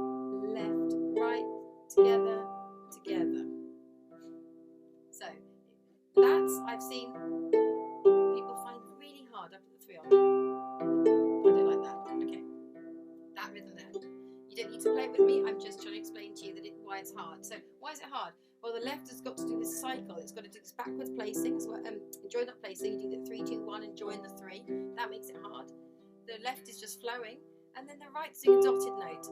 left, right, together, together. So that's, I've seen people find really hard up at the 3 on. I don't like that. Okay. That rhythm there. You don't need to play it with me. I'm just trying to explain to you why it's hard. So why is it hard? Well, the left has got to do this cycle. It's got to do this backwards placing. So, join up placing. You do the 3, 2, 1 and join the 3. That makes it hard. The left is just flowing. And then the right's doing a dotted note.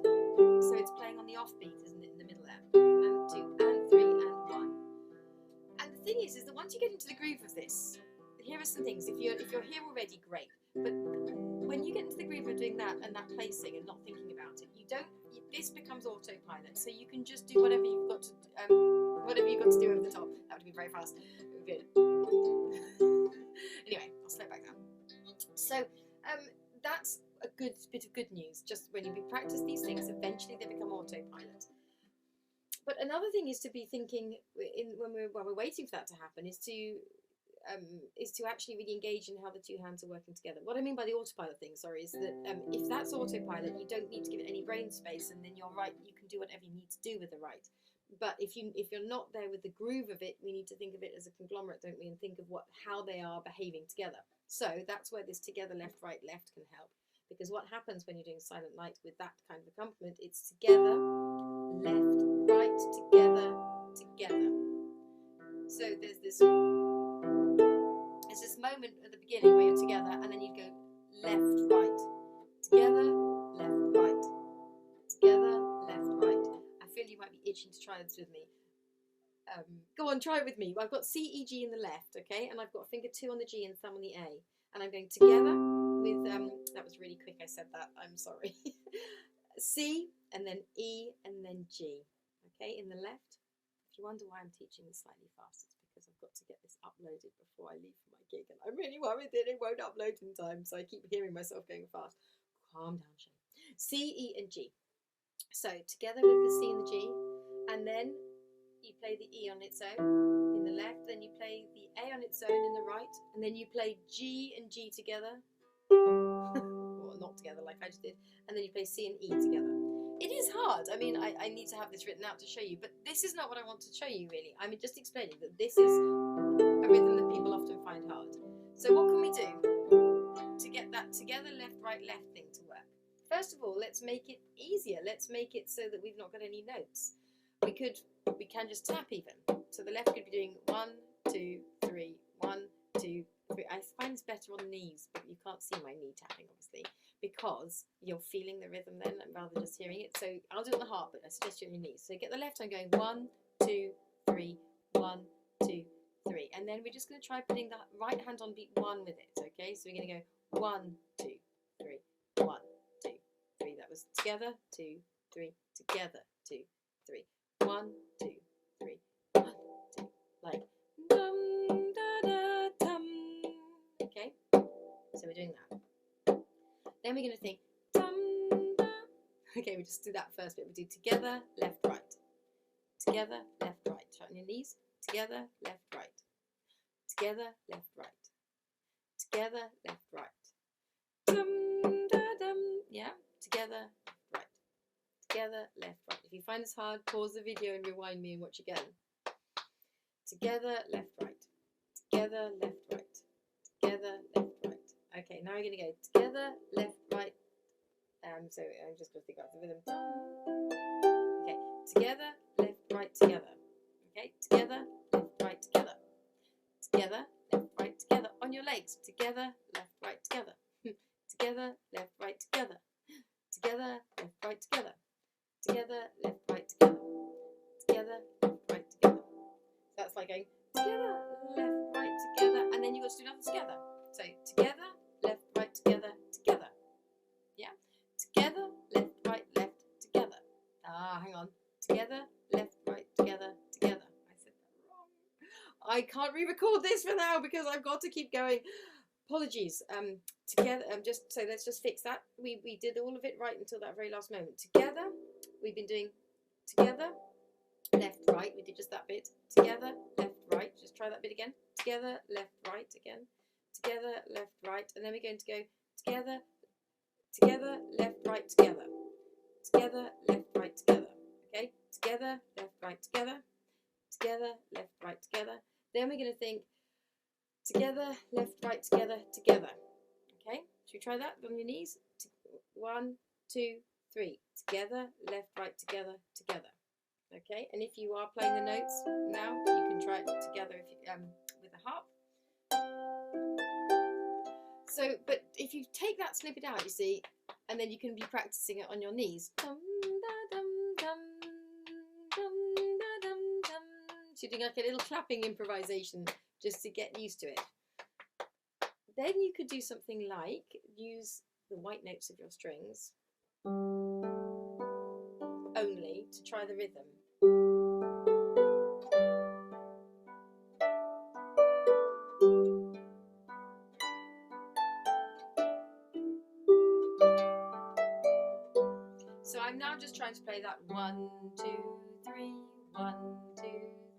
So it's playing on the offbeat, isn't it, in the middle there? And 2 and 3 and 1. And the thing is that once you get into the groove of this, here are some things. If you're here already, great. But when you get into the groove of doing that and that placing and not thinking about it, this becomes autopilot. So you can just do whatever you've got to do over the top. That would be very fast. Good. Anyway, I'll slow back down. So that's a good bit of good news. Just when you practice these things, eventually they become autopilot. But another thing is to be thinking when we're waiting for that to happen is to actually really engage in how the 2 hands are working together. What I mean by the autopilot thing, is that if that's autopilot, you don't need to give it any brain space, and then you're right, you can do whatever you need to do with the right. But if you're not there with the groove of it, we need to think of it as a conglomerate, don't we? And think of how they are behaving together. So that's where this together, left, right, left can help. Because what happens when you're doing silent night with that kind of accompaniment, it's together, left, right, together, together. So there's this moment at the beginning where you're together, and then you go left, right, together, left, right, together, left, right. I feel you might be itching to try this with me. Go on, try it with me. I've got C, E, G in the left, okay, and I've got finger 2 on the G and thumb on the A, and I'm going together with that was really quick. I said that. I'm sorry. C and then E and then G. Okay, in the left. If you wonder why I'm teaching this slightly fast, it's because I've got to get this uploaded before I leave for my gig, and I'm really worried that it won't upload in time, so I keep hearing myself going fast. Calm down, Shane. C, E and G. So together with the C and the G, and then you play the E on its own in the left, then you play the A on its own in the right, and then you play G and G together, or not together like I just did, and then you play C and E together. It is hard. I mean, I need to have this written out to show you, but this is not what I want to show you, really. I'm just explaining that this is a rhythm that people often find hard. So what can we do to get that together, left, right, left thing to work? First of all, let's make it easier. Let's make it so that we've not got any notes. We can just tap even. So the left could be doing 1, 2, 3. 1, 2, 3. I find it's better on knees, but you can't see my knee tapping, obviously, because you're feeling the rhythm then rather than just hearing it. So I'll do it on the heart, but I suggest you on your knees. So get the left hand going 1, 2, 3, 1, 2, 3. And then we're just going to try putting the right hand on beat 1 with it, okay? So we're going to go 1, 2, 3, 1, 2, 3. That was together, 2, 3, together, 2, 3, 1, 2, 3, 1, 2, like dum da da dum. Okay, so we're doing that. Then we're going to think dum da. Okay, we just do that first bit. We do together, left, right. Together, left, right. Try on your knees. Together, left, right. Together, left, right. Together, left, right. Dum da dum. Yeah, together, left, right. Together, left, right. If you find this hard, pause the video and rewind me and watch again. Together, left, right. Together, left, right. Together, left, right. Okay, now we're going to go together, left, right. So I'm just going to think about the rhythm. Okay, together, left, right, together. Okay, together, left, right, together. Together, left, right, together. On your legs. Together, left, right, together. Together, left, right, together. Together, left, right, together. Together, left, right, together. Together, left, right, together. So that's like going together, left, right, together, and then you've got to do another together. So together, left, right, together, together. Yeah? Together, left, right, left, together. Ah, hang on. Together, left, right, together, together. I said that wrong. I can't re-record this for now because I've got to keep going. Apologies. Together, so let's just fix that. We did all of it right until that very last moment. Together, we've been doing together, left, right. We did just that bit. Together, left, right. Just try that bit again. Together, left, right again. Together, left, right. And then we're going to go together, together, left, right, together. Together, left, right, together. Okay? Together, left, right, together. Together, left, right, together. Then we're going to think together, left, right, together, together. Okay? Should we try that on your knees? 1, 2, 3. Together, left, right, together, together. Okay? And if you are playing the notes now, you can try it together if you, with a harp. So, but if you take that snippet out, you see, and then you can be practicing it on your knees. Dum, da, dum, dum, dum, da, dum, dum. So you're doing like a little clapping improvisation just to get used to it. Then you could do something like use the white notes of your strings only to try the rhythm. So I'm now just trying to play that 1, 2, 3, 1, 2,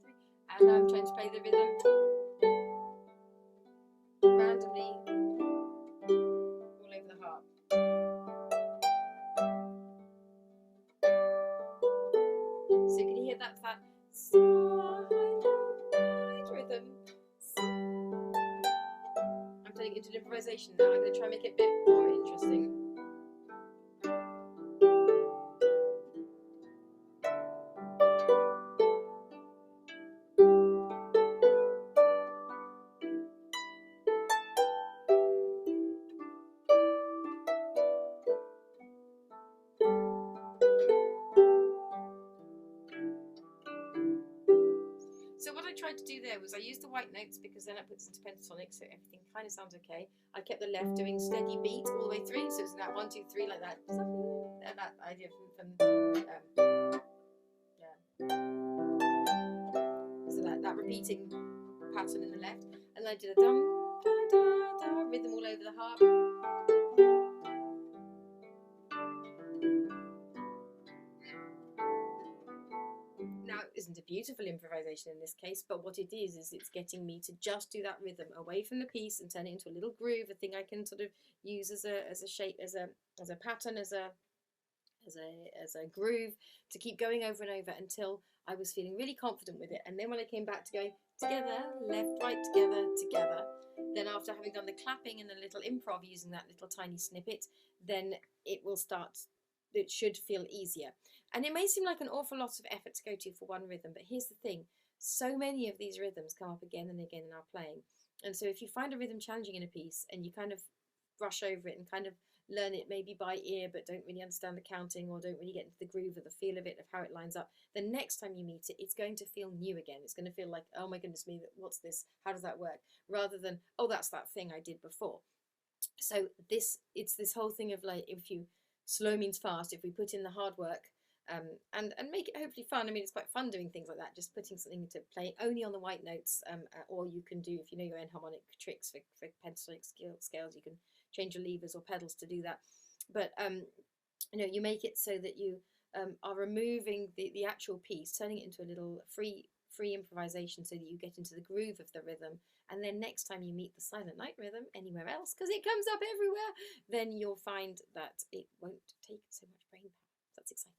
3, and I'm trying to play the rhythm randomly all over the harp. So can you hear that side rhythm? I'm turning it into an improvisation now. I'm going to try and make it a bit more interesting. So what I tried to do there was I used the white notes because then it puts into pentatonic, so everything kind of sounds okay. I kept the left doing steady beat all the way through, so it's that 1, 2, 3 like that. That idea from yeah. So that repeating pattern in the left, and then I did a dum da da da rhythm all over the harp. Now, it isn't a beautiful improvisation in this case, but what it is it's getting me to just do that rhythm away from the piece and turn it into a little groove, a thing I can sort of use as a shape, as a pattern, as a groove to keep going over and over until I was feeling really confident with it. And then when I came back to going together, left, right, together, together, then after having done the clapping and the little improv using that little tiny snippet, then it will start. it should feel easier. And it may seem like an awful lot of effort to go to for one rhythm, but here's the thing. So many of these rhythms come up again and again in our playing. And so if you find a rhythm challenging in a piece and you kind of brush over it and kind of learn it maybe by ear but don't really understand the counting or don't really get into the groove or the feel of it, of how it lines up, the next time you meet it, it's going to feel new again. It's going to feel like, oh my goodness me, what's this? How does that work? Rather than, oh, that's that thing I did before. So it's this whole thing of like, if you slow means fast, if we put in the hard work, and make it hopefully fun. I mean, it's quite fun doing things like that, just putting something into play only on the white notes, or you can do, if you know your enharmonic tricks for pentatonic scales, you can change your levers or pedals to do that. But you know, you make it so that you are removing the actual piece, turning it into a little free improvisation so that you get into the groove of the rhythm. And then next time you meet the Silent Night rhythm anywhere else, because it comes up everywhere, then you'll find that it won't take so much brain power. That's exciting.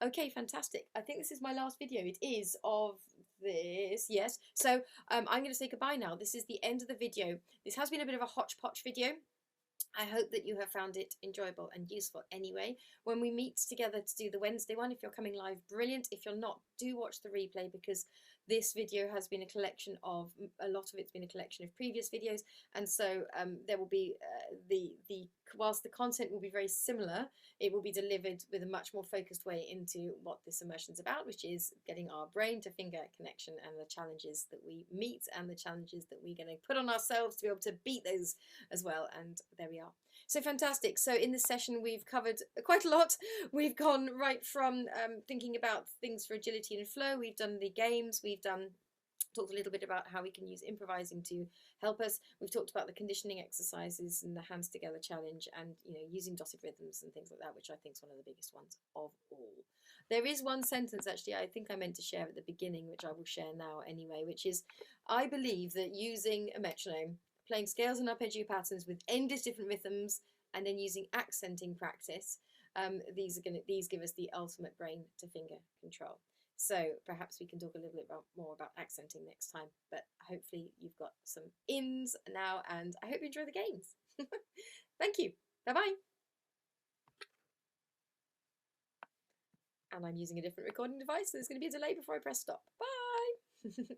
Okay, fantastic. I think this is my last video. It is of this, yes. So I'm going to say goodbye now. This is the end of the video. This has been a bit of a hodgepodge video. I hope that you have found it enjoyable and useful anyway. When we meet together to do the Wednesday one, if you're coming live, brilliant. If you're not, do watch the replay, because this video has been a collection of, a lot of it's been a collection of previous videos, and so there will be whilst the content will be very similar, it will be delivered with a much more focused way into what this immersion's about, which is getting our brain to finger connection and the challenges that we meet and the challenges that we're going to put on ourselves to be able to beat those as well. And there we are. So fantastic. So in this session we've covered quite a lot. We've gone right from thinking about things for agility and flow. We've done the games. We've talked a little bit about how we can use improvising to help us. We've talked about the conditioning exercises and the hands together challenge, and using dotted rhythms and things like that, which I think is one of the biggest ones of all. There is one sentence actually I think I meant to share at the beginning, which I will share now anyway, which is, I believe that using a metronome, playing scales and arpeggio patterns with endless different rhythms, and then using accenting practice, these give us the ultimate brain to finger control. So perhaps we can talk a little bit more about accenting next time, but hopefully you've got some ins now, and I hope you enjoy the games. Thank you. Bye-bye. And I'm using a different recording device, so there's going to be a delay before I press stop. Bye.